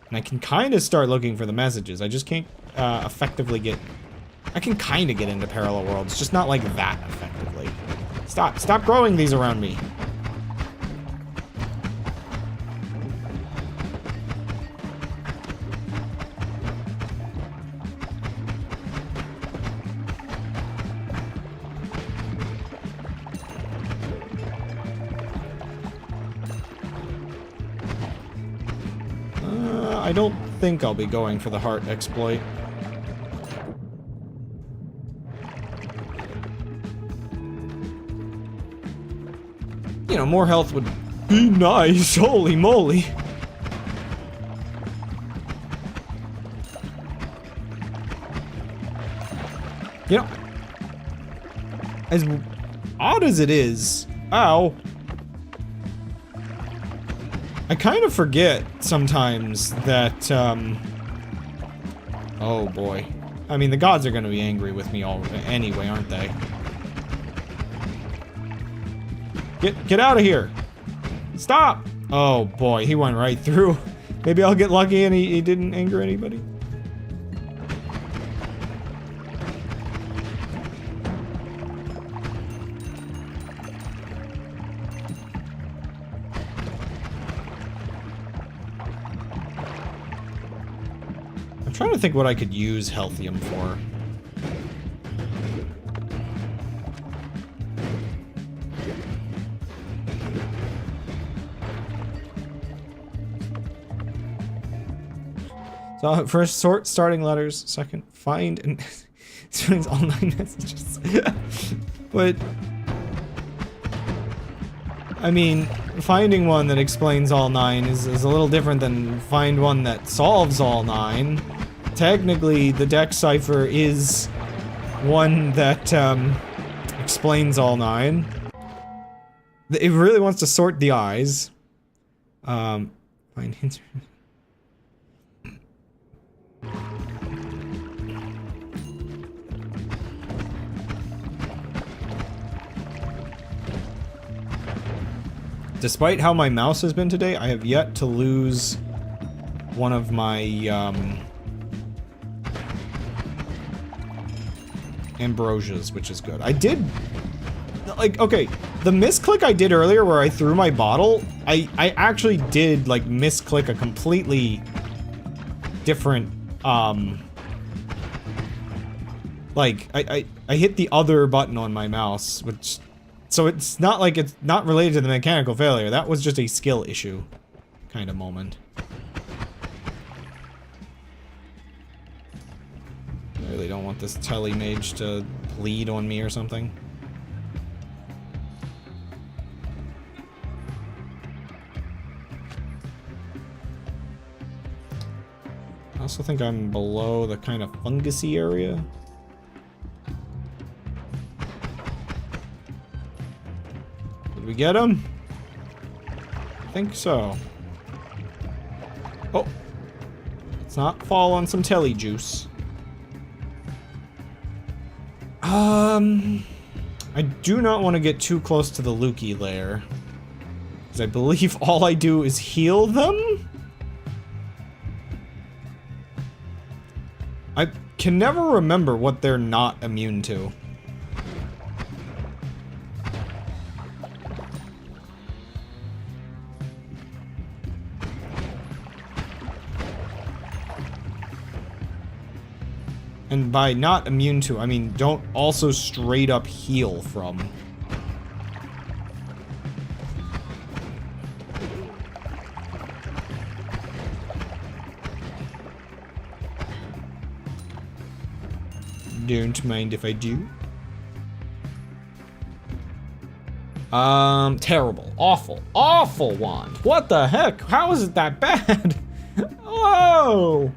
And I can kind of start looking for the messages. I just can't effectively get... I can kind of get into parallel worlds, just not like that effectively. Stop growing these around me. I don't think I'll be going for the heart exploit. You know, more health would be nice, holy moly. You know, as odd as it is, ow. I kind of forget sometimes that, oh boy. I mean, the gods are gonna be angry with me all anyway, aren't they? Get out of here! Stop! Oh boy, he went right through. Maybe I'll get lucky and he didn't anger anybody. I'm trying to think what I could use Healthium for. So first, sort starting letters. Second, find and strings all 9 messages. But I mean, finding one that explains all 9 is a little different than find one that solves all 9. Technically, the deck cipher is one that explains all 9. It really wants to sort the eyes. Find hints. Despite how my mouse has been today, I have yet to lose one of my ambrosias, which is good. I did, like, okay, the misclick I did earlier where I threw my bottle, I actually did, like, misclick a completely different, like, I hit the other button on my mouse, which, so it's not like it's not related to the mechanical failure. That was just a skill issue kind of moment. I really don't want this tele mage to bleed on me or something. I also think I'm below the kind of fungusy area. Did we get him? I think so. Oh. Let's not fall on some telly juice. I do not want to get too close to the Lukey lair, because I believe all I do is heal them? I can never remember what they're not immune to. And by not immune to, I mean don't also straight up heal from. Don't mind if I do. Terrible. Awful. Awful wand. What the heck? How is it that bad? Whoa!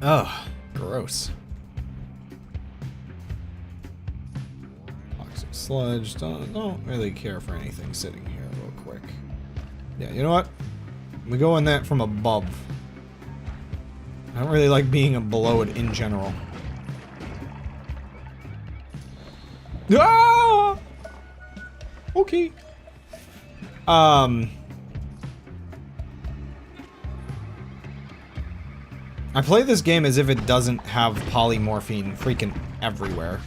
Ugh, gross. Toxic sludge. Don't really care for anything sitting here real quick. Yeah, you know what? We go in that from above. I don't really like being below it in general. Ah! Okay. I play this game as if it doesn't have polymorphine freaking everywhere.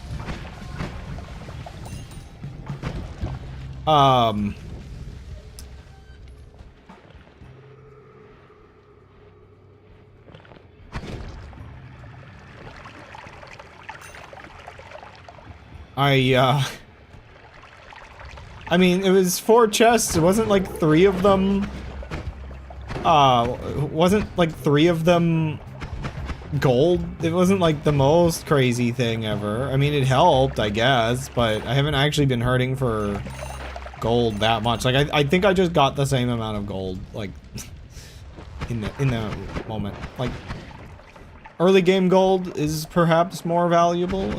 I mean, it was 4 chests. It wasn't like 3 of them. Wasn't like 3 of them gold. It wasn't like the most crazy thing ever. I mean, it helped, I guess, but I haven't actually been hurting for gold that much. Like, I think I just got the same amount of gold, like, in the moment. Like, early game gold is perhaps more valuable,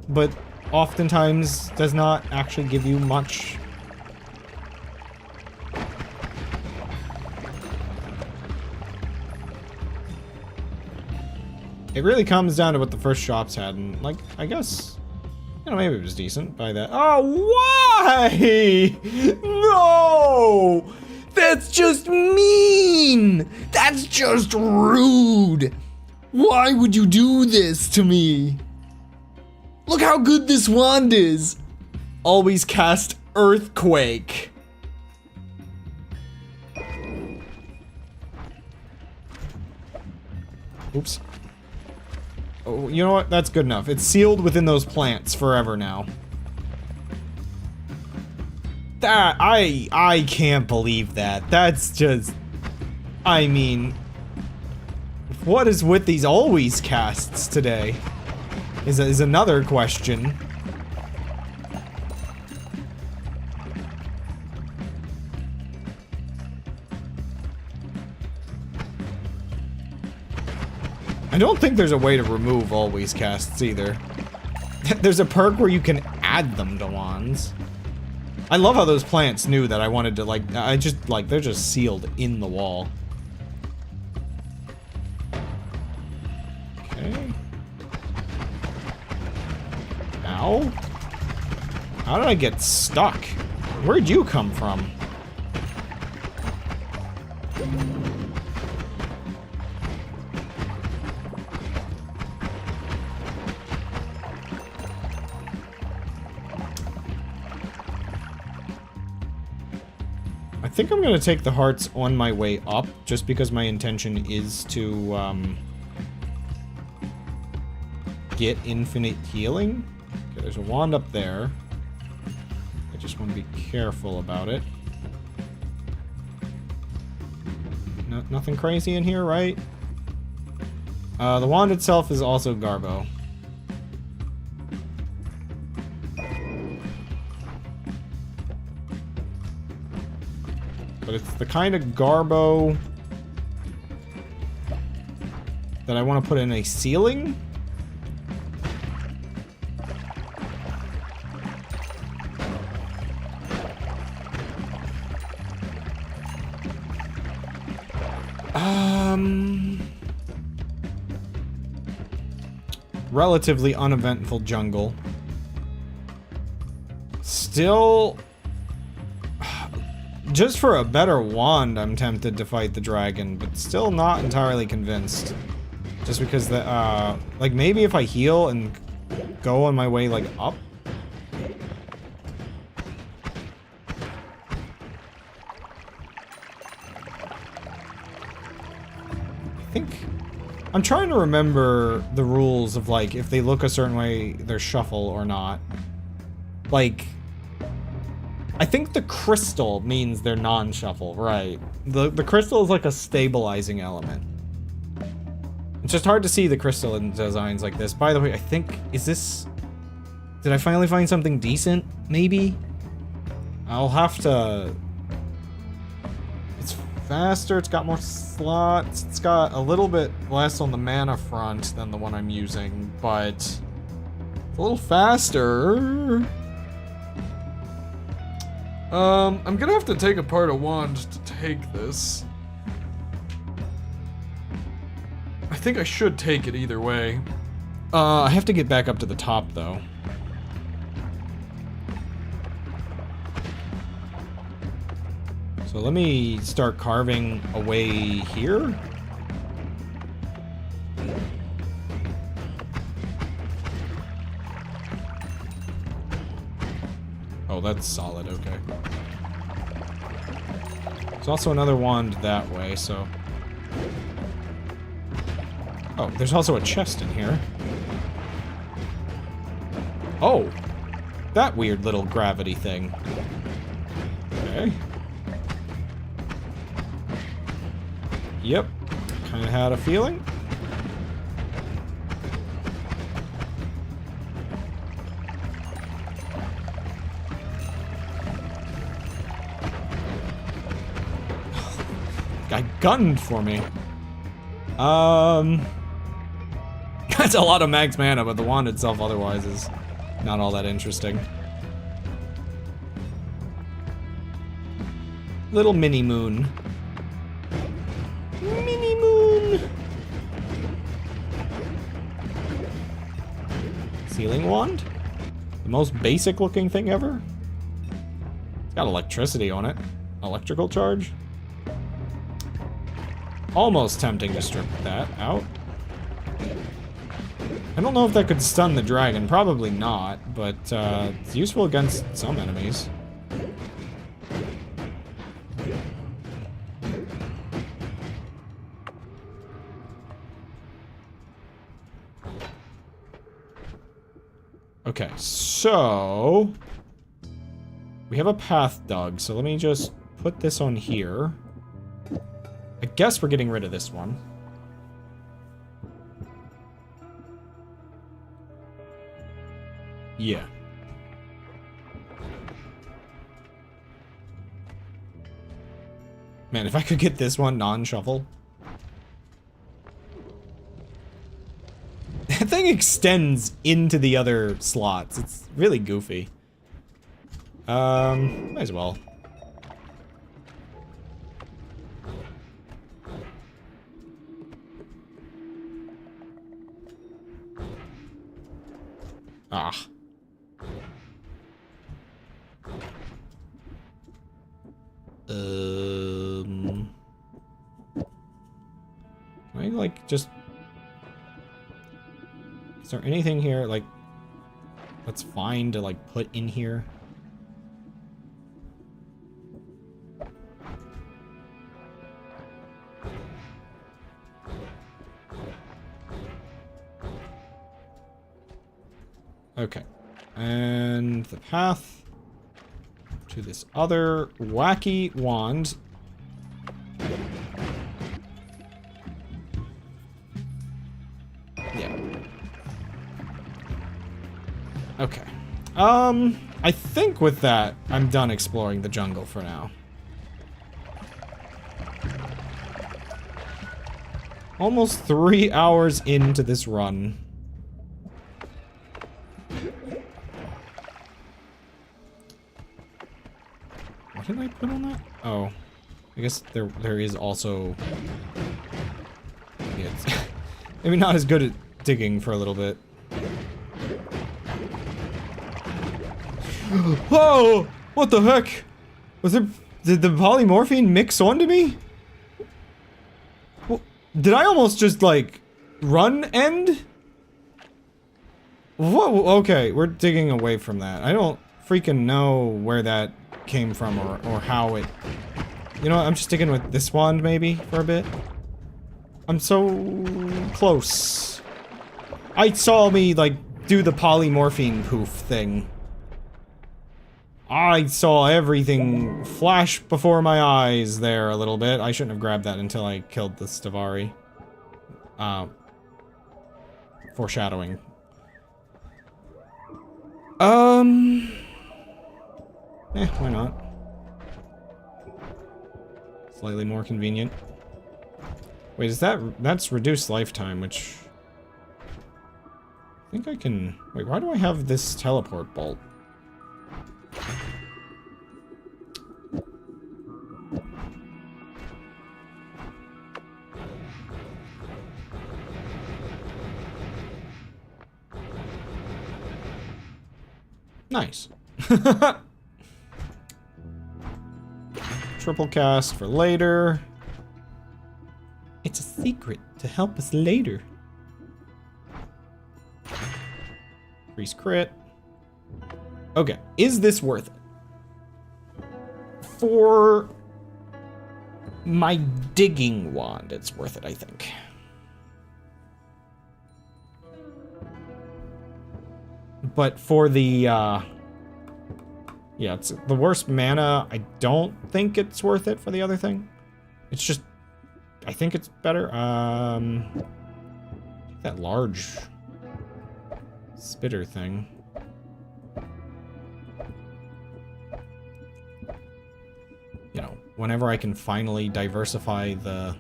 but oftentimes does not actually give you much. It really comes down to what the first shops had, and, like, I guess, you know, maybe it was decent by that. Oh, why? No! That's just mean! That's just rude! Why would you do this to me? Look how good this wand is! Always cast Earthquake. Oops. Oh, you know what? That's good enough. It's sealed within those plants forever now. That, I can't believe that. That's just... I mean... What is with these always casts today? Is another question. I don't think there's a way to remove always casts either. There's a perk where you can add them to wands. I love how those plants knew that I wanted to, like, they're just sealed in the wall. Okay. Ow. How did I get stuck? Where'd you come from? I think I'm gonna take the hearts on my way up, just because my intention is to, get infinite healing. Okay, there's a wand up there. I just want to be careful about it. No, nothing crazy in here, right? The wand itself is also Garbo. But it's the kind of Garbo that I want to put in a ceiling. Relatively uneventful jungle. Still, just for a better wand, I'm tempted to fight the dragon, but still not entirely convinced. Just because the, like, maybe if I heal and go on my way, like, up? I think... I'm trying to remember the rules of, like, if they look a certain way, they're shuffle or not. Like... I think the crystal means they're non-shuffle, right? The crystal is like a stabilizing element. It's just hard to see the crystal in designs like this. By the way, I think... Is this... Did I finally find something decent? Maybe? I'll have to... It's faster, it's got more slots, it's got a little bit less on the mana front than the one I'm using, but... It's a little faster. I'm gonna have to take apart a wand to take this. think I should take it either way. I have to get back up to the top, though. So let me start carving away here. Oh, that's solid, okay. There's also another wand that way, so... Oh, there's also a chest in here. Oh! That weird little gravity thing. Okay. Yep. Kinda had a feeling. Guy gunned for me. That's a lot of max mana, but the wand itself otherwise is not all that interesting. Little mini moon. Mini moon. Sealing wand? The most basic looking thing ever? It's got electricity on it. Electrical charge? Almost tempting to strip that out. I don't know if that could stun the dragon. Probably not, but it's useful against some enemies. Okay, so... we have a path dug, so let me just put this on here. I guess we're getting rid of this one. Yeah. Man, if I could get this one non-shuffle. That thing extends into the other slots. It's really goofy. Might as well. Ah. Can I, like, just... is there anything here, like, that's fine to, like, put in here? Okay. And the path to this other wacky wand. Yeah. Okay. I think with that, I'm done exploring the jungle for now. Almost 3 hours into this run. What did I put on that? Oh. I guess there is also... yeah, it's maybe not as good at digging for a little bit. Whoa! What the heck? Was there... did the polymorphine mix onto me? Did I almost just, like, run end? Whoa, okay, we're digging away from that. I don't freaking know where that came from or how it... you know what, I'm just sticking with this wand maybe for a bit. I'm so close. I saw me, like, do the polymorphine poof thing. I saw everything flash before my eyes there a little bit. I shouldn't have grabbed that until I killed the Stavari. Foreshadowing. Why not? Slightly more convenient. Wait, is that's reduced lifetime, which... I think I can... wait, why do I have this teleport bolt? Nice. Triple cast for later. It's a secret to help us later. Increase crit. Okay, is this worth it? For my digging wand, it's worth it, I think. But for the, yeah, it's the worst mana. I don't think it's worth it for the other thing. It's just, I think it's better. That large spitter thing. You know, whenever I can finally diversify the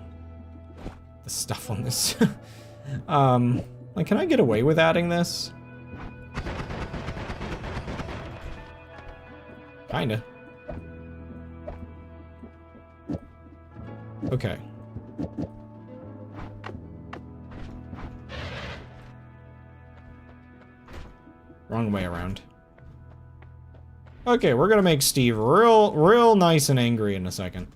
stuff on this. Like, can I get away with adding this? Kinda. Okay. Wrong way around. Okay, we're gonna make Steve real nice and angry in a second.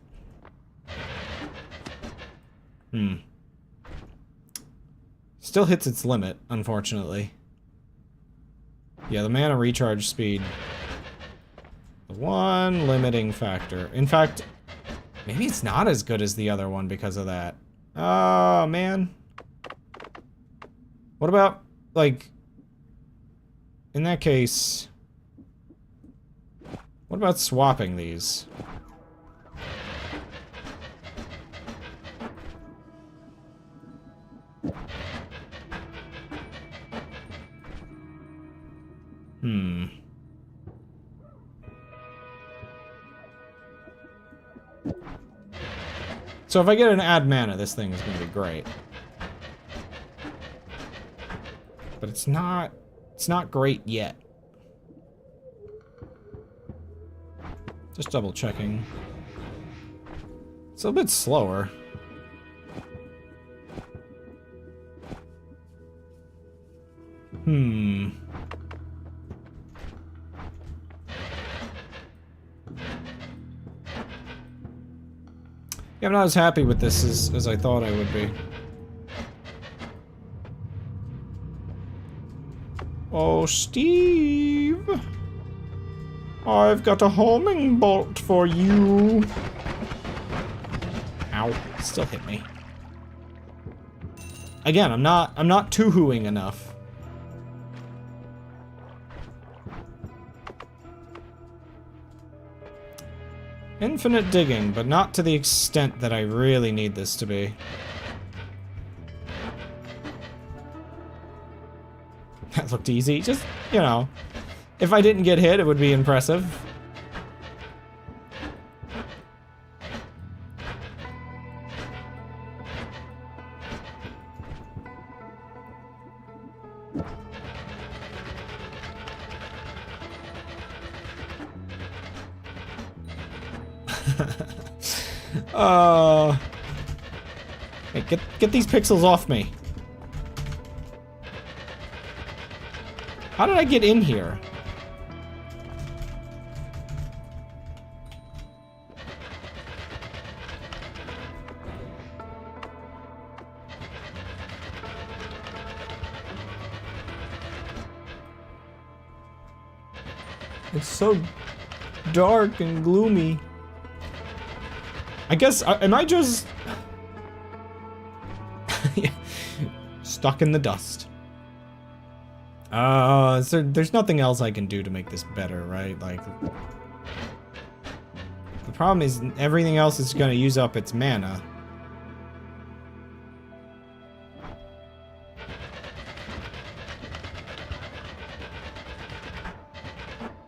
Still hits its limit, unfortunately. Yeah, the mana recharge speed. The one limiting factor. In fact, maybe it's not as good as the other one because of that. Oh, man. What about, like, in that case, what about swapping these? So if I get an add mana, this thing is going to be great. But it's not great yet. Just double checking. It's a bit slower. Yeah, I'm not as happy with this as I thought I would be. Oh, Steve. I've got a homing bolt for you. Ow, still hit me. Again, I'm not too-hooing enough. Infinite digging, but not to the extent that I really need this to be. That looked easy. Just, you know, if I didn't get hit, it would be impressive. Hey, get these pixels off me. How did I get in here? It's so dark and gloomy. I guess, am I just stuck in the dust? So there's nothing else I can do to make this better, right? Like, the problem is everything else is gonna use up its mana.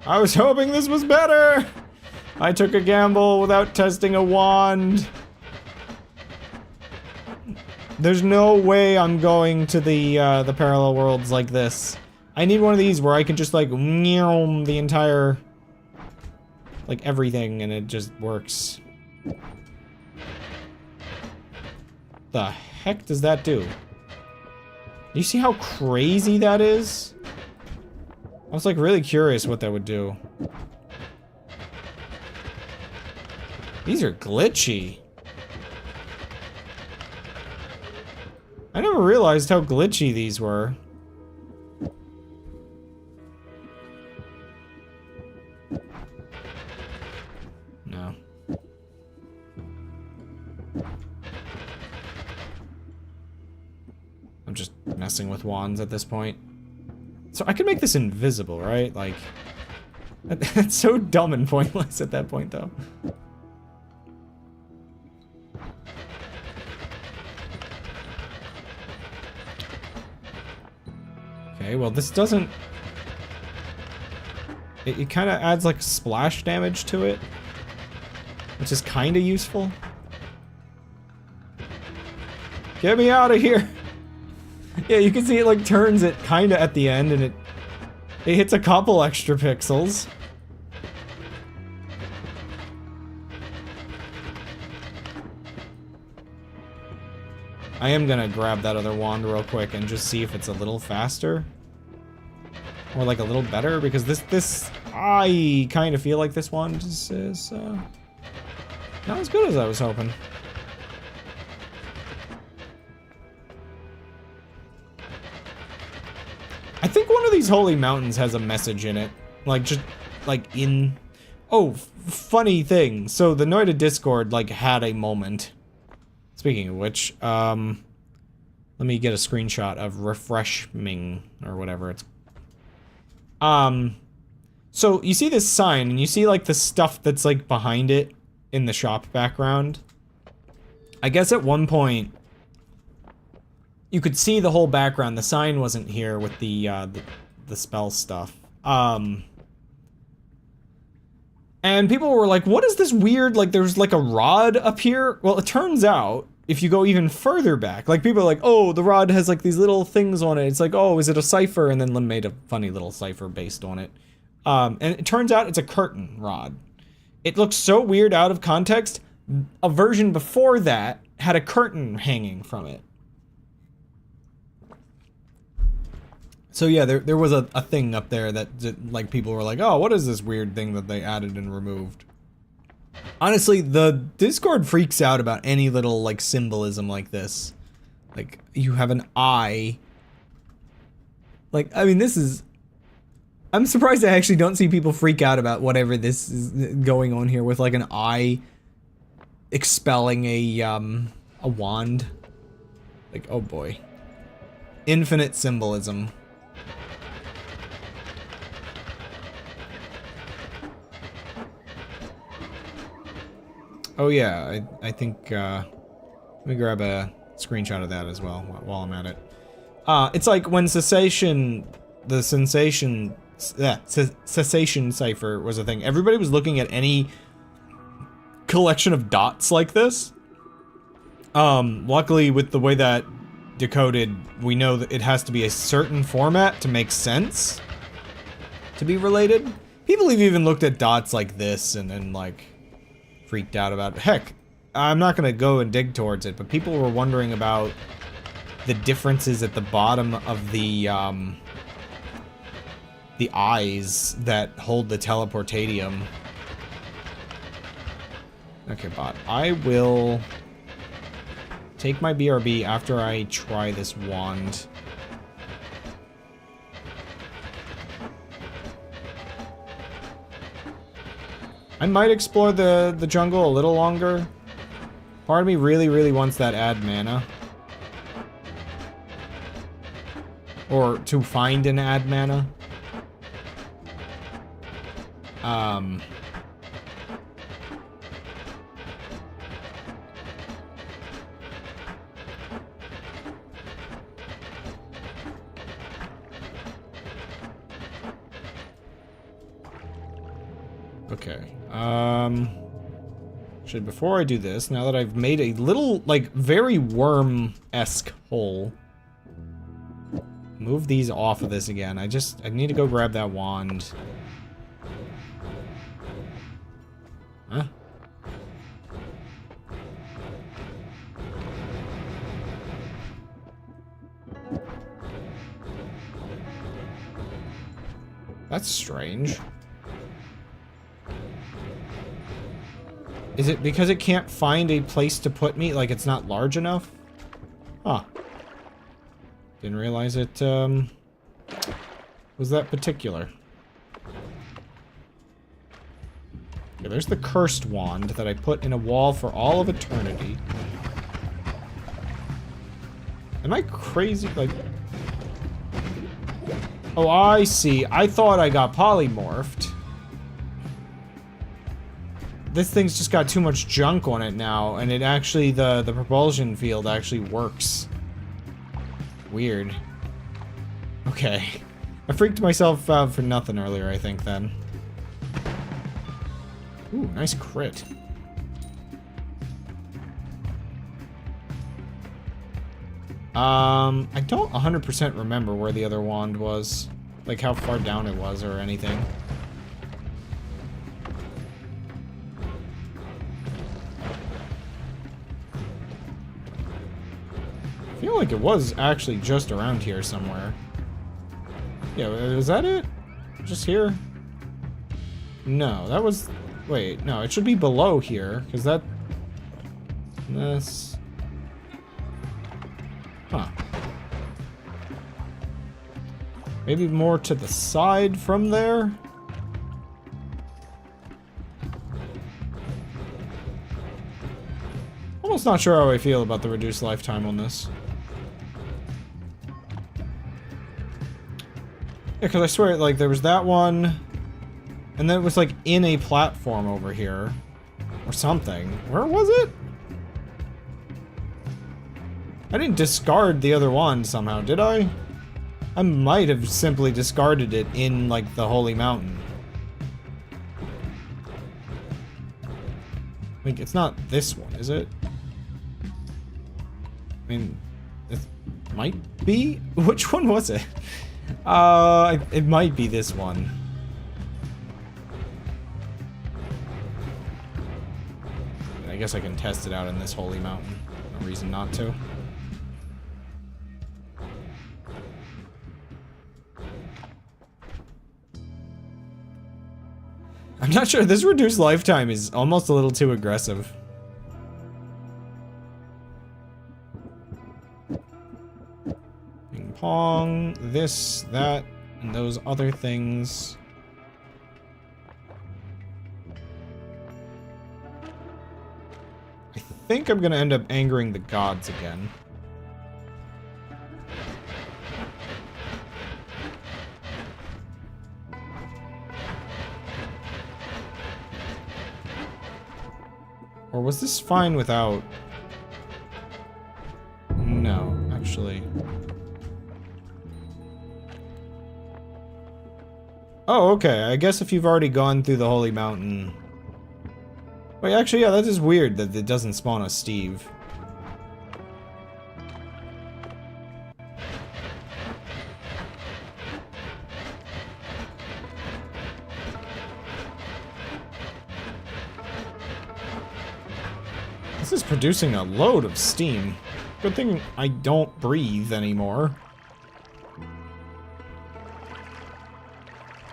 I was hoping this was better! I took a gamble without testing a wand. There's no way I'm going to the parallel worlds like this. I need one of these where I can just like the entire, like everything, and it just works. The heck does that do? Do you see how crazy that is? I was like really curious what that would do. These are glitchy. I never realized how glitchy these were. No. I'm just messing with wands at this point. So I could make this invisible, right? Like, that's so dumb and pointless at that point, though. Okay, well, this doesn't... It kind of adds, like, splash damage to it, which is kind of useful. Get me out of here! Yeah, you can see it, like, turns it kind of at the end, and it hits a couple extra pixels. I am gonna grab that other wand real quick and just see if it's a little faster. Or like a little better, because this I kind of feel like this wand is not as good as I was hoping. I think one of these holy mountains has a message in it. Like, just, like, in... Oh, funny thing. So, the Noita Discord, like, had a moment. Speaking of which, let me get a screenshot of refreshing, or whatever it's... So, you see this sign, and you see, like, the stuff that's, like, behind it in the shop background. I guess at one point, you could see the whole background. The sign wasn't here with the spell stuff. And people were like, what is this weird, like, there's, like, a rod up here? Well, it turns out, if you go even further back, like, people are like, oh, the rod has, like, these little things on it. It's like, oh, is it a cipher? And then Lim made a funny little cipher based on it. And it turns out it's a curtain rod. It looks so weird out of context. A version before that had a curtain hanging from it. So yeah, there was a thing up there that, like, people were like, oh, what is this weird thing that they added and removed? Honestly, the Discord freaks out about any little, like, symbolism like this. Like, you have an eye. Like, I mean, this is... I'm surprised I actually don't see people freak out about whatever this is going on here with, like, an eye expelling a wand. Like, oh boy. Infinite symbolism. Oh yeah, I think, let me grab a screenshot of that as well while I'm at it. It's like when cessation cipher was a thing. Everybody was looking at any collection of dots like this. Luckily with the way that decoded, we know that it has to be a certain format to make sense to be related. People have even looked at dots like this and like freaked out about it. Heck, I'm not gonna go and dig towards it, but people were wondering about the differences at the bottom of the eyes that hold the teleportatium. Okay, bot. I will take my BRB after I try this wand. I might explore the jungle a little longer. Part of me really wants that add mana. Or to find an add mana. Okay. Actually, before I do this, now that I've made a little, like, very worm-esque hole, move these off of this again. I need to go grab that wand. Huh? That's strange. Is it because it can't find a place to put me? Like it's not large enough? Huh. Didn't realize it, was that particular. Okay, there's the cursed wand that I put in a wall for all of eternity. Am I crazy? Like... Oh, I see. I thought I got polymorphed. This thing's just got too much junk on it now, and it actually, the propulsion field actually works. Weird. Okay. I freaked myself out for nothing earlier, I think, then. Ooh, nice crit. I don't 100% remember where the other wand was. Like, how far down it was or anything. I feel like it was actually just around here somewhere. Yeah, is that it? Just here? No, that was... Wait, no, it should be below here, because that... This... Huh. Maybe more to the side from there? Almost not sure how I feel about the reduced lifetime on this. Yeah, because I swear, like, there was that one, and then it was, like, in a platform over here. Or something. Where was it? I didn't discard the other wand somehow, did I? I might have simply discarded it in, like, the Holy Mountain. Like, it's not this one, is it? I mean, it might be? Which one was it? It might be this one. I guess I can test it out in this Holy Mountain. No reason not to. I'm not sure. This reduced lifetime is almost a little too aggressive. Ping pong, this, that, and those other things. I think I'm gonna end up angering the gods again. Or was this fine without... No, actually. Oh, okay. I guess if you've already gone through the Holy Mountain... Wait, actually, yeah, that is weird that it doesn't spawn a Steve. This is producing a load of steam. Good thing I don't breathe anymore.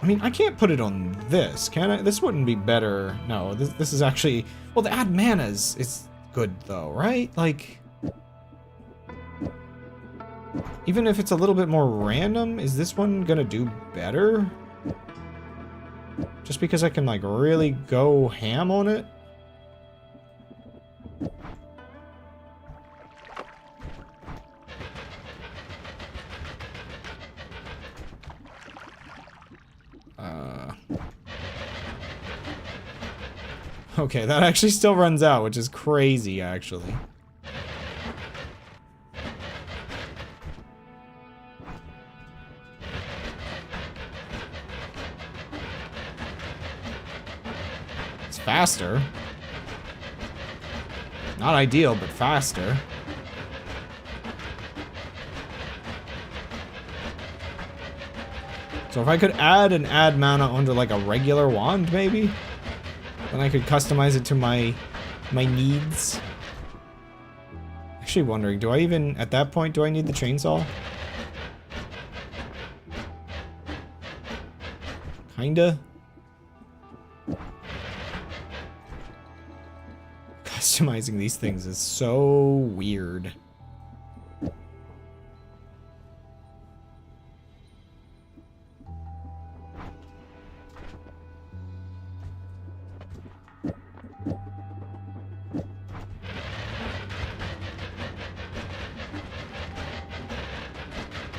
I mean, I can't put it on this, can I? This wouldn't be better. No, this is actually... Well, the add mana is good, though, right? Like... Even if it's a little bit more random, is this one gonna do better? Just because I can, like, really go ham on it? Okay, that actually still runs out, which is crazy, actually. It's faster. Not ideal, but faster. So if I could add mana onto like a regular wand, maybe? Then I could customize it to my needs. Actually wondering, do I even, at that point, do I need the chainsaw? Kinda. Customizing these things is so weird.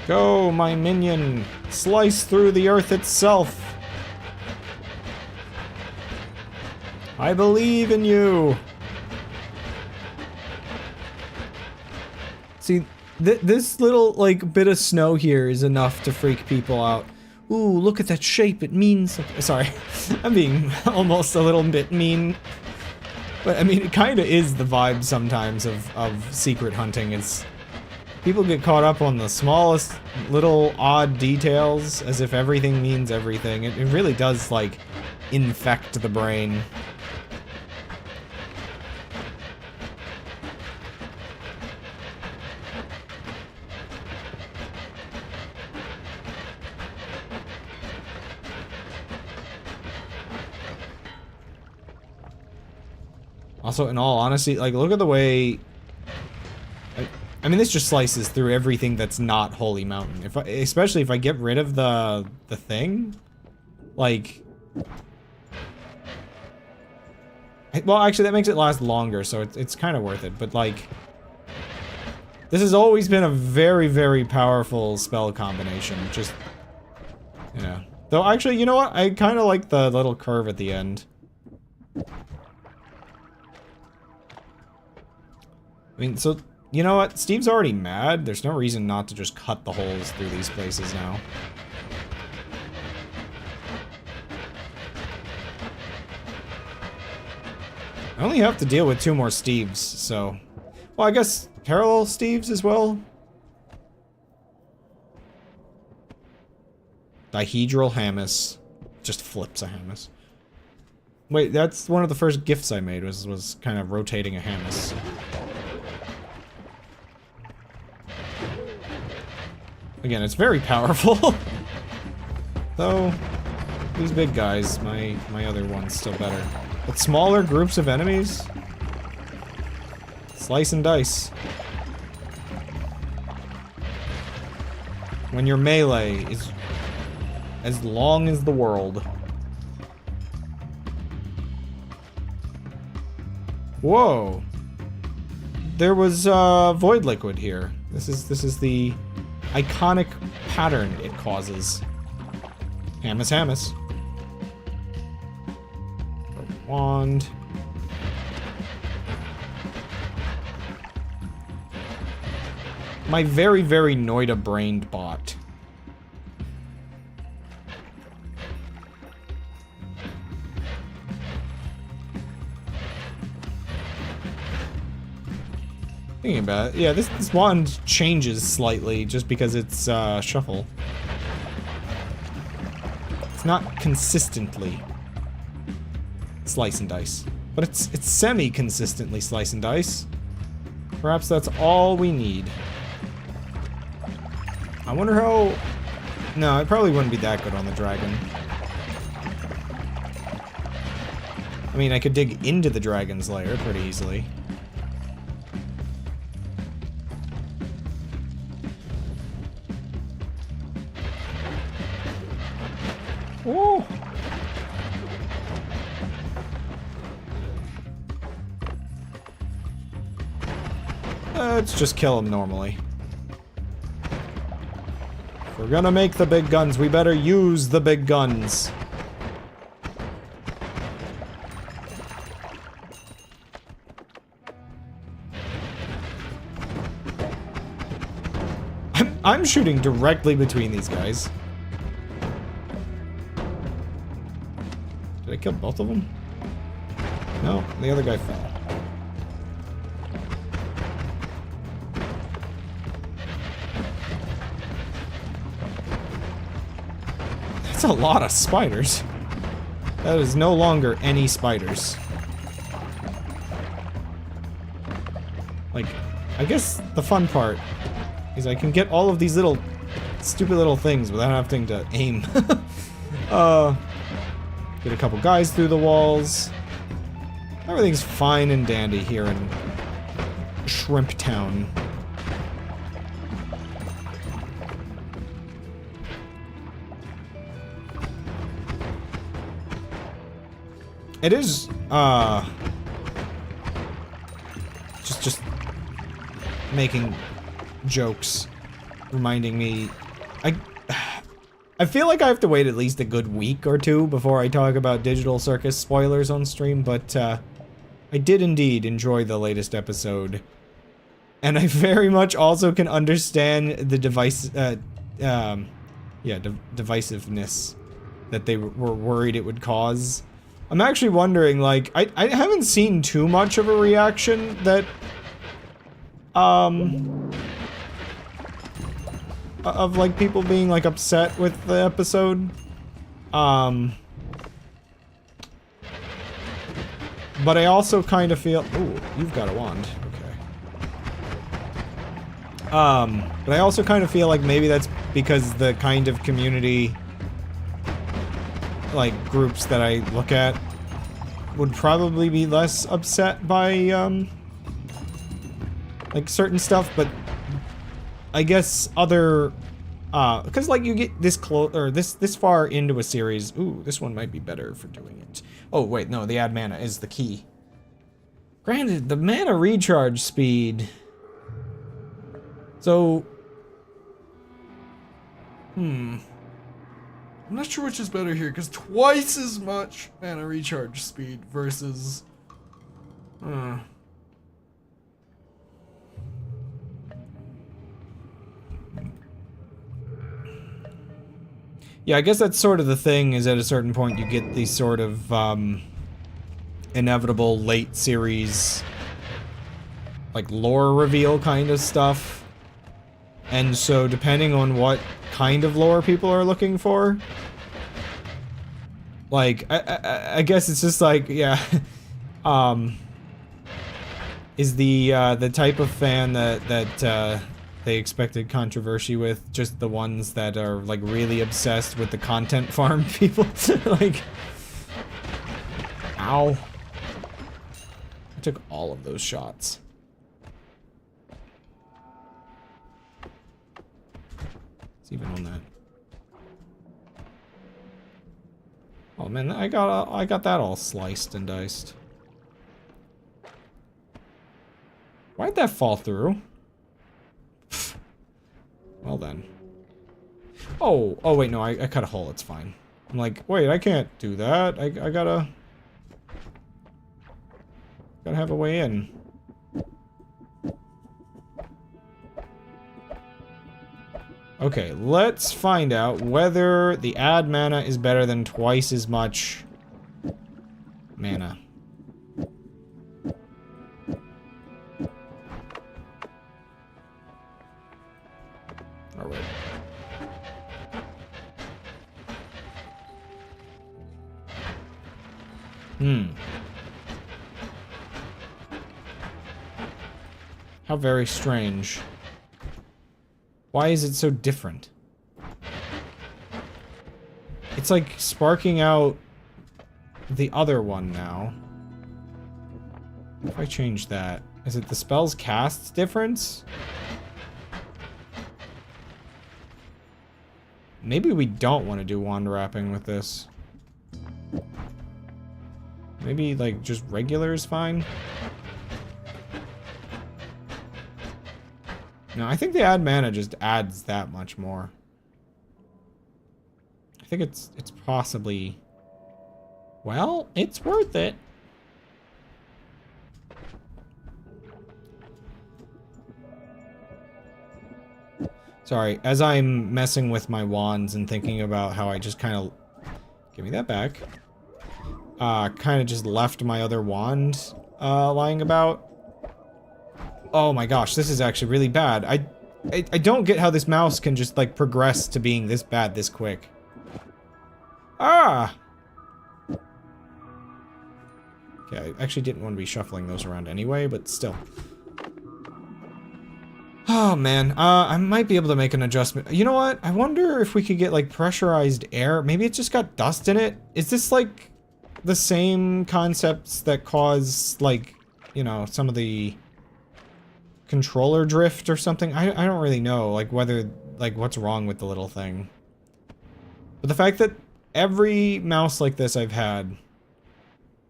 Go, my minion! Slice through the earth itself! I believe in you! See, this little, like, bit of snow here is enough to freak people out. Ooh, look at that shape, it means something. Sorry, I'm being almost a little bit mean. But, I mean, it kinda is the vibe sometimes of secret hunting. It's... people get caught up on the smallest little odd details as if everything means everything. It really does, like, infect the brain. Also, in all honesty, like, look at the way... I mean, this just slices through everything that's not Holy Mountain. Especially if I get rid of the thing, like... well, actually, that makes it last longer, so it's kind of worth it, but, like... this has always been a very, very powerful spell combination, just... yeah. Though, actually, you know what? I kind of like the little curve at the end. I mean, so... you know what? Steve's already mad. There's no reason not to just cut the holes through these places now. I only have to deal with 2 more Steves, so... well, I guess parallel Steves as well? Dihedral Hammus. Just flips a Hammus. Wait, that's one of the first gifts I made, was kind of rotating a Hammus. Again, it's very powerful. Though, these big guys, my other one's still better. But smaller groups of enemies? Slice and dice. When your melee is as long as the world. Whoa. There was void liquid here. This is the iconic pattern it causes. Hammus, Hammus. Wand. My very, very Noita-brained bot. Thinking about it, yeah, this wand changes slightly just because it's shuffle. It's not consistently slice and dice, but it's semi-consistently slice and dice. Perhaps that's all we need. I wonder how... no, it probably wouldn't be that good on the dragon. I mean, I could dig into the dragon's lair pretty easily. Oh! Let's just kill him normally. If we're gonna make the big guns, we better use the big guns. I'm shooting directly between these guys. Did I kill both of them? No, the other guy fell. That's a lot of spiders. That is no longer any spiders. Like, I guess the fun part is I can get all of these little stupid little things without having to aim. Get a couple guys through the walls. Everything's fine and dandy here in Shrimp Town. It is, just making jokes, reminding me, I feel like I have to wait at least a good week or two before I talk about Digital Circus spoilers on stream, but, I did indeed enjoy the latest episode. And I very much also can understand the divisiveness that they were worried it would cause. I'm actually wondering, like, I haven't seen too much of a reaction that, of, like, people being, like, upset with the episode. But I also kind of feel, ooh, you've got a wand, okay. But I also kind of feel like maybe that's because the kind of community, like, groups that I look at would probably be less upset by, like, certain stuff, but I guess other, because, like, you get this close, or this far into a series, ooh, this one might be better for doing it. Oh, wait, no, the add mana is the key. Granted, the mana recharge speed, so, I'm not sure which is better here, because twice as much mana recharge speed versus... Yeah, I guess that's sort of the thing, is at a certain point you get these sort of, inevitable late series, like, lore reveal kind of stuff. And so, depending on what kind of lore people are looking for, like, I guess it's just like, yeah, is the type of fan that they expected controversy with just the ones that are, like, really obsessed with the content farm people? Like, ow. I took all of those shots. It's even on that. Oh man, I got that all sliced and diced. Why'd that fall through? Well then. Oh wait, no, I cut a hole, it's fine. I'm like, wait, I can't do that. I gotta have a way in. Okay, let's find out whether the add mana is better than twice as much mana. Alright. How very strange. Why is it so different? It's like sparking out the other one now. If I change that, is it the spell's cast difference? Maybe we don't want to do wand wrapping with this. Maybe, like, just regular is fine? No, I think the add mana just adds that much more. I think it's possibly... Well, it's worth it. Sorry, as I'm messing with my wands and thinking about how I just kind of... Give me that back. Kind of just left my other wand lying about. Oh my gosh, this is actually really bad. I don't get how this mouse can just, like, progress to being this bad this quick. Ah! Okay, I actually didn't want to be shuffling those around anyway, but still. Oh man, I might be able to make an adjustment. You know what? I wonder if we could get like pressurized air. Maybe it just got dust in it. Is this like the same concepts that cause like, you know, some of the controller drift or something? I don't really know like whether like what's wrong with the little thing. But the fact that every mouse like this I've had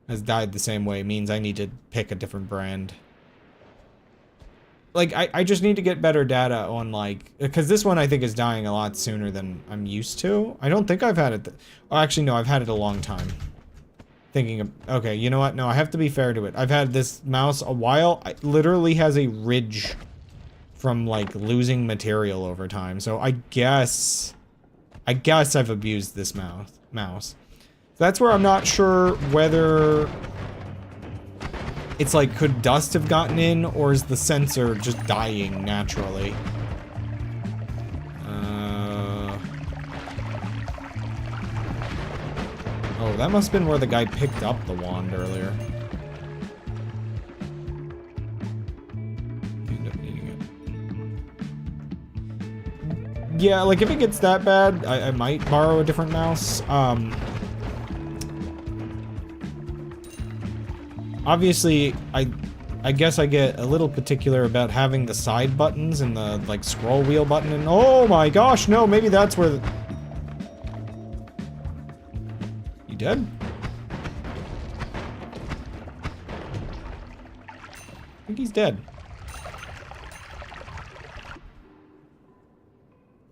has died the same way means I need to pick a different brand. Like, I just need to get better data on, like... Because this one, I think, is dying a lot sooner than I'm used to. I don't think I've had it... Oh, actually, no, I've had it a long time. Thinking of... Okay, you know what? No, I have to be fair to it. I've had this mouse a while. It literally has a ridge from, like, losing material over time. So I guess I've abused this mouse. That's where I'm not sure whether... It's like, could dust have gotten in, or is the sensor just dying naturally? Oh, that must have been where the guy picked up the wand earlier. End up needing it. Yeah, like, if it gets that bad, I might borrow a different mouse. Obviously, I guess I get a little particular about having the side buttons and the, like, scroll wheel button and- oh my gosh, no, maybe that's where the... You dead? I think he's dead.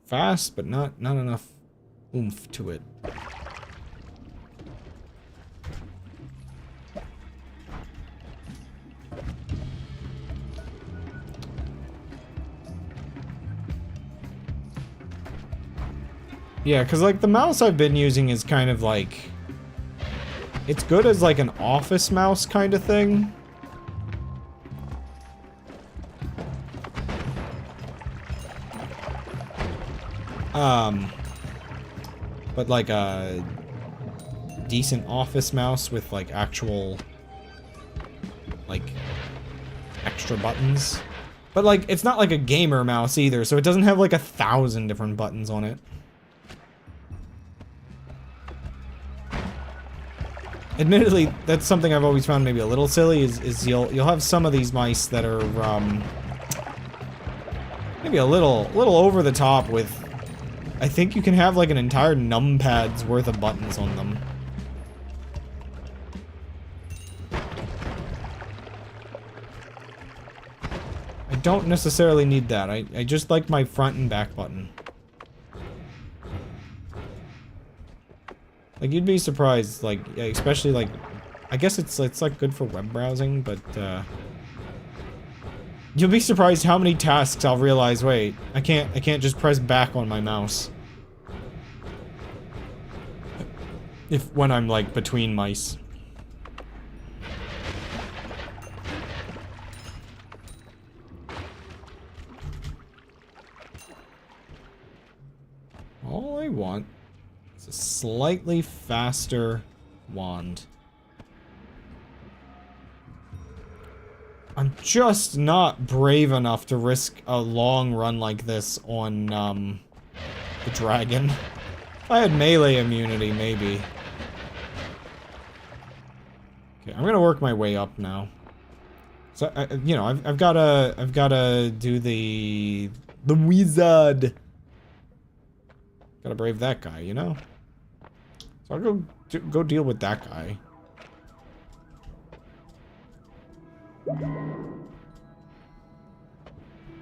Fast, but not enough oomph to it. Yeah, because, like, the mouse I've been using is kind of, like... It's good as, like, an office mouse kind of thing. But, like, a decent office mouse with, like, actual... like, extra buttons. But, like, it's not like a gamer mouse either, so it doesn't have, like, 1,000 different buttons on it. Admittedly, that's something I've always found maybe a little silly, is you'll have some of these mice that are, maybe a little over the top with, I think you can have like an entire numpad's worth of buttons on them. I don't necessarily need that, I just like my front and back button. Like, you'd be surprised, like, especially, like, I guess it's like, good for web browsing, but, you'll be surprised how many tasks I'll realize, wait, I can't just press back on my mouse. When I'm, like, between mice. All I want... a slightly faster wand. I'm just not brave enough to risk a long run like this on, the dragon. If I had melee immunity, maybe. Okay, I'm gonna work my way up now. So, you know, I've gotta do the wizard. Gotta brave that guy, you know? So I'll go deal with that guy.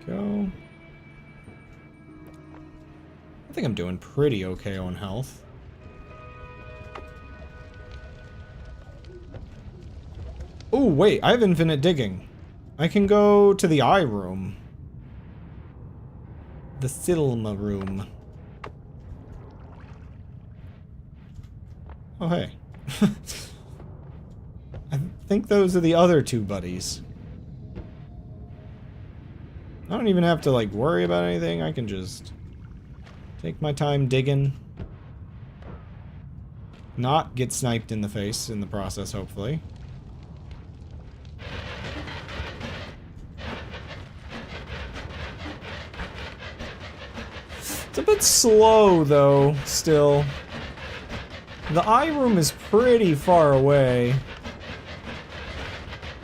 Go. I think I'm doing pretty okay on health. Oh, wait, I have infinite digging. I can go to the eye room. The Silma room. Oh, hey. I think those are the other two buddies. I don't even have to, like, worry about anything. I can just take my time digging. Not get sniped in the face in the process, hopefully. It's a bit slow, though, still. The eye room is pretty far away.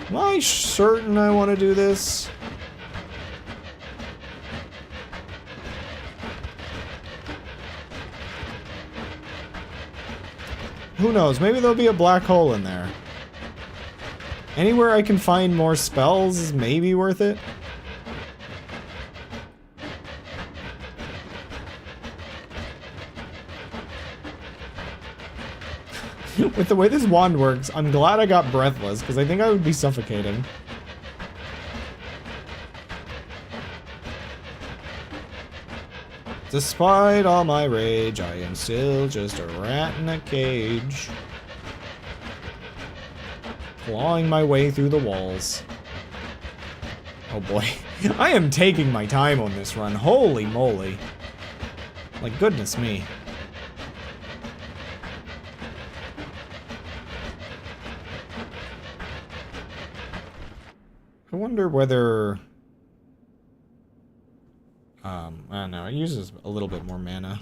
Am I certain I want to do this? Who knows? Maybe there'll be a black hole in there. Anywhere I can find more spells is maybe worth it. With the way this wand works, I'm glad I got breathless, because I think I would be suffocating. Despite all my rage, I am still just a rat in a cage. Clawing my way through the walls. Oh boy. I am taking my time on this run. Holy moly. Like, goodness me. I wonder whether... I don't know, it uses a little bit more mana.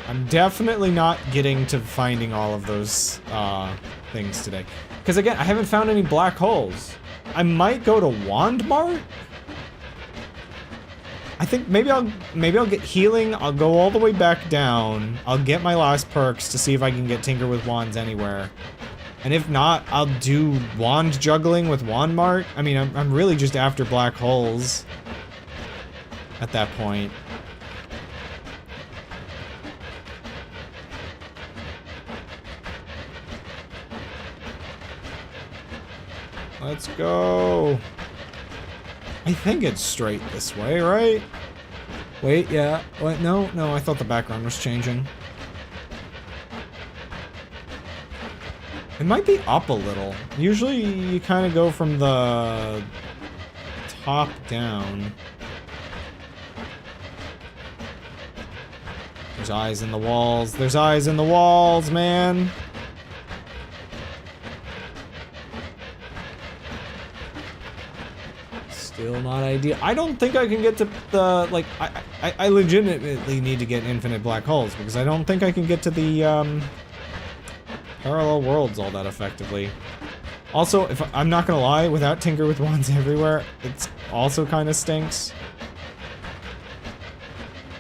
I'm definitely not getting to finding all of those, things today. Because again, I haven't found any black holes. I might go to Wandmart? I think maybe I'll get healing, I'll go all the way back down, I'll get my last perks to see if I can get Tinker with Wands anywhere. And if not, I'll do wand juggling with Wandmart. I mean, I'm really just after black holes at that point. Let's go. I think it's straight this way, right? Wait, yeah. What? No, I thought the background was changing. It might be up a little. Usually you kind of go from the top down. There's eyes in the walls. There's eyes in the walls, man. Still not ideal. I don't think I can get to the, like, I legitimately need to get infinite black holes, because I don't think I can get to the, parallel worlds all that effectively. Also, if I'm not gonna lie, without Tinker with Wands everywhere, it's also kind of stinks.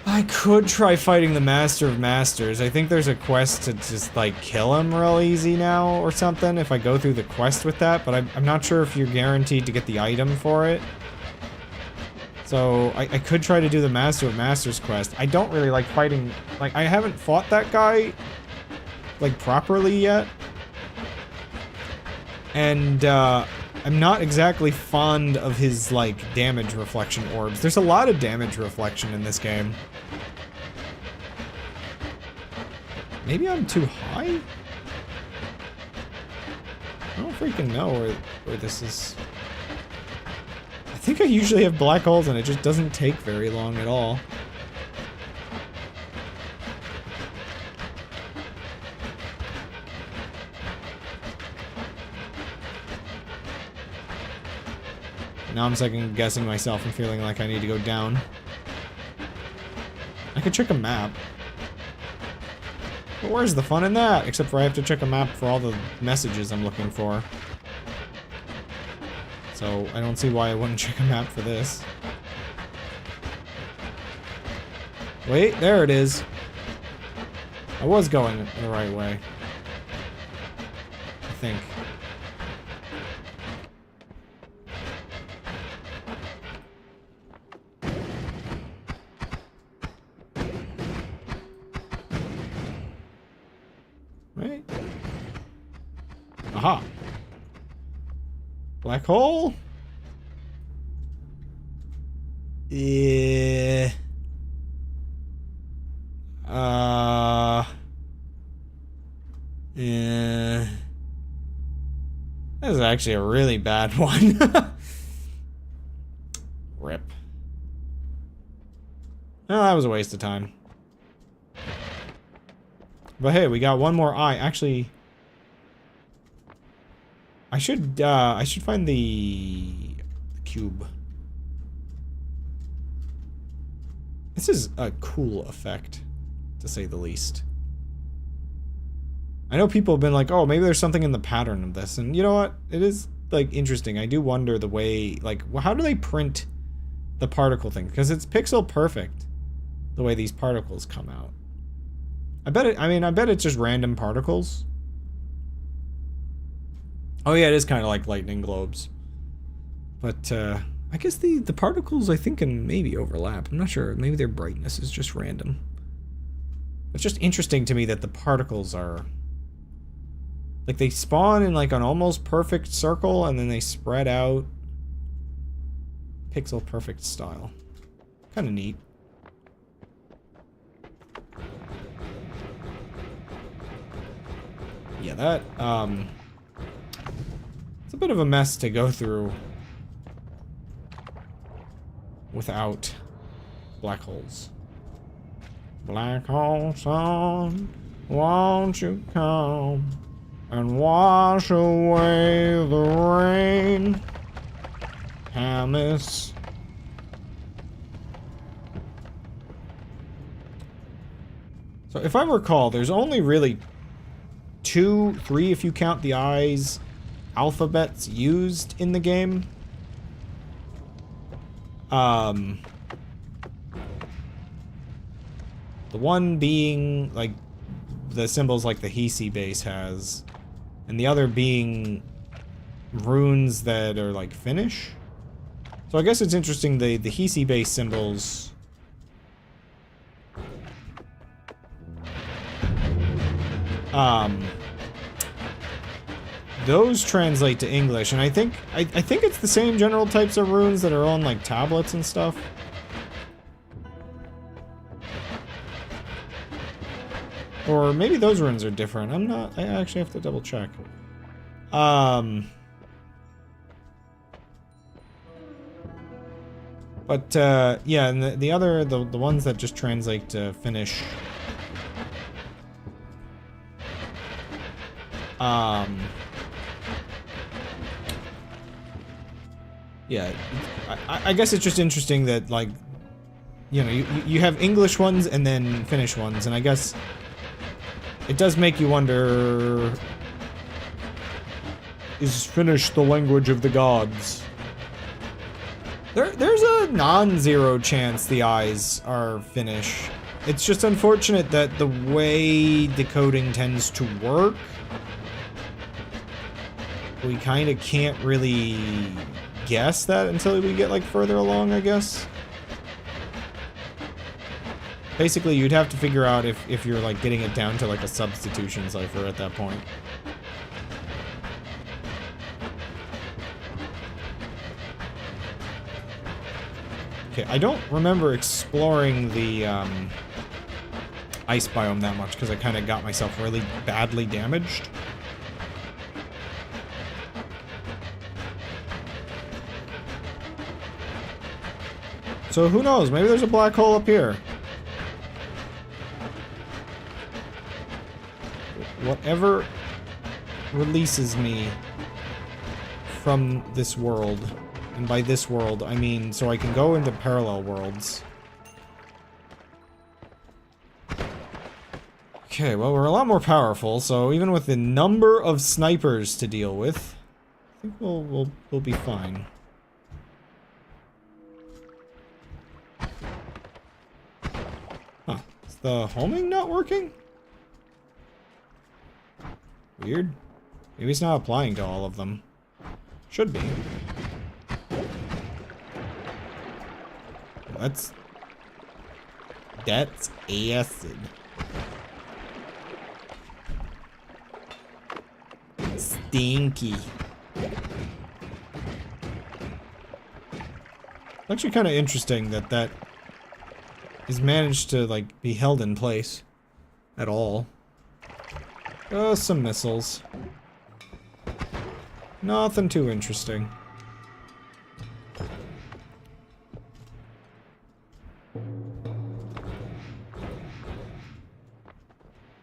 I could try fighting the Master of Masters. I think there's a quest to just, like, kill him real easy now or something, if I go through the quest with that, but I'm not sure if you're guaranteed to get the item for it. So, I could try to do the Master of Masters quest. I don't really like fighting... Like, I haven't fought that guy, like, properly yet. And, I'm not exactly fond of his, like, damage reflection orbs. There's a lot of damage reflection in this game. Maybe I'm too high? I don't freaking know where this is... I think I usually have black holes and it just doesn't take very long at all. Now I'm second guessing myself and feeling like I need to go down. I could check a map. But where's the fun in that? Except for I have to check a map for all the messages I'm looking for. So, I don't see why I wouldn't check a map for this. Wait, there it is. I was going the right way. I think. Right? Aha! Black hole? Yeah. Yeah. This is actually a really bad one. Rip. Oh, that was a waste of time. But hey, we got one more eye. Actually, I should find the cube. This is a cool effect, to say the least. I know people have been like, oh, maybe there's something in the pattern of this, and you know what? It is, like, interesting. I do wonder the way, like, how do they print the particle thing? Because it's pixel perfect, the way these particles come out. I bet it's just random particles. Oh yeah, it is kind of like lightning globes. But, I guess the particles, I think, can maybe overlap. I'm not sure. Maybe their brightness is just random. It's just interesting to me that the particles are... like, they spawn in, like, an almost perfect circle, and then they spread out. Pixel perfect style. Kind of neat. Yeah, that, it's a bit of a mess to go through without black holes. Black hole sun, won't you come and wash away the rain? Hamis. So if I recall, there's only really 2, 3 if you count the eyes alphabets used in the game. The one being, like, the symbols like the Hisi base has, and the other being runes that are, like, Finnish. So I guess it's interesting, the Hisi base symbols... those translate to English, and I think it's the same general types of runes that are on, like, tablets and stuff. Or maybe those runes are different. I actually have to double check. But, yeah, and the other, the ones that just translate to Finnish. Yeah, I guess it's just interesting that, like, you know, you have English ones and then Finnish ones, and I guess it does make you wonder, is Finnish the language of the gods? There's a non-zero chance the eyes are Finnish. It's just unfortunate that the way decoding tends to work, we kind of can't really guess that until we get, like, further along, I guess. Basically, you'd have to figure out if you're, like, getting it down to, like, a substitution cipher at that point. Okay, I don't remember exploring the, ice biome that much, because I kind of got myself really badly damaged. So who knows? Maybe there's a black hole up here. Whatever releases me from this world, and by this world, I mean so I can go into parallel worlds. Okay, well, we're a lot more powerful, so even with the number of snipers to deal with, I think we'll be fine. Huh. Is the homing not working? Weird. Maybe it's not applying to all of them. Should be. That's acid. Stinky. Actually kind of interesting that is managed to, like, be held in place at all. Some missiles. Nothing too interesting.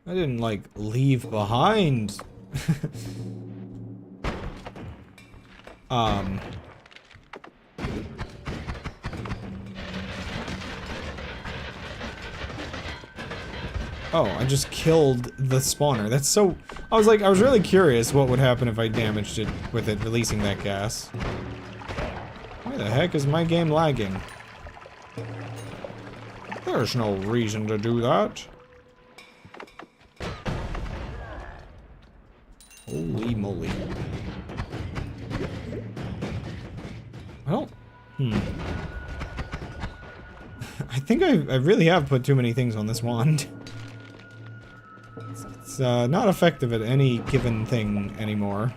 I didn't, like, leave behind Oh, I just killed the spawner. That's so... I was really curious what would happen if I damaged it with it releasing that gas. Why the heck is my game lagging? There's no reason to do that. Holy moly. Well, I think I really have put too many things on this wand. It's not effective at any given thing anymore.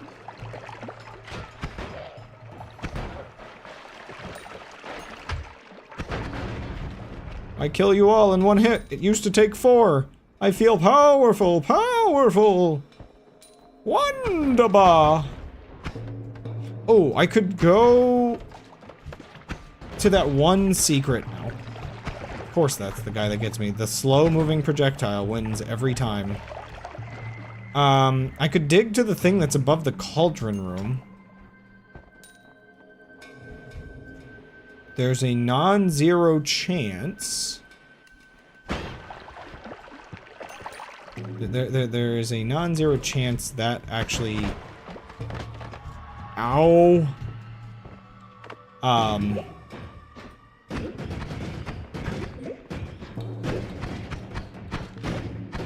I kill you all in one hit. It used to take 4. I feel powerful, powerful. Wonderbar. Oh, I could go to that one secret now. Of course that's the guy that gets me. The slow-moving projectile wins every time. I could dig to the thing that's above the cauldron room. There's a non-zero chance. There is a non-zero chance that actually... Ow.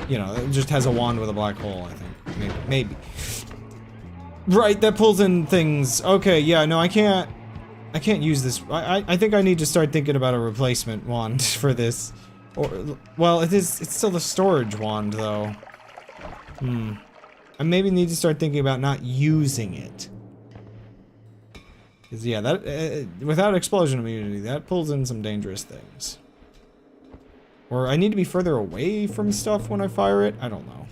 You know, it just has a wand with a black hole, I think. Maybe. Right, that pulls in things. Okay, yeah, no, I can't use this. I think I need to start thinking about a replacement wand for this. Or, well, it's still the storage wand, though. I maybe need to start thinking about not using it. Because, yeah, that, without explosion immunity, that pulls in some dangerous things. Or I need to be further away from stuff when I fire it? I don't know.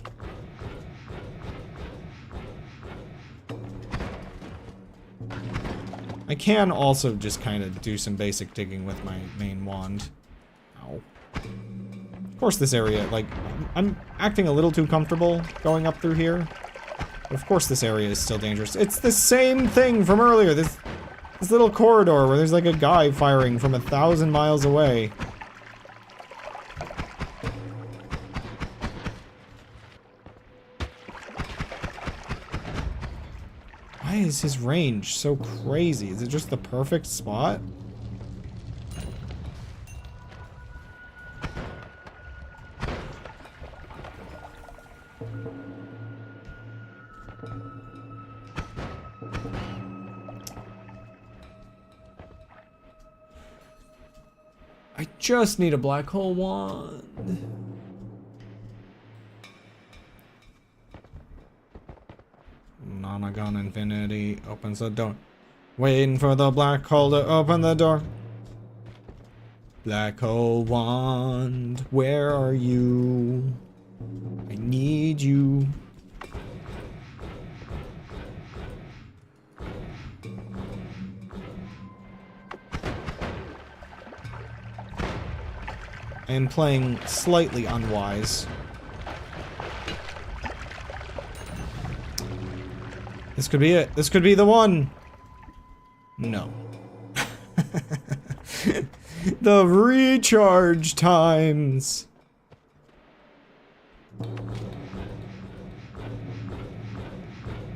I can also just kind of do some basic digging with my main wand. Ow. Of course this area, like, I'm acting a little too comfortable going up through here. But of course this area is still dangerous. It's the same thing from earlier, this little corridor where there's like a guy firing from 1,000 miles away. Why is his range so crazy? Is it just the perfect spot? I just need a black hole wand. Nonagon Infinity opens the door. Waiting for the black hole to open the door. Black hole wand, where are you? I need you. I am playing slightly unwise. This could be it. This could be the one. No. The recharge times.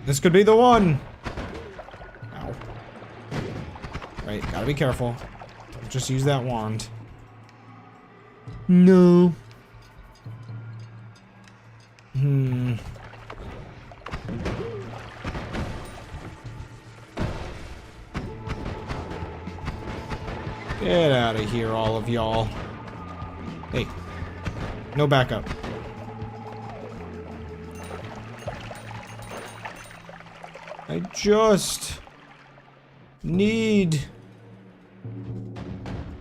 This could be the one. Ow. Right, gotta be careful. Don't just use that wand. No. Get out of here, all of y'all. Hey. No backup. I just need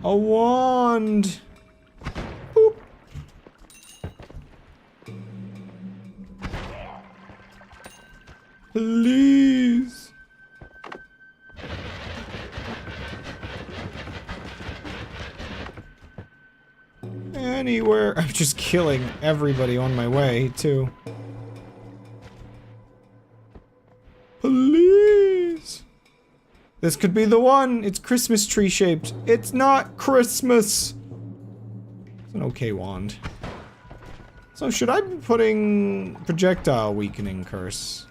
a wand. Boop. Please. Anywhere. I'm just killing everybody on my way, too. Please. This could be the one. It's Christmas tree shaped. It's not Christmas. It's an okay wand. So should I be putting projectile weakening curse?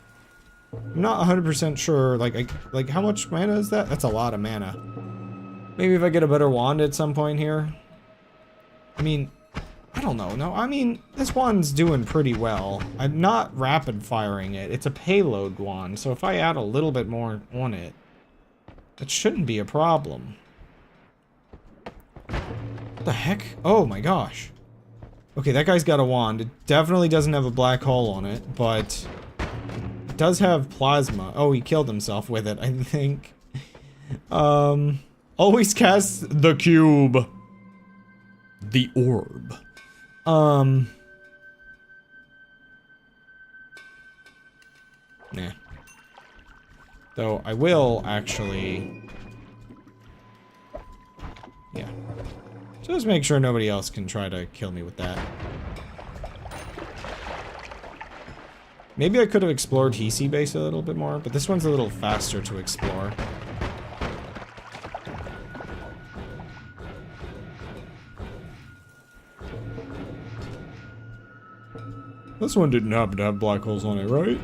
I'm not 100% sure. Like how much mana is that? That's a lot of mana. Maybe if I get a better wand at some point here. I mean, I don't know. No, I mean, this wand's doing pretty well. I'm not rapid firing it. It's a payload wand, so if I add a little bit more on it, that shouldn't be a problem. What the heck? Oh my gosh. Okay, that guy's got a wand. It definitely doesn't have a black hole on it, but it does have plasma. Oh, he killed himself with it, I think. Always cast the cube. The orb. Nah. Though I will actually... Yeah. Just make sure nobody else can try to kill me with that. Maybe I could have explored Hisi base a little bit more, but this one's a little faster to explore. This one didn't happen to have black holes on it, right?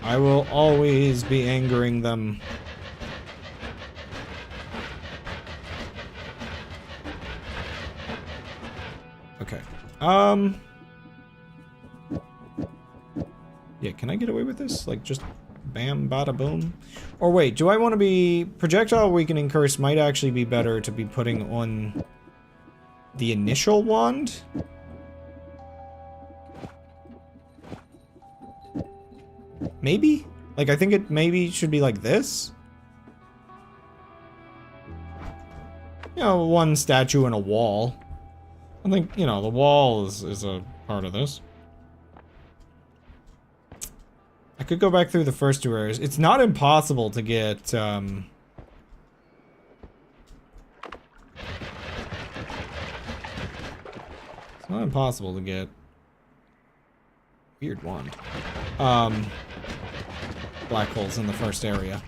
I will always be angering them. Okay. Yeah, can I get away with this? Like, just bam, bada, boom? Or wait, do I want to be... Projectile Weakening Curse might actually be better to be putting on the initial wand? Maybe? Like, I think it maybe should be like this? You know, one statue and a wall. I think, you know, the wall is a part of this. I could go back through the first two areas. It's not impossible to get, It's not impossible to get... Weird wand. Black holes in the first area.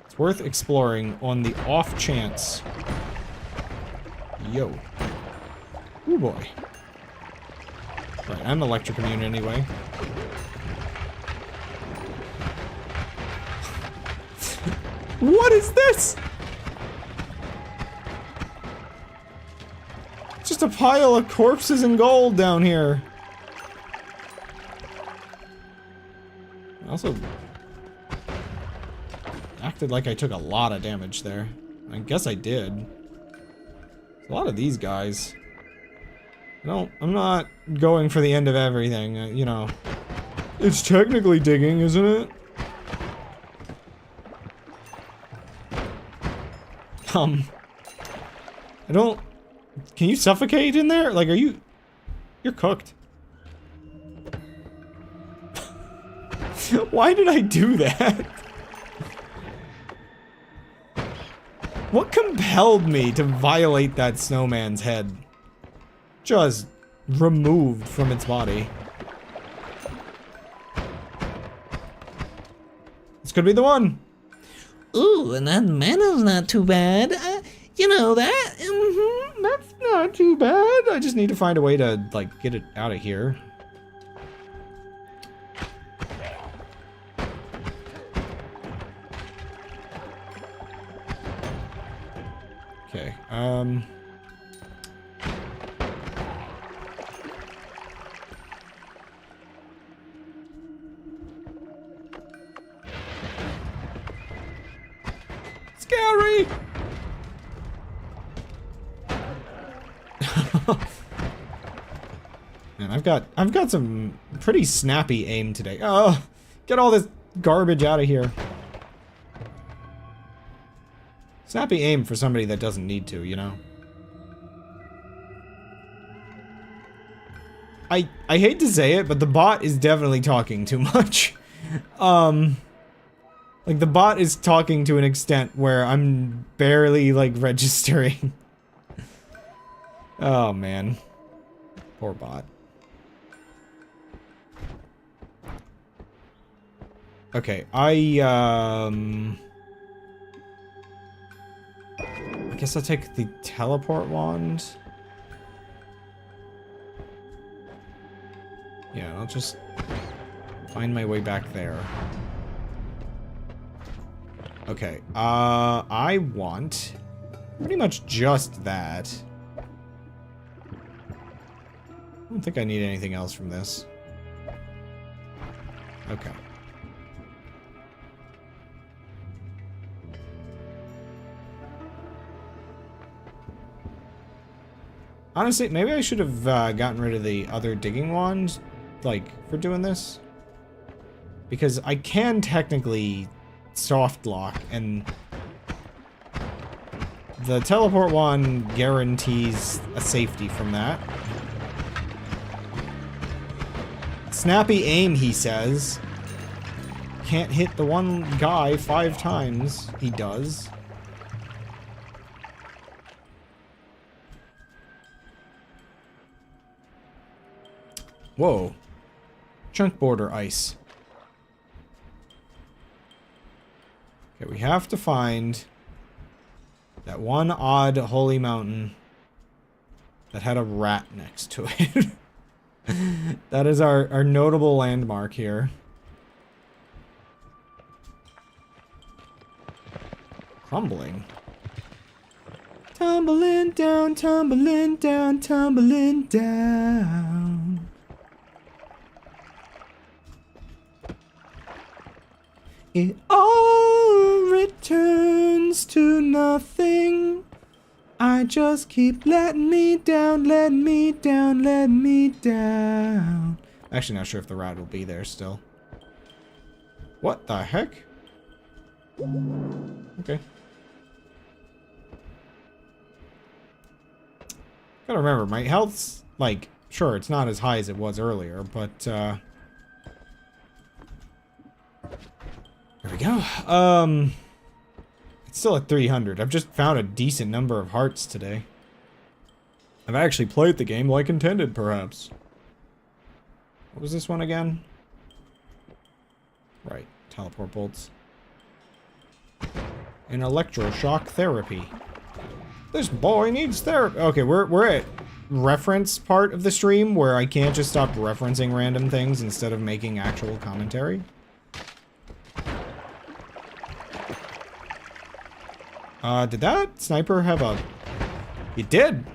It's worth exploring on the off chance. Yo. Ooh boy. Right, I'm electric immune anyway. What is this? It's just a pile of corpses and gold down here. Also acted like I took a lot of damage there. I guess I did. A lot of these guys. I'm not going for the end of everything, you know. It's technically digging, isn't it? I don't... Can you suffocate in there? Like, you're cooked. Why did I do that? What compelled me to violate that snowman's head? Just removed from its body. This could be the one. Ooh, and that mana's not too bad. You know that? That's not too bad. I just need to find a way to, like, get it out of here. Okay, Scary! Man, I've got some pretty snappy aim today. Oh, get all this garbage out of here. Snappy aim for somebody that doesn't need to, you know? I hate to say it, but the bot is definitely talking too much. Like, the bot is talking to an extent where I'm barely, like, registering. Oh, man. Poor bot. Okay, I guess I'll take the teleport wand. Yeah, I'll just find my way back there. Okay, I want pretty much just that. I don't think I need anything else from this. Okay. Honestly, maybe I should have gotten rid of the other digging wand, like, for doing this. Because I can technically soft lock, and the teleport wand guarantees a safety from that. Snappy aim, he says. Can't hit the one guy 5 times. He does. Whoa. Chunk border ice. Okay, we have to find that one odd holy mountain that had a rat next to it. That is our notable landmark here. Crumbling. Tumbling down, tumbling down, tumbling down. It all returns to nothing. I just keep letting me down, letting me down, letting me down. Actually, not sure if the rat will be there still. What the heck? Okay. Gotta remember, my health's, like, sure, it's not as high as it was earlier, but, there we go. It's still at 300. I've just found a decent number of hearts today. I've actually played the game like intended, perhaps. What was this one again? Right, teleport bolts. An electroshock therapy. This boy needs therapy. Okay, we're at reference part of the stream where I can't just stop referencing random things instead of making actual commentary. Did that sniper have a... It did!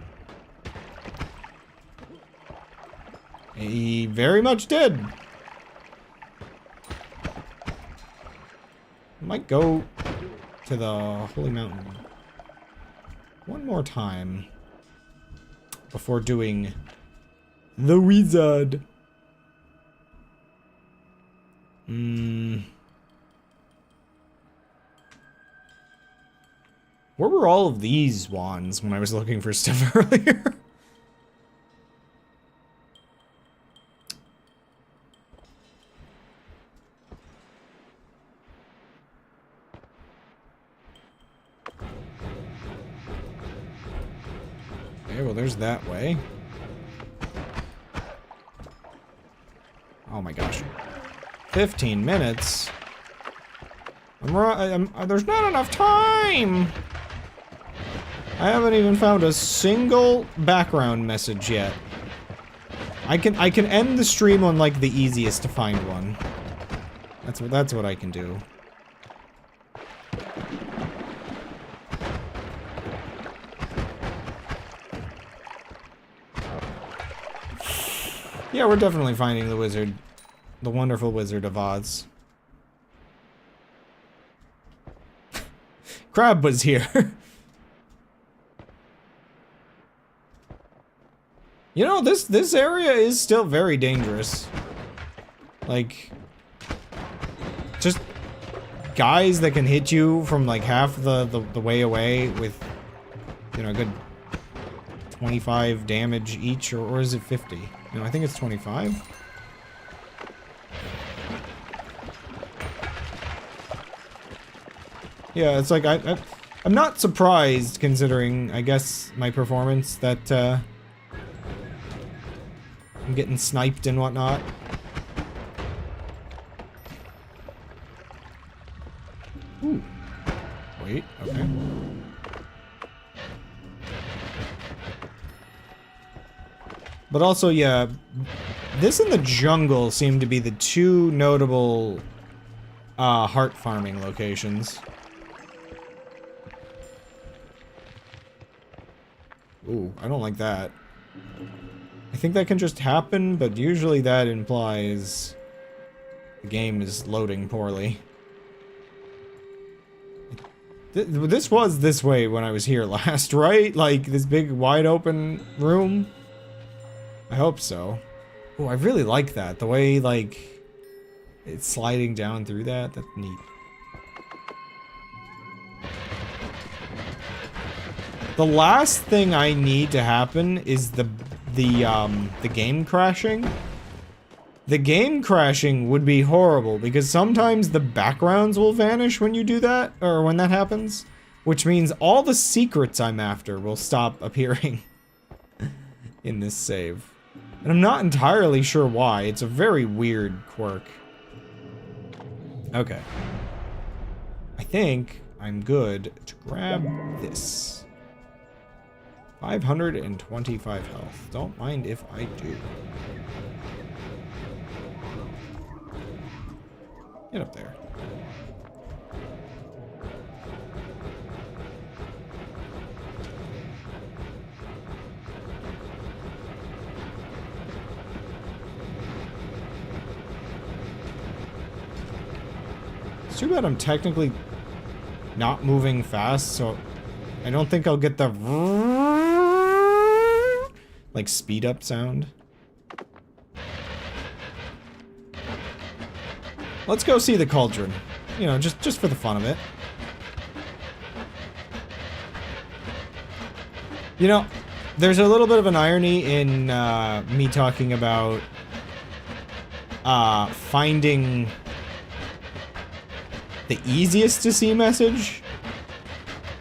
He very much did. Might go to the Holy Mountain one more time before doing the wizard. Where were all of these wands when I was looking for stuff earlier? Okay, well, there's that way. Oh my gosh. 15 minutes? There's not enough time! I haven't even found a single background message yet. I can end the stream on like the easiest to find one. That's what I can do. Yeah, we're definitely finding the wizard. The wonderful Wizard of Oz. Crab was here. You know, this area is still very dangerous. Like, just guys that can hit you from like half the way away with, you know, a good 25 damage each, or is it 50? No, I think it's 25. Yeah, it's like I'm not surprised considering, I guess, my performance that I'm getting sniped and whatnot. Sweet, okay. But also, yeah, this and the jungle seem to be the two notable heart farming locations. Ooh, I don't like that. I think that can just happen, but usually that implies the game is loading poorly. This was this way when I was here last, right? Like, this big, wide open room? I hope so. Oh, I really like that. The way, like, it's sliding down through that. That's neat. The last thing I need to happen is the game crashing. The game crashing would be horrible because sometimes the backgrounds will vanish when you do that, or when that happens, which means all the secrets I'm after will stop appearing in this save. And I'm not entirely sure why. It's a very weird quirk. Okay. I think I'm good to grab this. 525 health. Don't mind if I do. Get up there. It's too bad I'm technically not moving fast, so I don't think I'll get the like speed up sound. Let's go see the cauldron. You know, just for the fun of it. You know, there's a little bit of an irony in me talking about finding the easiest to see message,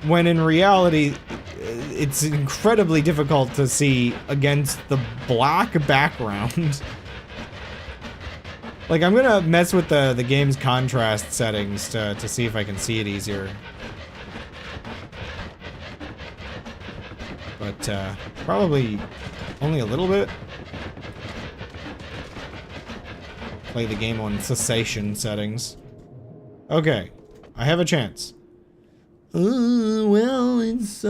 when in reality it's incredibly difficult to see against the black background. Like, I'm gonna mess with the game's contrast settings to see if I can see it easier. But, probably only a little bit. Play the game on cessation settings. Okay, I have a chance. Well, it's,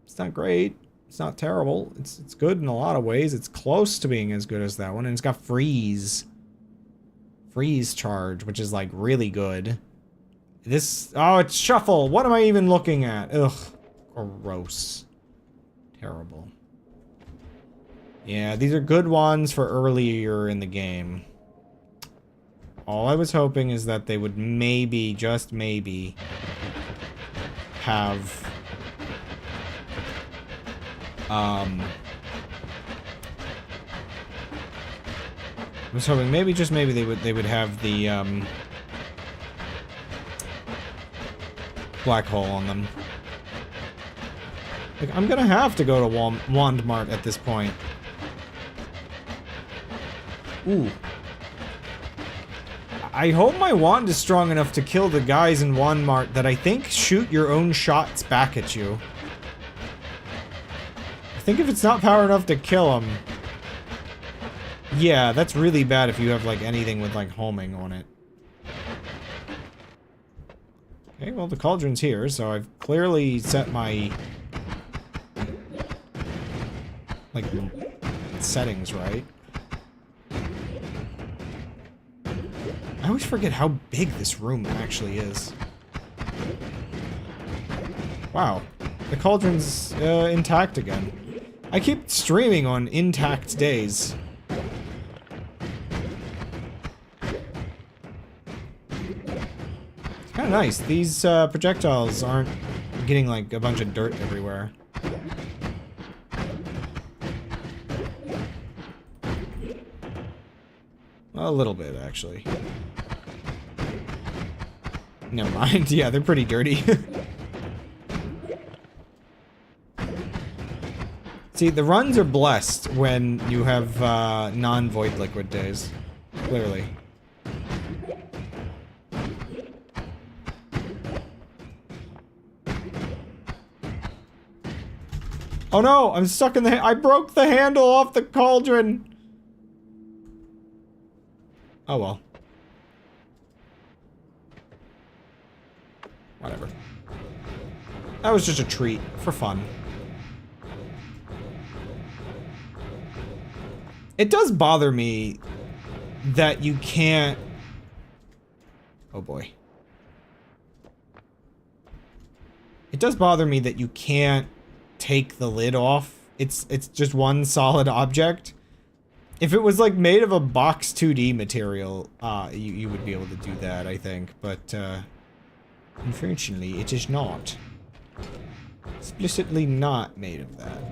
it's not great. It's not terrible. It's good in a lot of ways. It's close to being as good as that one, and it's got freeze. Freeze charge, which is, like, really good. This... Oh, it's shuffle! What am I even looking at? Ugh. Gross. Terrible. Yeah, these are good ones for earlier in the game. All I was hoping is that they would maybe, just maybe, have... I was hoping maybe, just maybe, they would have the, black hole on them. Like, I'm gonna have to go to Wand Mart at this point. Ooh. I hope my wand is strong enough to kill the guys in Wand Mart that I think shoot your own shots back at you. I think if it's not power enough to kill them... Yeah, that's really bad if you have, like, anything with, like, homing on it. Okay, well, the cauldron's here, so I've clearly set my... like, settings right. I always forget how big this room actually is. Wow. The cauldron's intact again. I keep streaming on intact days. It's kinda nice. These projectiles aren't getting like a bunch of dirt everywhere. A little bit, actually. Never mind. Yeah, they're pretty dirty. See, the runs are blessed when you have non-void liquid days. Clearly. Oh no, I'm stuck in the I broke the handle off the cauldron. Oh well. Whatever. That was just a treat for fun. It does bother me that you can't... Oh boy. It does bother me that you can't take the lid off. It's just one solid object. If it was like made of a box 2D material, you would be able to do that, I think. But unfortunately, it is not. Explicitly not made of that.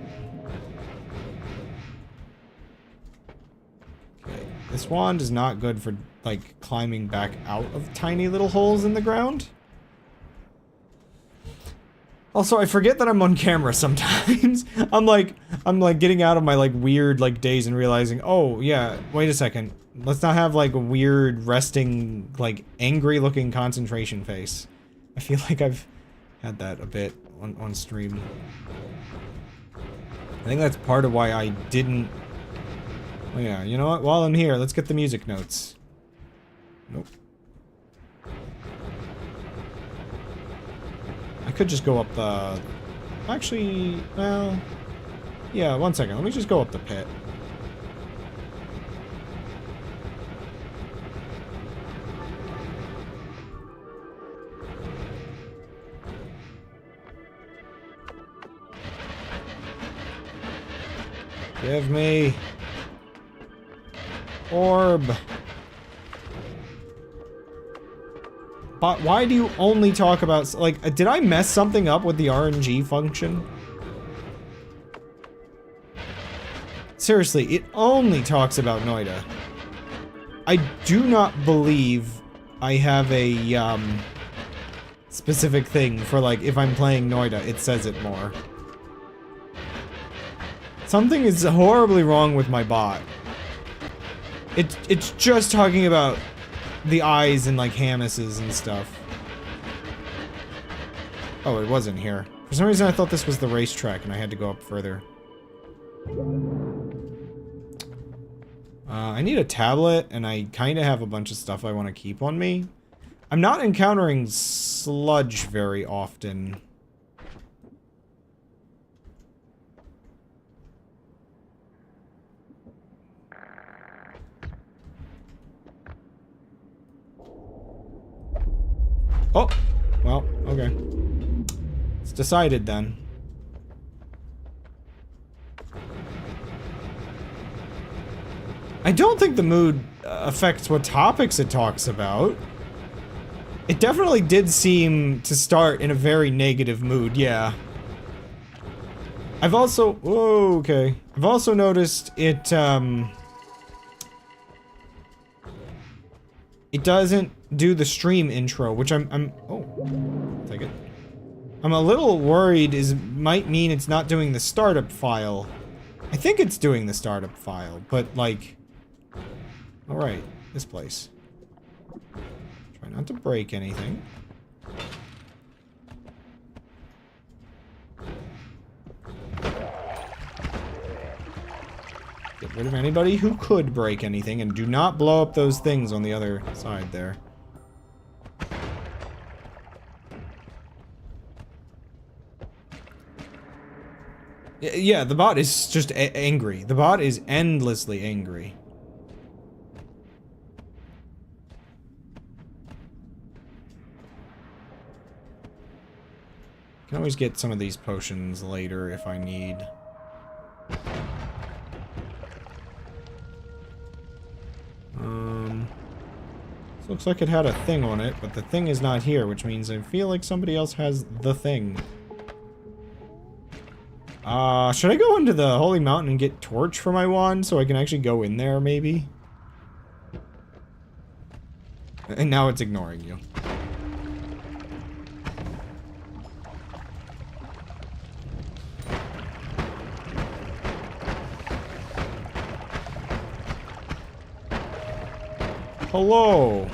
Okay, this wand is not good for like climbing back out of tiny little holes in the ground. Also, I forget that I'm on camera sometimes. I'm like getting out of my like weird like daze and realizing, oh yeah, wait a second. Let's not have like a weird resting, like angry looking concentration face. I feel like I've had that a bit on stream. I think that's part of why I didn't... Oh yeah, you know what? While I'm here, let's get the music notes. Nope. I could just go up the... Actually, well... Yeah, one second. Let me just go up the pit. Give me... orb. But why do you only talk about... Like, did I mess something up with the RNG function? Seriously, it only talks about Noita. I do not believe I have a, specific thing for, like, if I'm playing Noita, it says it more. Something is horribly wrong with my bot. It's just talking about the eyes and like Hamuses and stuff. Oh, it wasn't here. For some reason I thought this was the racetrack and I had to go up further. I need a tablet and I kind of have a bunch of stuff I want to keep on me. I'm not encountering sludge very often. Oh! Well, okay. It's decided then. I don't think the mood affects what topics it talks about. It definitely did seem to start in a very negative mood, yeah. I've also... Whoa, okay. I've also noticed it, it doesn't do the stream intro, which I'm oh, take it. I'm a little worried might mean it's not doing the startup file. I think it's doing the startup file, but like, all right, this place. Try not to break anything. Get rid of anybody who could break anything, and do not blow up those things on the other side there. Yeah, the bot is just angry. The bot is endlessly angry. I can always get some of these potions later if I need. This looks like it had a thing on it, but the thing is not here, which means I feel like somebody else has the thing. Should I go into the Holy Mountain and get Torch for my wand so I can actually go in there, maybe? And now it's ignoring you. Hello.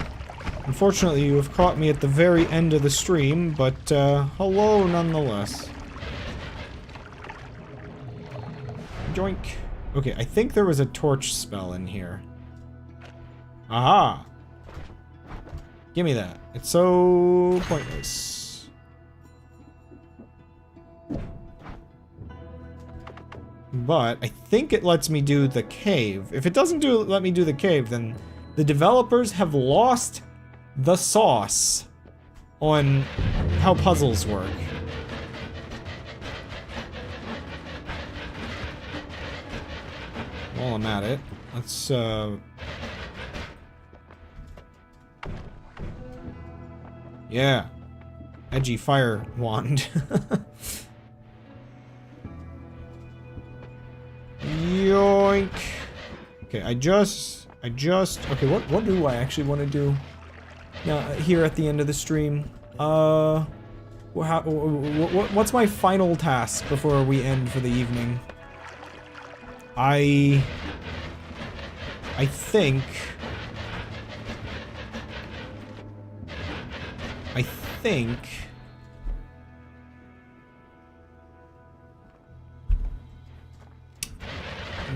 Unfortunately, you have caught me at the very end of the stream, but, hello nonetheless. Joink. Okay, I think there was a torch spell in here. Aha! Give me that. It's so pointless. But I think it lets me do the cave. If it doesn't let me do the cave, then the developers have lost the sauce on how puzzles work. While I'm at it, let's yeah. Edgy fire wand. Yoink. Okay, I just okay, what do I actually want to do? Now, here at the end of the stream. What's my final task before we end for the evening? I think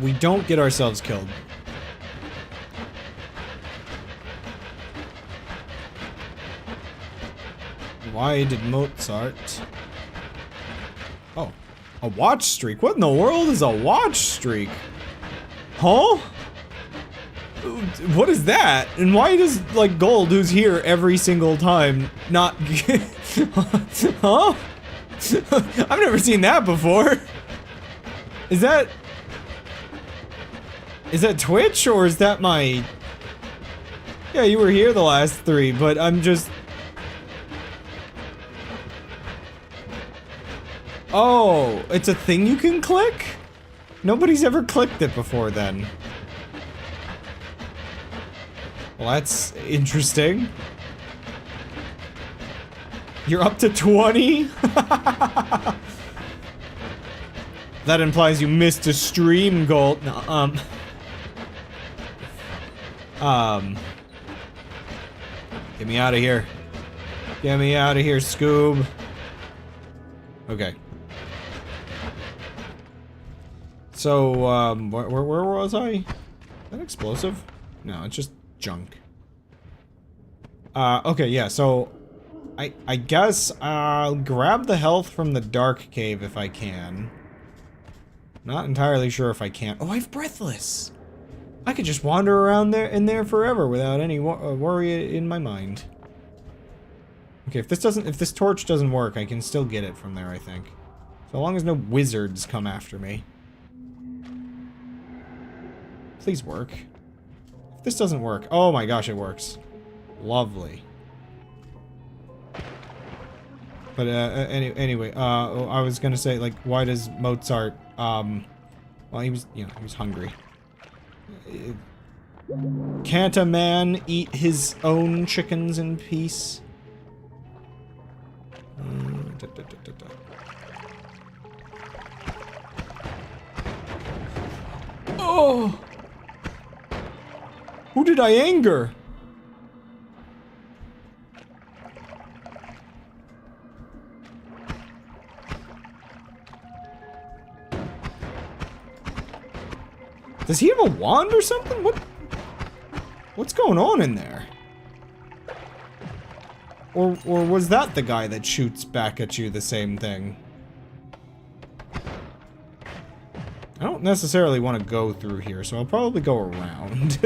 we don't get ourselves killed. Why did Mozart... Oh. A watch streak? What in the world is a watch streak? Huh? What is that? And why does, like, Gold, who's here every single time, not... Huh? I've never seen that before. Is that Twitch, or is that my... Yeah, you were here the last 3, but I'm just... Oh, it's a thing you can click? Nobody's ever clicked it before then. Well, that's interesting. You're up to 20? That implies you missed a stream, Gold. No, get me out of here. Get me out of here, Scoob. Okay. So, where was I? Is that explosive? No, it's just junk. Okay, yeah, so... I guess I'll grab the health from the dark cave if I can. Not entirely sure if I can. Oh, I have Breathless! I could just wander around in there forever without any worry in my mind. Okay, if this torch doesn't work, I can still get it from there, I think. So long as no wizards come after me. Please work. If this doesn't work... Oh my gosh, it works. Lovely. But, anyway, I was gonna say, like, why does Mozart, well, he was, you know, he was hungry. Can't a man eat his own chickens in peace? Oh! Who did I anger? Does he have a wand or something? What's going on in there? Or was that the guy that shoots back at you the same thing? I don't necessarily want to go through here, so I'll probably go around.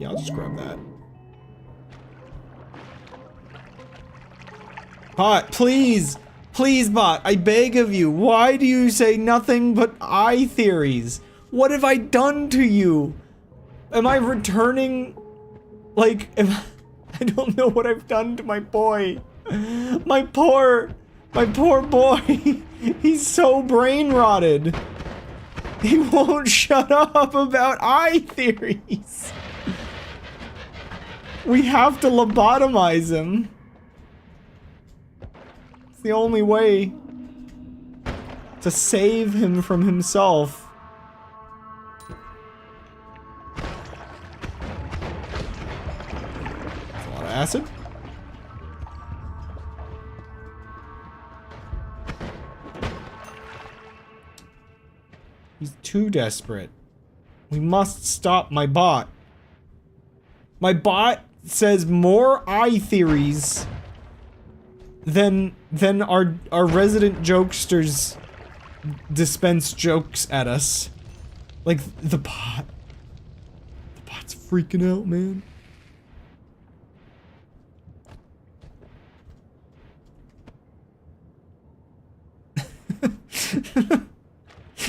Yeah, I'll just grab that. Bot, please! Please, bot, I beg of you, why do you say nothing but I theories? What have I done to you? Am I returning? Like, I don't know what I've done to my boy. My poor boy. He's so brain rotted. He won't shut up about eye theories. We have to lobotomize him. It's the only way to save him from himself. That's a lot of acid. too desperate. We must stop my bot. My bot says more eye theories than our resident jokesters dispense jokes at us. Like, the bot's freaking out, man.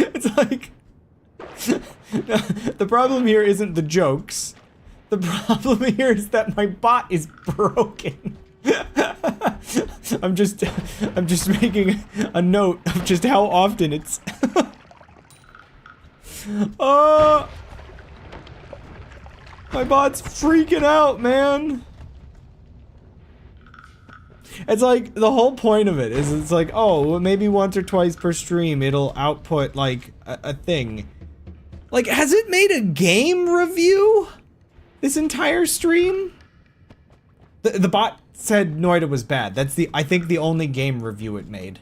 It's like, the problem here isn't the jokes. The problem here is that my bot is broken. I'm just making a note of just how often it's. My bot's freaking out, man. It's like, the whole point of it is it's like, oh, maybe once or twice per stream it'll output, like, a thing. Like, has it made a game review? This entire stream? The bot said Noita was bad. That's I think the only game review it made.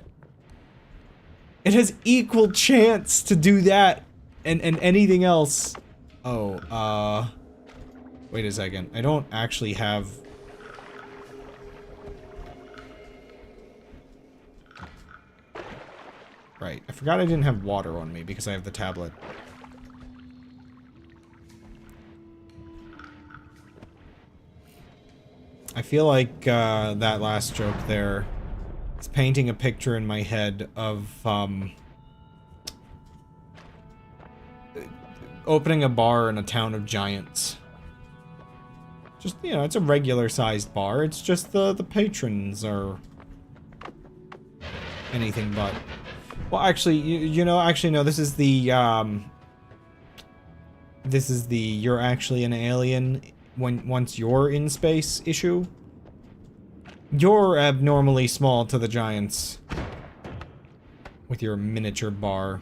It has equal chance to do that and anything else. Oh, wait a second. I don't actually have... Right, I forgot I didn't have water on me because I have the tablet. I feel like that last joke there is painting a picture in my head of opening a bar in a town of giants. Just, you know, it's a regular sized bar, it's just the patrons are anything but. Well, actually, you know, actually no, this is the you're actually an alien once you're in space issue. You're abnormally small to the giants with your miniature bar.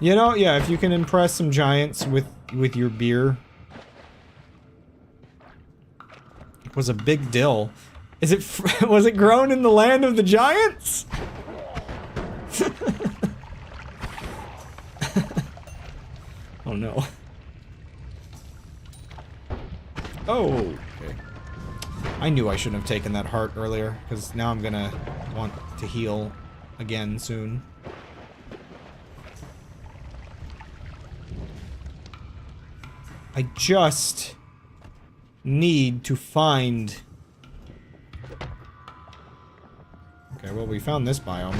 You know, yeah, if you can impress some giants with your beer. It was a big dill. Is it was it grown in the land of the giants? Oh no. Oh, okay. I knew I shouldn't have taken that heart earlier, because now I'm gonna want to heal again soon. I just need to find... Okay, well, we found this biome.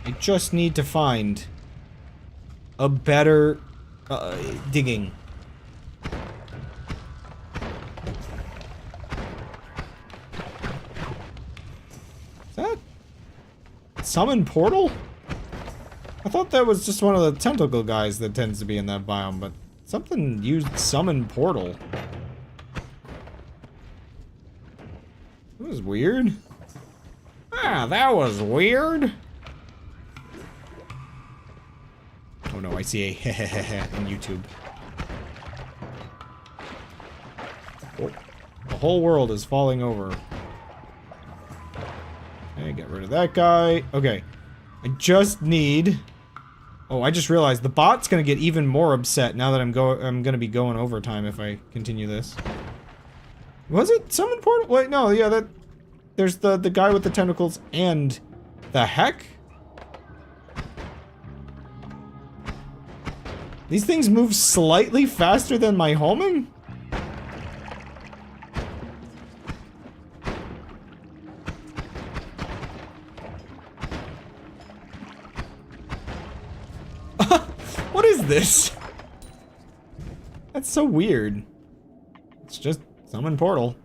I just need to find a better digging. Is that summon portal? I thought that was just one of the tentacle guys that tends to be in that biome, but something used summon portal. That was weird. Ah, that was weird. Oh no, I see a hehehehe on YouTube. Oh, the whole world is falling over. Okay, get rid of that guy. Okay, I just need... Oh, I just realized the bot's gonna get even more upset now that I'm gonna be going overtime if I continue this. Was it summon portal? Wait, no, yeah, that... There's the guy with the tentacles and... The heck? These things move slightly faster than my homing? What is this? That's so weird. It's just summon portal.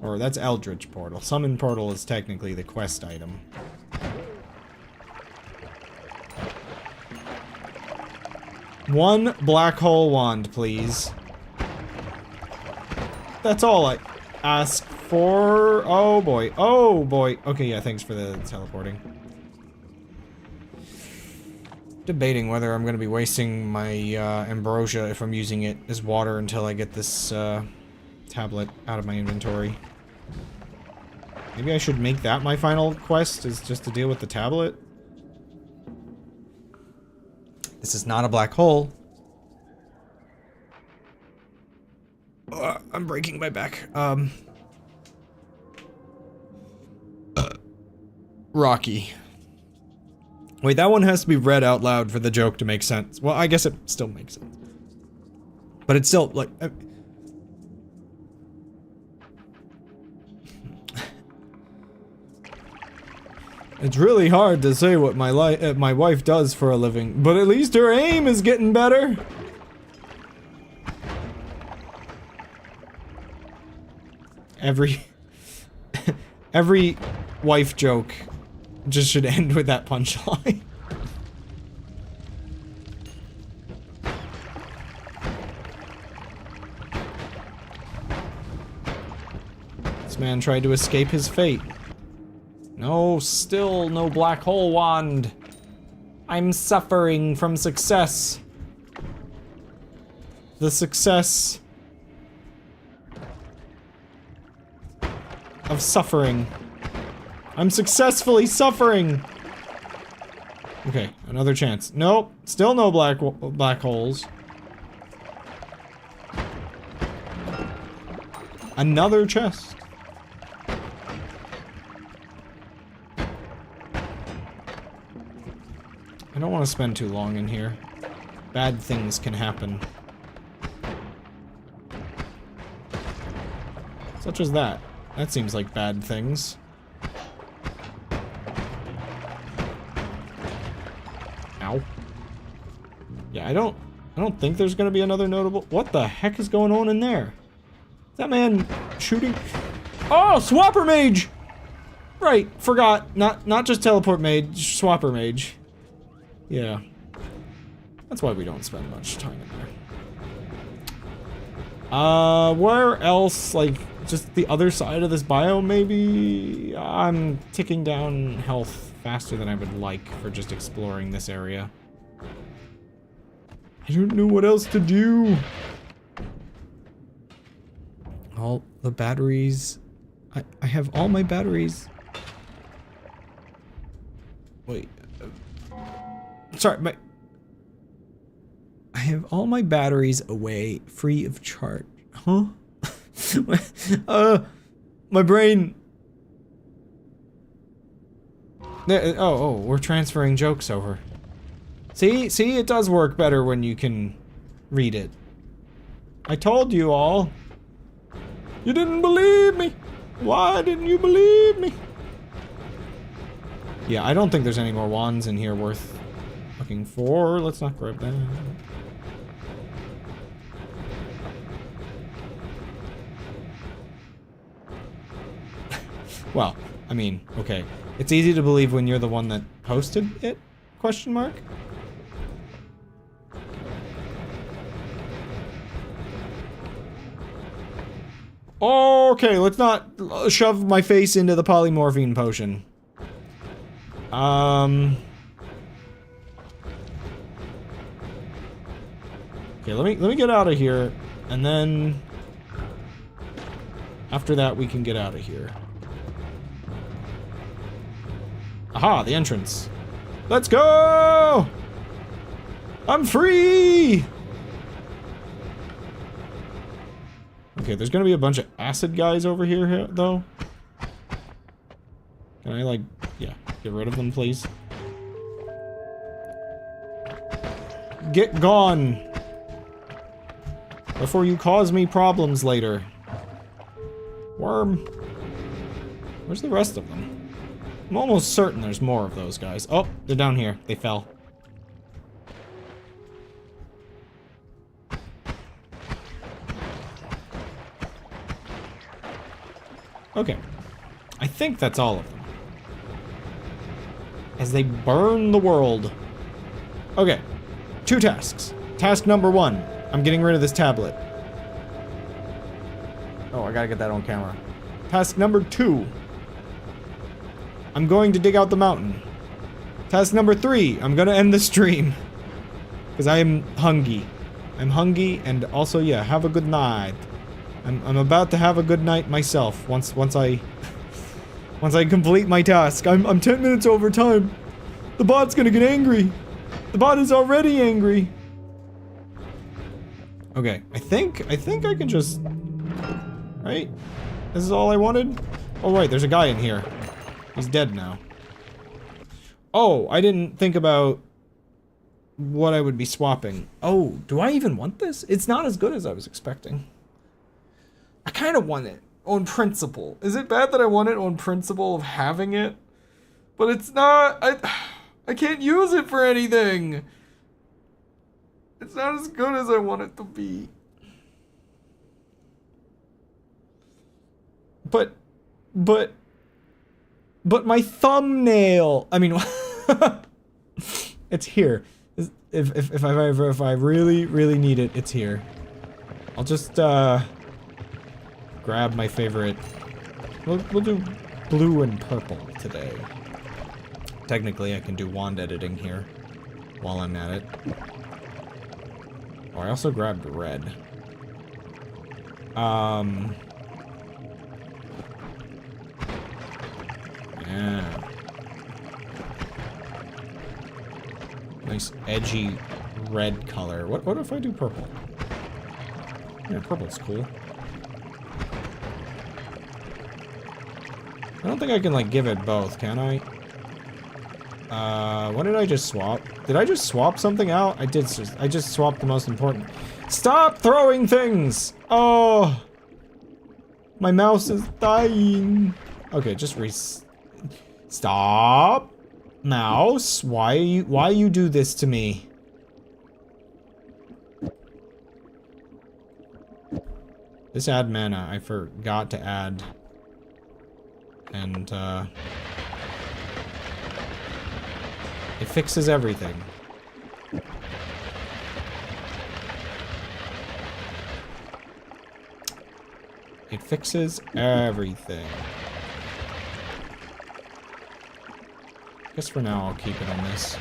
Or that's Eldritch portal. Summon portal is technically the quest item. One black hole wand, please. That's all I ask 4. Oh boy. Oh boy. Okay, yeah, thanks for the teleporting. Debating whether I'm gonna be wasting my ambrosia if I'm using it as water until I get this tablet out of my inventory. Maybe I should make that my final quest, is just to deal with the tablet. This is not a black hole. I'm breaking my back. Rocky. Wait, that one has to be read out loud for the joke to make sense. Well, I guess it still makes sense. But it's still, like... It's really hard to say what my wife does for a living, but at least her aim is getting better. Every wife joke just should end with that punchline. This man tried to escape his fate. No, still no black hole wand. I'm suffering from success. The success of suffering. I'm successfully suffering. Okay, another chance. Nope, still no black holes. Another chest. I don't want to spend too long in here. Bad things can happen. Such as that. That seems like bad things. Ow. Yeah, I don't think there's gonna be another notable. What the heck is going on in there? Is that man shooting? Oh, Swapper Mage! Right, forgot. Not just Teleport Mage, Swapper Mage. Yeah. That's why we don't spend much time in there. Where else? Like, just the other side of this biome, maybe? I'm ticking down health faster than I would like for just exploring this area. I don't know what else to do. All the batteries. I have all my batteries. Wait. Sorry, I have all my batteries away, free of charge. Huh? My brain. Oh, we're transferring jokes over. See, it does work better when you can read it. I told you all. You didn't believe me. Why didn't you believe me? Yeah, I don't think there's any more wands in here worth looking for. Let's not grab that. Well, I mean, okay. It's easy to believe when you're the one that posted it? Question mark? Okay, let's not shove my face into the polymorphine potion. Okay, let me get out of here, and then after that we can get out of here. Aha, the entrance. Let's go! I'm free! Okay, there's gonna be a bunch of acid guys over here, though. Can I, like, yeah, get rid of them, please? Get gone! Before you cause me problems later. Worm. Where's the rest of them? I'm almost certain there's more of those guys. Oh, they're down here. They fell. Okay. I think that's all of them. As they burn the world. Okay. 2 tasks. Task number 1. I'm getting rid of this tablet. Oh, I gotta get that on camera. Task number 2. I'm going to dig out the mountain. Task number 3. I'm gonna end the stream. Because I am hungry. I'm hungry, and also, yeah, have a good night. I'm about to have a good night myself once I complete my task. I'm 10 minutes over time. The bot's gonna get angry. The bot is already angry. Okay, I think I can just... Right? This is all I wanted? Oh, right, there's a guy in here. He's dead now. Oh, I didn't think about what I would be swapping. Oh, do I even want this? It's not as good as I was expecting. I kind of want it on principle. Is it bad that I want it on principle of having it? But it's not... I can't use it for anything. It's not as good as I want it to be. But my thumbnail. I mean, it's here. If I really need it, it's here. I'll just grab my favorite. We'll do blue and purple today. Technically, I can do wand editing here while I'm at it. Oh, I also grabbed red. Yeah. Nice edgy red color. What if I do purple? Yeah, purple's cool. I don't think I can like give it both, can I? What did I just swap? Did I just swap something out? I just swapped the most important. Stop throwing things! Oh! My mouse is dying. Okay, just stop! Mouse, why you do this to me? This add mana, I forgot to add. And, it fixes everything. It fixes everything. Guess for now I'll keep it on this.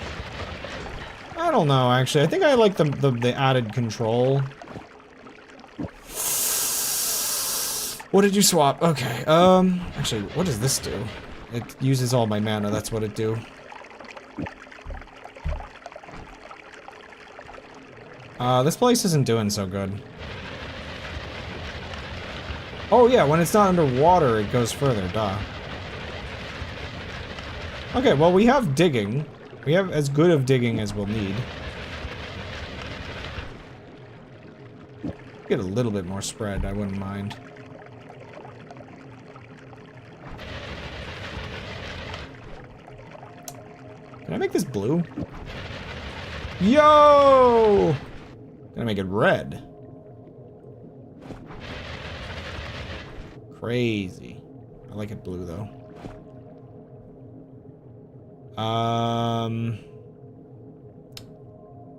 I don't know, actually. I think I like the added control. What did you swap? Okay, actually, what does this do? It uses all my mana, that's what it do. This place isn't doing so good. Oh yeah, when it's not underwater, it goes further, duh. Okay, well we have digging. We have as good of digging as we'll need. Get a little bit more spread, I wouldn't mind. Can I make this blue? Yo! Gonna make it red. Crazy. I like it blue though.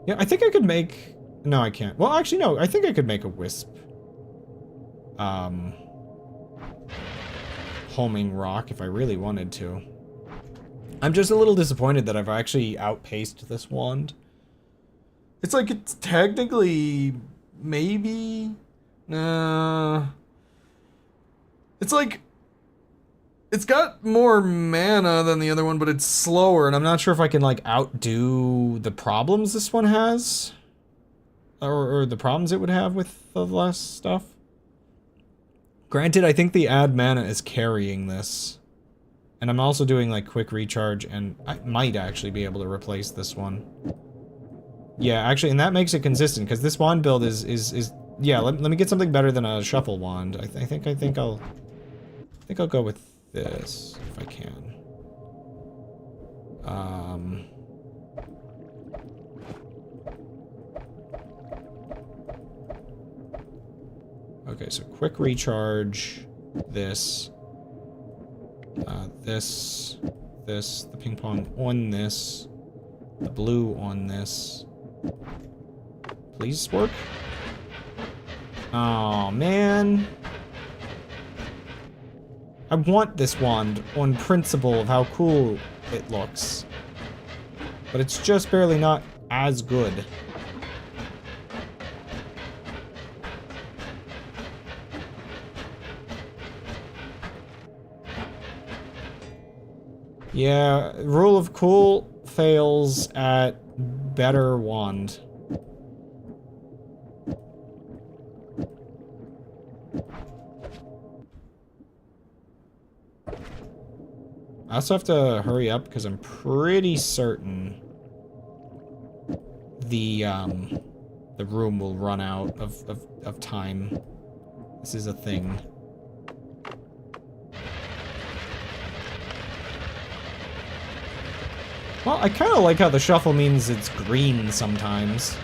Yeah, I think I could make... No, I can't. Well, actually, no. I think I could make a wisp. Homing rock if I really wanted to. I'm just a little disappointed that I've actually outpaced this wand. It's like it's technically... maybe... It's like... It's got more mana than the other one, but it's slower, and I'm not sure if I can, like, outdo the problems this one has. Or the problems it would have with the last stuff. Granted, I think the add mana is carrying this. And I'm also doing, like, quick recharge, and I might actually be able to replace this one. Yeah, actually, and that makes it consistent, because this wand build is yeah, let me get something better than a shuffle wand. I think I'll go with this, if I can. Okay, so quick recharge, this, the ping pong on this, the blue on this. Please work. Oh, man. I want this wand on principle of how cool it looks. But it's just barely not as good. Yeah, rule of cool fails at better wand. I also have to hurry up because I'm pretty certain the room will run out of time. This is a thing. Well, I kind of like how the shuffle means it's green sometimes.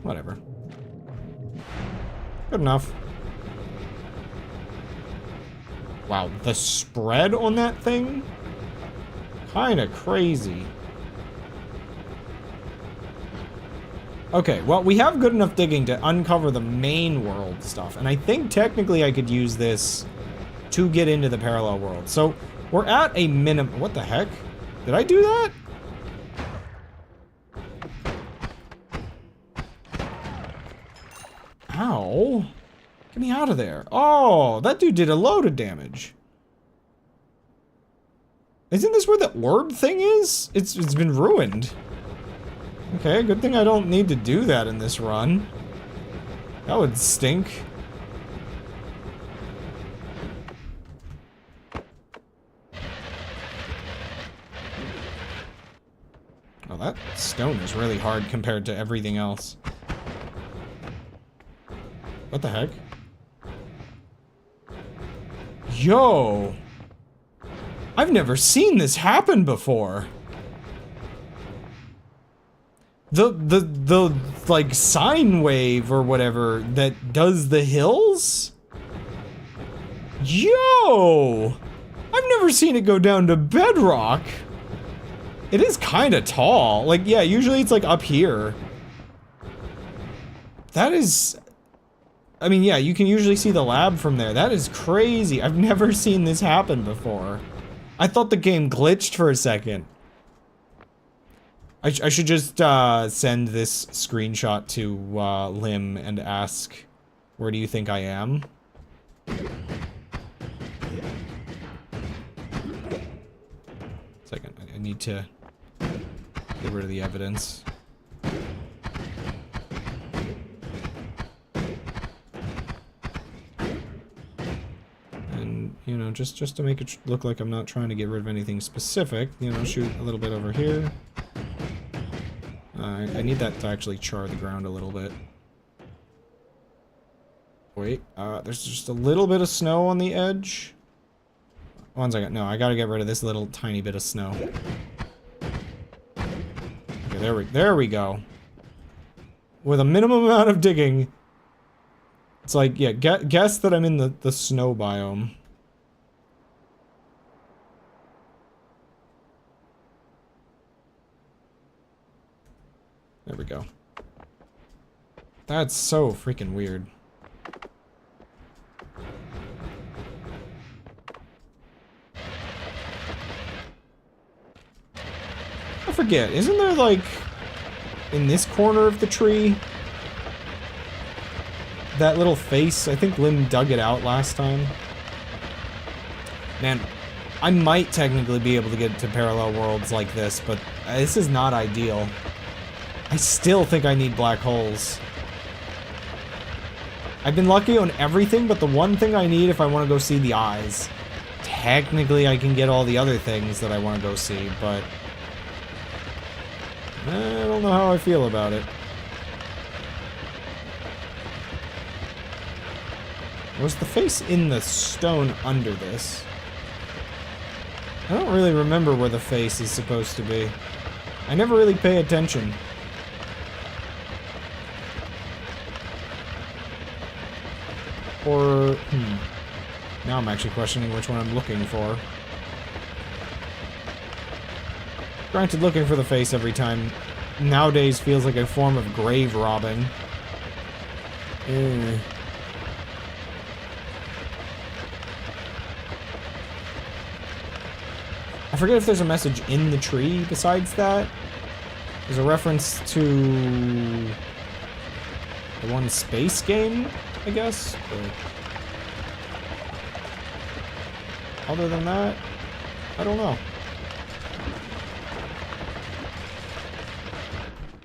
Whatever. Good enough. Wow, the spread on that thing? Kinda crazy. Okay, well, we have good enough digging to uncover the main world stuff, and I think technically I could use this to get into the parallel world. So, we're at a minimum. What the heck? Did I do that? Ow. Get me out of there. Oh, that dude did a load of damage. Isn't this where the orb thing is? It's been ruined. Okay, good thing I don't need to do that in this run. That would stink. Oh, that stone is really hard compared to everything else. What the heck? Yo! I've never seen this happen before. The like sine wave or whatever that does the hills? Yo! I've never seen it go down to bedrock. It is kind of tall. Like, yeah, usually it's like up here. That is... I mean, yeah, you can usually see the lab from there. That is crazy. I've never seen this happen before. I thought the game glitched for a second. I should just send this screenshot to Lim and ask, where do you think I am? Second, I need to get rid of the evidence. And, you know, just to make it look like I'm not trying to get rid of anything specific, you know, shoot a little bit over here. I need that to actually char the ground a little bit. Wait, there's just a little bit of snow on the edge. One second, no, I gotta get rid of this little tiny bit of snow. Okay, there we go. With a minimum amount of digging, it's like, yeah, guess that I'm in the snow biome. There we go. That's so freaking weird. I forget, isn't there like, in this corner of the tree, that little face? I think Lim dug it out last time. Man, I might technically be able to get to parallel worlds like this, but this is not ideal. I still think I need black holes. I've been lucky on everything, but the one thing I need if I want to go see the eyes. Technically, I can get all the other things that I want to go see, but I don't know how I feel about it. Was the face in the stone under this? I don't really remember where the face is supposed to be. I never really pay attention. Or, now I'm actually questioning which one I'm looking for. Granted, looking for the face every time nowadays feels like a form of grave robbing. forget if there's a message in the tree besides that. There's a reference to the one space game, I guess. But other than that, I don't know.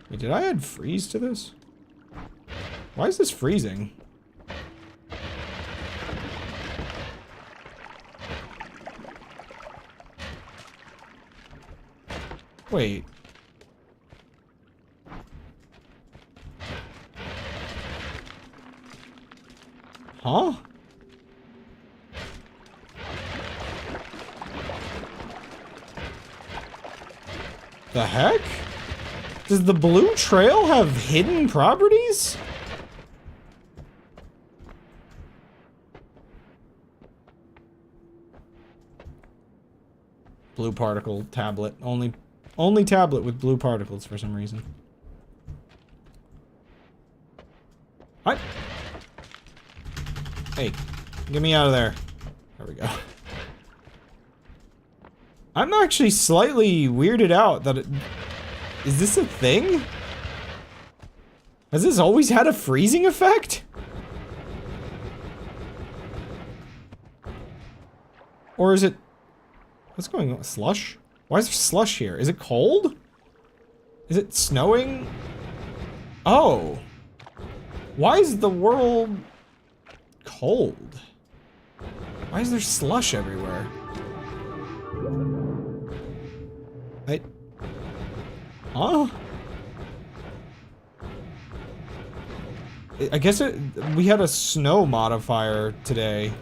Wait, did I add freeze to this? Why is this freezing? Wait. Huh? The heck? Does the blue trail have hidden properties? Blue particle tablet. Only tablet with blue particles for some reason. What? Hey, get me out of there. There we go. I'm actually slightly weirded out that it... Is this a thing? Has this always had a freezing effect? Or is it... What's going on? Slush? Why is there slush here? Is it cold? Is it snowing? Oh. Why is the world cold? Why is there slush everywhere? Huh? I guess we had a snow modifier today.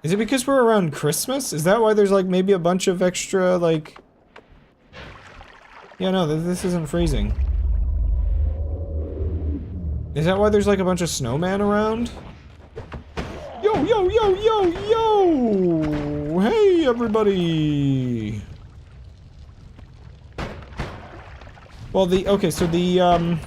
Is it because we're around Christmas? Is that why there's like maybe a bunch of extra like... Yeah, no, this isn't freezing. Is that why there's like a bunch of snowmen around? Yo, yo, yo, yo, yo! Hey, everybody! Well, okay, so whoa,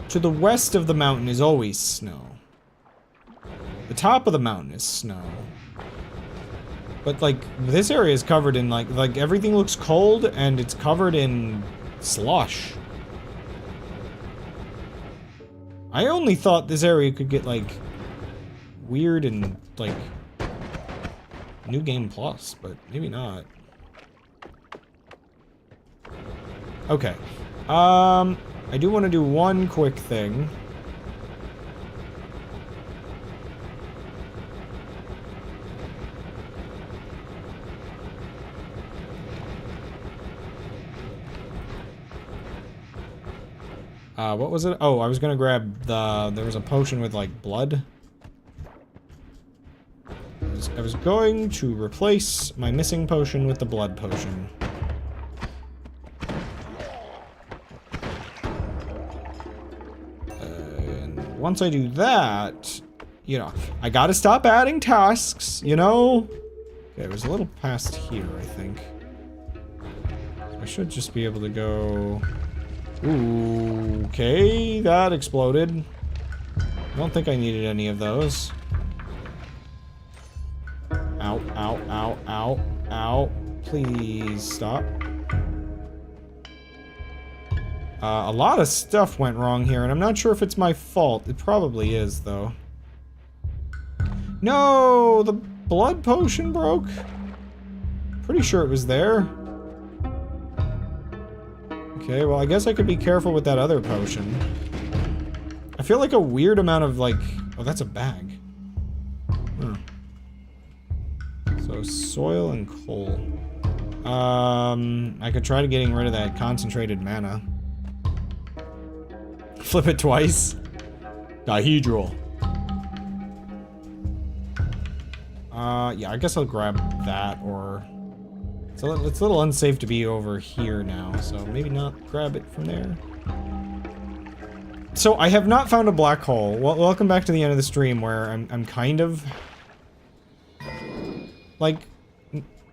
to the west of the mountain is always snow. The top of the mountain is snow. But, like, this area is covered in, like everything looks cold, and it's covered in slush. I only thought this area could get, like, weird and, like, New Game Plus, but maybe not. Okay. I do want to do one quick thing. What was it? Oh, I was gonna grab there was a potion with, like, blood. I was going to replace my missing potion with the blood potion. And once I do that, you know, I gotta stop adding tasks, you know? Okay, it was a little past here, I think. So I should just be able to go... Ooh, okay, that exploded. I don't think I needed any of those. Ow, ow, ow, ow, ow. Please stop. A lot of stuff went wrong here, and I'm not sure if it's my fault. It probably is, though. No, the blood potion broke. Pretty sure it was there. Okay, well, I guess I could be careful with that other potion. I feel like a weird amount of, like... Oh, that's a bag. Huh. So, soil and coal. I could try to getting rid of that concentrated mana. Flip it twice. Dihedral. Yeah, I guess I'll grab that, or... It's a little unsafe to be over here now, so maybe not grab it from there. So, I have not found a black hole. Well, welcome back to the end of the stream, where I'm kind of... like,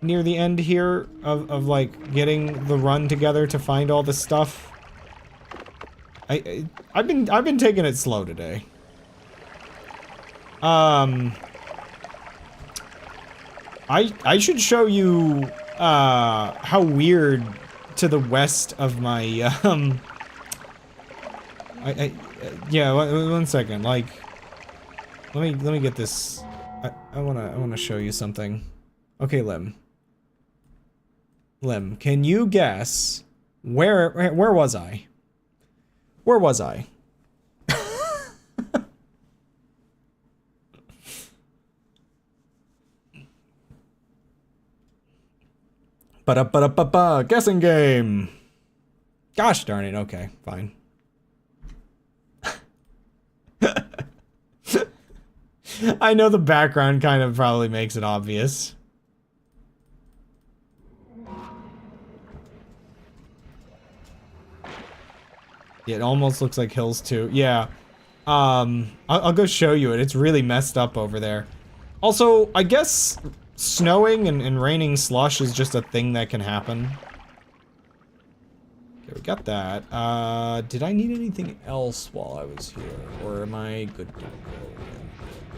near the end here of like, getting the run together to find all this stuff. I've been taking it slow today. I should show you how weird to the west of my yeah, one second. Like, let me get this. I wanna show you something. Okay, Lim, can you guess where was I? Where was I? Ba-da-ba-da-ba-ba, guessing game. Gosh darn it, okay, fine. I know the background kind of probably makes it obvious. Yeah, it almost looks like hills too. Yeah. I'll go show you it. It's really messed up over there. Also, I guess snowing and raining slush is just a thing that can happen. Okay, we got that. Did I need anything else while I was here? Or am I good to go?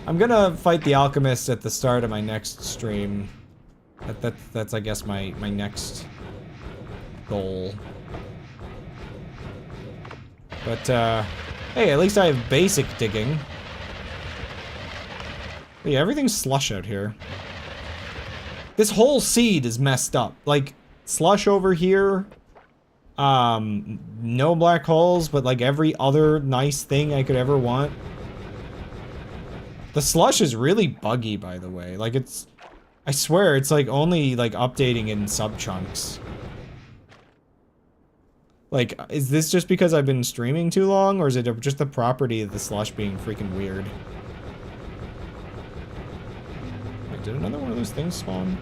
I'm gonna fight the alchemist at the start of my next stream. That's I guess my next goal. But hey, at least I have basic digging. But yeah, everything's slush out here. This whole seed is messed up. Like, slush over here. No black holes, but like every other nice thing I could ever want. The slush is really buggy, by the way. Like, I swear, it's like only like updating in sub-chunks. Like, is this just because I've been streaming too long, or is it just the property of the slush being freaking weird? Wait, did another one of those things spawn?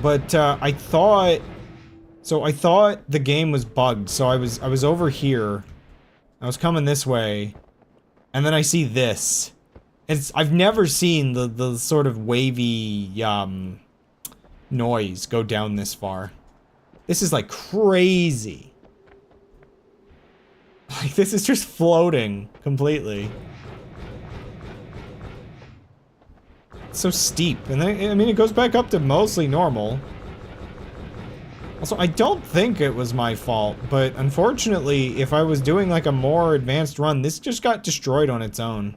But, I thought the game was bugged, so I was over here. I was coming this way, and then I see this. I've never seen the sort of wavy, noise go down this far. This is like crazy. Like, this is just floating completely. It's so steep, and then, I mean, it goes back up to mostly normal. Also, I don't think it was my fault, but unfortunately, if I was doing like a more advanced run, this just got destroyed on its own.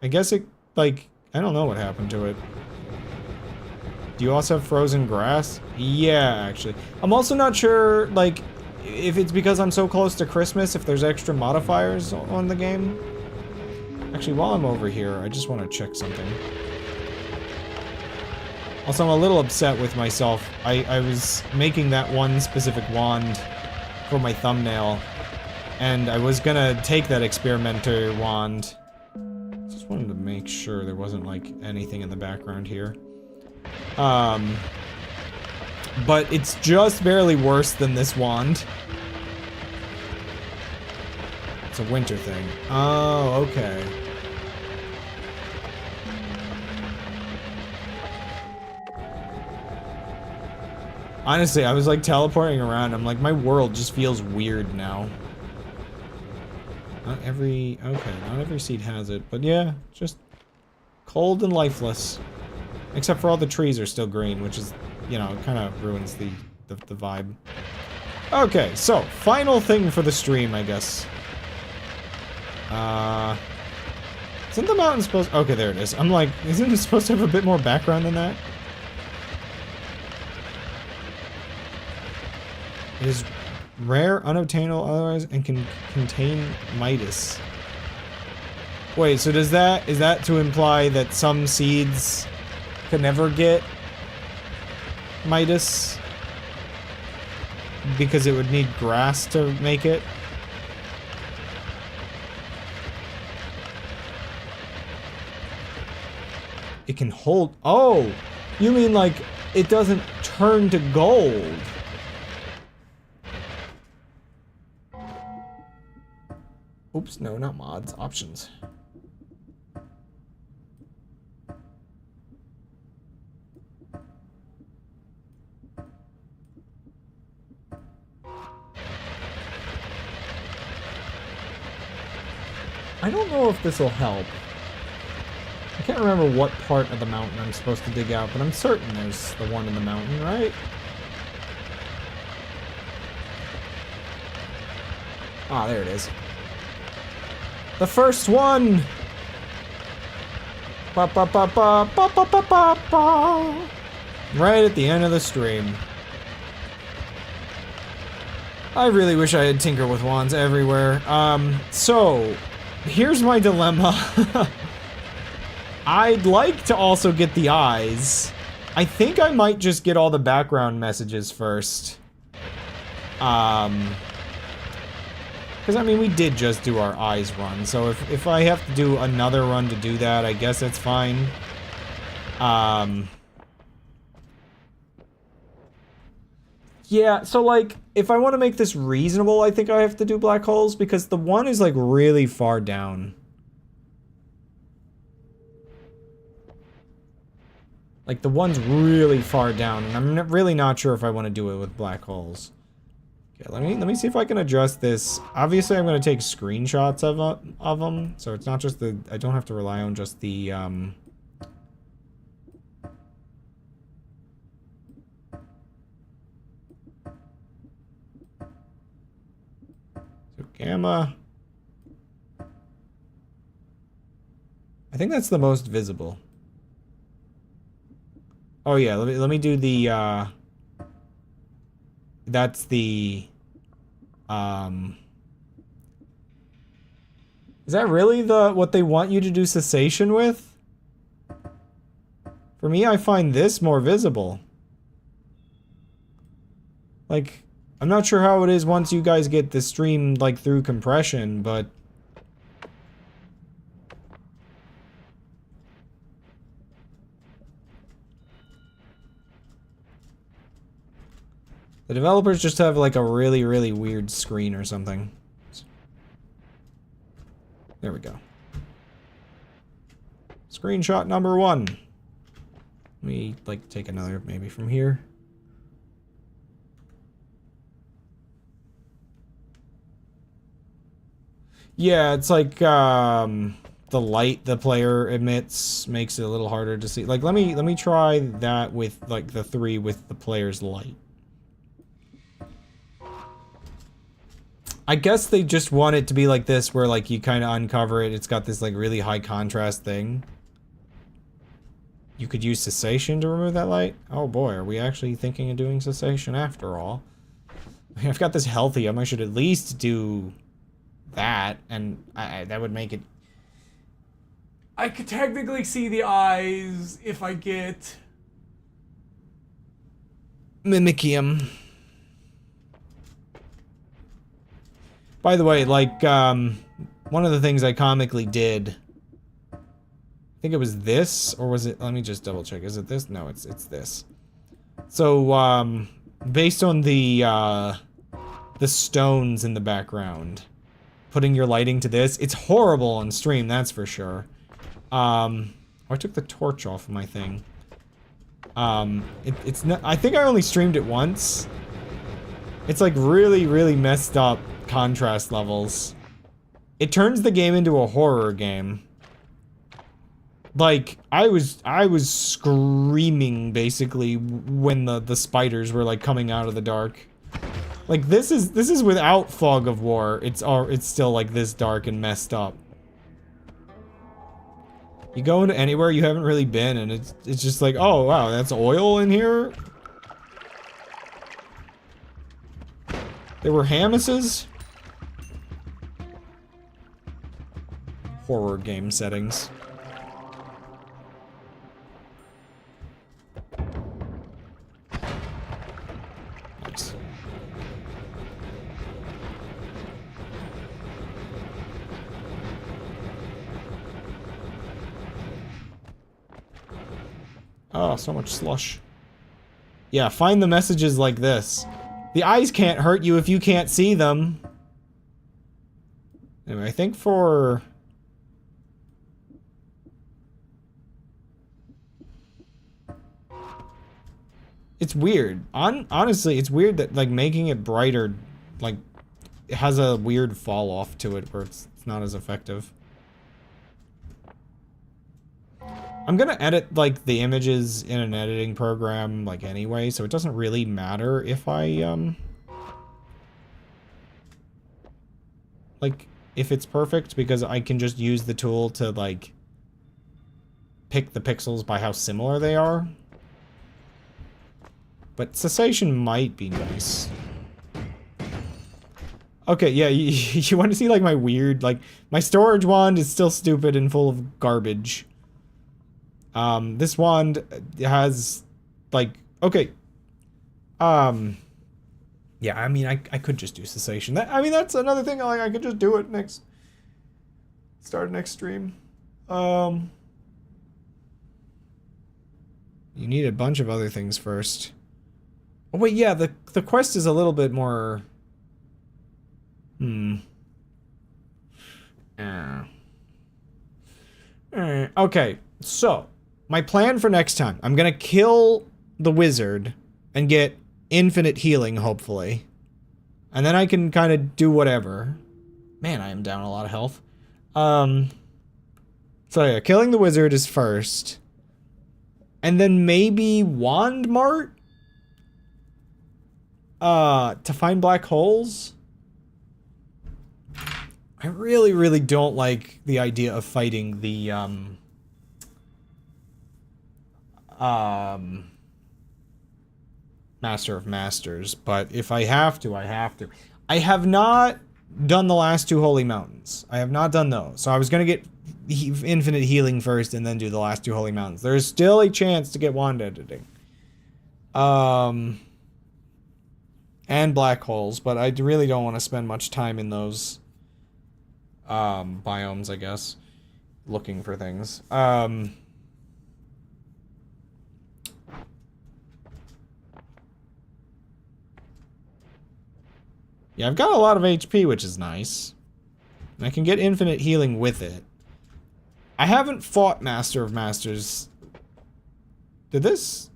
I guess it, like, I don't know what happened to it. Do you also have frozen grass? Yeah, actually. I'm also not sure, like, if it's because I'm so close to Christmas, if there's extra modifiers on the game. Actually, while I'm over here, I just want to check something. Also, I'm a little upset with myself. I was making that one specific wand for my thumbnail, and I was gonna take that experimenter wand. Just wanted to make sure there wasn't, like, anything in the background here. But it's just barely worse than this wand. It's a winter thing. Oh, okay. Honestly, I was like teleporting around. I'm like, my world just feels weird now. Not every seed has it, but yeah, just cold and lifeless. Except for all the trees are still green, which is, you know, kind of ruins the vibe. Okay, so, final thing for the stream, I guess. Isn't the mountain supposed... Okay, there it is. I'm like, isn't it supposed to have a bit more background than that? It is rare, unobtainable otherwise, and can contain Midas. Wait, so is that to imply that some seeds can never get Midas? Because it would need grass to make it? It can hold... Oh! You mean like, it doesn't turn to gold? Oops, no, not mods, options. I don't know if this will help. I can't remember what part of the mountain I'm supposed to dig out, but I'm certain there's the one in the mountain, right? Ah, there it is. The first one! Ba ba ba ba ba ba ba ba ba. Right at the end of the stream. I really wish I had Tinker with Wands everywhere. So, here's my dilemma. I'd like to also get the eyes. I think I might just get all the background messages first. Because, I mean, we did just do our eyes run, so if I have to do another run to do that, I guess that's fine. Yeah, so, like, if I want to make this reasonable, I think I have to do black holes, because the one is, like, really far down. Like, the one's really far down, and I'm really not sure if I want to do it with black holes. Okay, let me see if I can adjust this. Obviously, I'm going to take screenshots of them, so it's not just the... I don't have to rely on just the, So, gamma. I think that's the most visible. Oh yeah, let me do the that's the is that really what they want you to do cessation with? For me, I find this more visible. Like, I'm not sure how it is once you guys get the stream like through compression, but the developers just have like a really, really weird screen or something. There we go. Screenshot number 1. Let me like take another maybe from here. Yeah, it's like the light the player emits makes it a little harder to see. Like let me try that with like the 3 with the player's light. I guess they just want it to be like this, where like you kind of uncover it. It's got this like really high contrast thing. You could use cessation to remove that light. Oh boy, are we actually thinking of doing cessation after all? I mean, I've got this healthium. I should at least do that, and that would make it. I could technically see the eyes if I get Mimicium. By the way, like, one of the things I comically did, I think it was this, or was it, let me just double check, is it this? No, it's this. So, based on the stones in the background, putting your lighting to this, it's horrible on stream, that's for sure. Oh, I took the torch off of my thing. It's not, I think I only streamed it once. It's like really, really messed up contrast levels. It turns the game into a horror game. Like, I was screaming basically when the spiders were like coming out of the dark. Like this is without fog of war. It's still like this dark and messed up. You go into anywhere you haven't really been and it's just like, oh wow, that's oil in here? There were Hamuses? Horror game settings. Nice. Oh, so much slush. Yeah, find the messages like this. The eyes can't hurt you if you can't see them. Anyway, I think for... It's weird. Honestly, it's weird that, like, making it brighter, like, it has a weird fall off to it where it's not as effective. I'm gonna edit, like, the images in an editing program, like, anyway, so it doesn't really matter if I, like, if it's perfect, because I can just use the tool to, like, pick the pixels by how similar they are. But cessation might be nice. Okay, yeah, you want to see, like, my weird, like, my storage wand is still stupid and full of garbage. This wand has, like, okay. Yeah, I mean, I could just do cessation. I mean, that's another thing, like, I could just do it start next stream. You need a bunch of other things first. Oh, wait, yeah, the quest is a little bit more... Okay, so, my plan for next time. I'm gonna kill the wizard and get infinite healing, hopefully. And then I can kind of do whatever. Man, I am down a lot of health. So yeah, killing the wizard is first. And then maybe Wand Mart? To find black holes? I really, really don't like the idea of fighting the, Master of Masters, but if I have to, I have to. I have not done the last 2 Holy Mountains. I have not done those. So I was gonna get infinite healing first and then do the last 2 Holy Mountains. There's still a chance to get wand editing. And black holes, but I really don't want to spend much time in those biomes, I guess, looking for things. Yeah, I've got a lot of HP, which is nice. And I can get infinite healing with it. I haven't fought Master of Masters. Did this?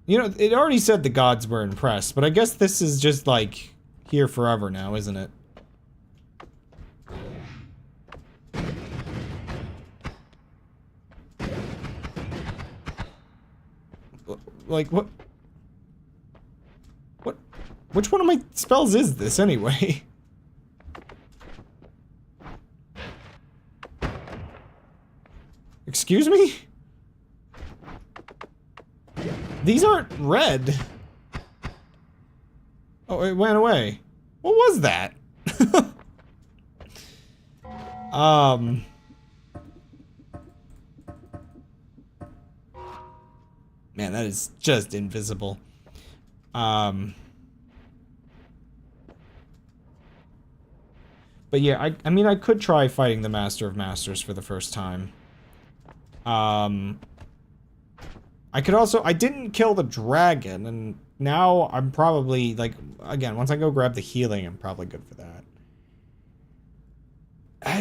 You know, it already said the gods were impressed, but I guess this is just, like, here forever now, isn't it? Like, what? What? Which one of my spells is this, anyway? Excuse me? These aren't red. Oh, it went away. What was that? Man, that is just invisible. But yeah, I mean, I could try fighting the Master of Masters for the first time. I could also, I didn't kill the dragon, and now I'm probably, like, again, once I go grab the healing, I'm probably good for that.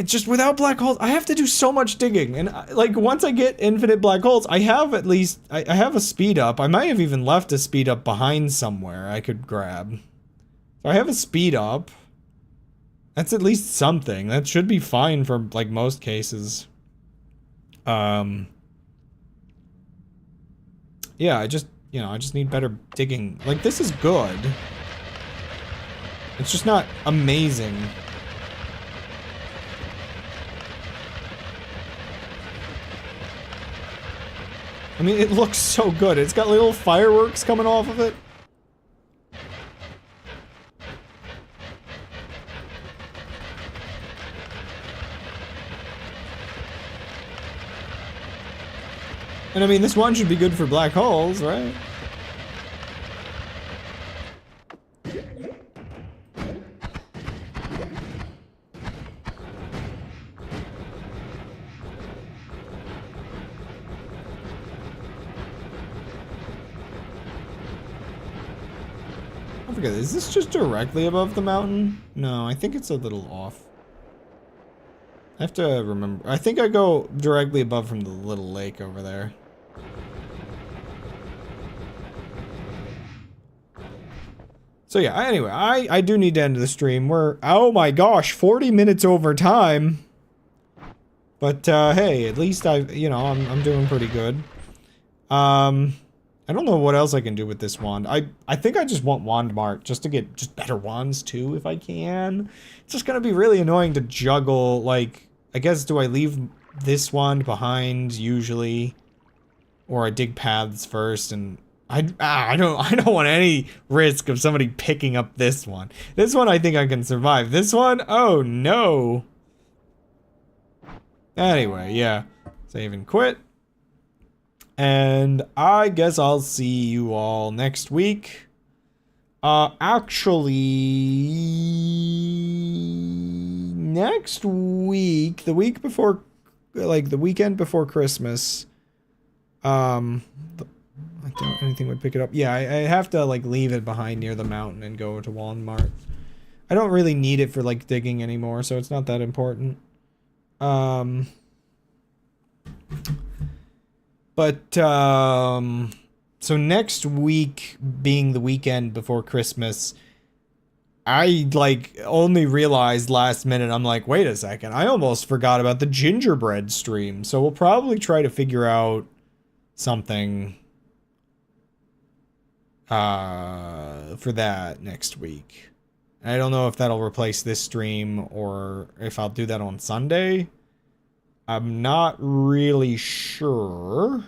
Just without black holes, I have to do so much digging, and, like, once I get infinite black holes, I have at least, I have a speed up. I might have even left a speed up behind somewhere I could grab. So I have a speed up. That's at least something. That should be fine for, like, most cases. Yeah, I just, you know, I just need better digging. Like, this is good. It's just not amazing. I mean, it looks so good. It's got little fireworks coming off of it. And I mean, this one should be good for black holes, right? I forget, is this just directly above the mountain? No, I think it's a little off. I have to remember. I think I go directly above from the little lake over there. So yeah, anyway, I do need to end the stream. We're, oh my gosh, 40 minutes over time. But hey, at least I'm doing pretty good. I don't know what else I can do with this wand. I think I just want wand mark just to get just better wands too if I can. It's just gonna be really annoying to juggle. Like, I guess, do I leave this wand behind usually, or I dig paths first? And I don't want any risk of somebody picking up this one. This one I think I can survive. This one, oh no. Anyway, yeah, save and quit. And I guess I'll see you all next week. Actually, next week, the week before, like the weekend before Christmas, I don't anything would pick it up. Yeah, I have to like leave it behind near the mountain and go to Walmart. I don't really need it for like digging anymore, so it's not that important. But, so next week being the weekend before Christmas, I, like, only realized last minute, I'm like, wait a second, I almost forgot about the gingerbread stream. So we'll probably try to figure out something, for that next week. I don't know if that'll replace this stream or if I'll do that on Sunday. I'm not really sure,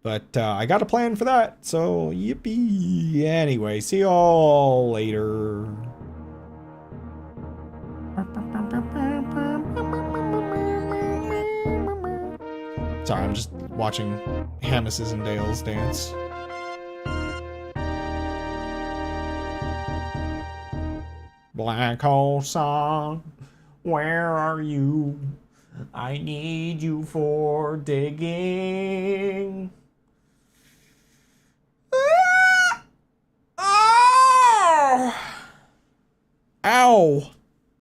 but I got a plan for that, so yippee. Anyway, see y'all later. Sorry, I'm just watching Hammis's and Dale's dance. Black hole song, where are you? I need you for digging. Ah! Oh! Ow!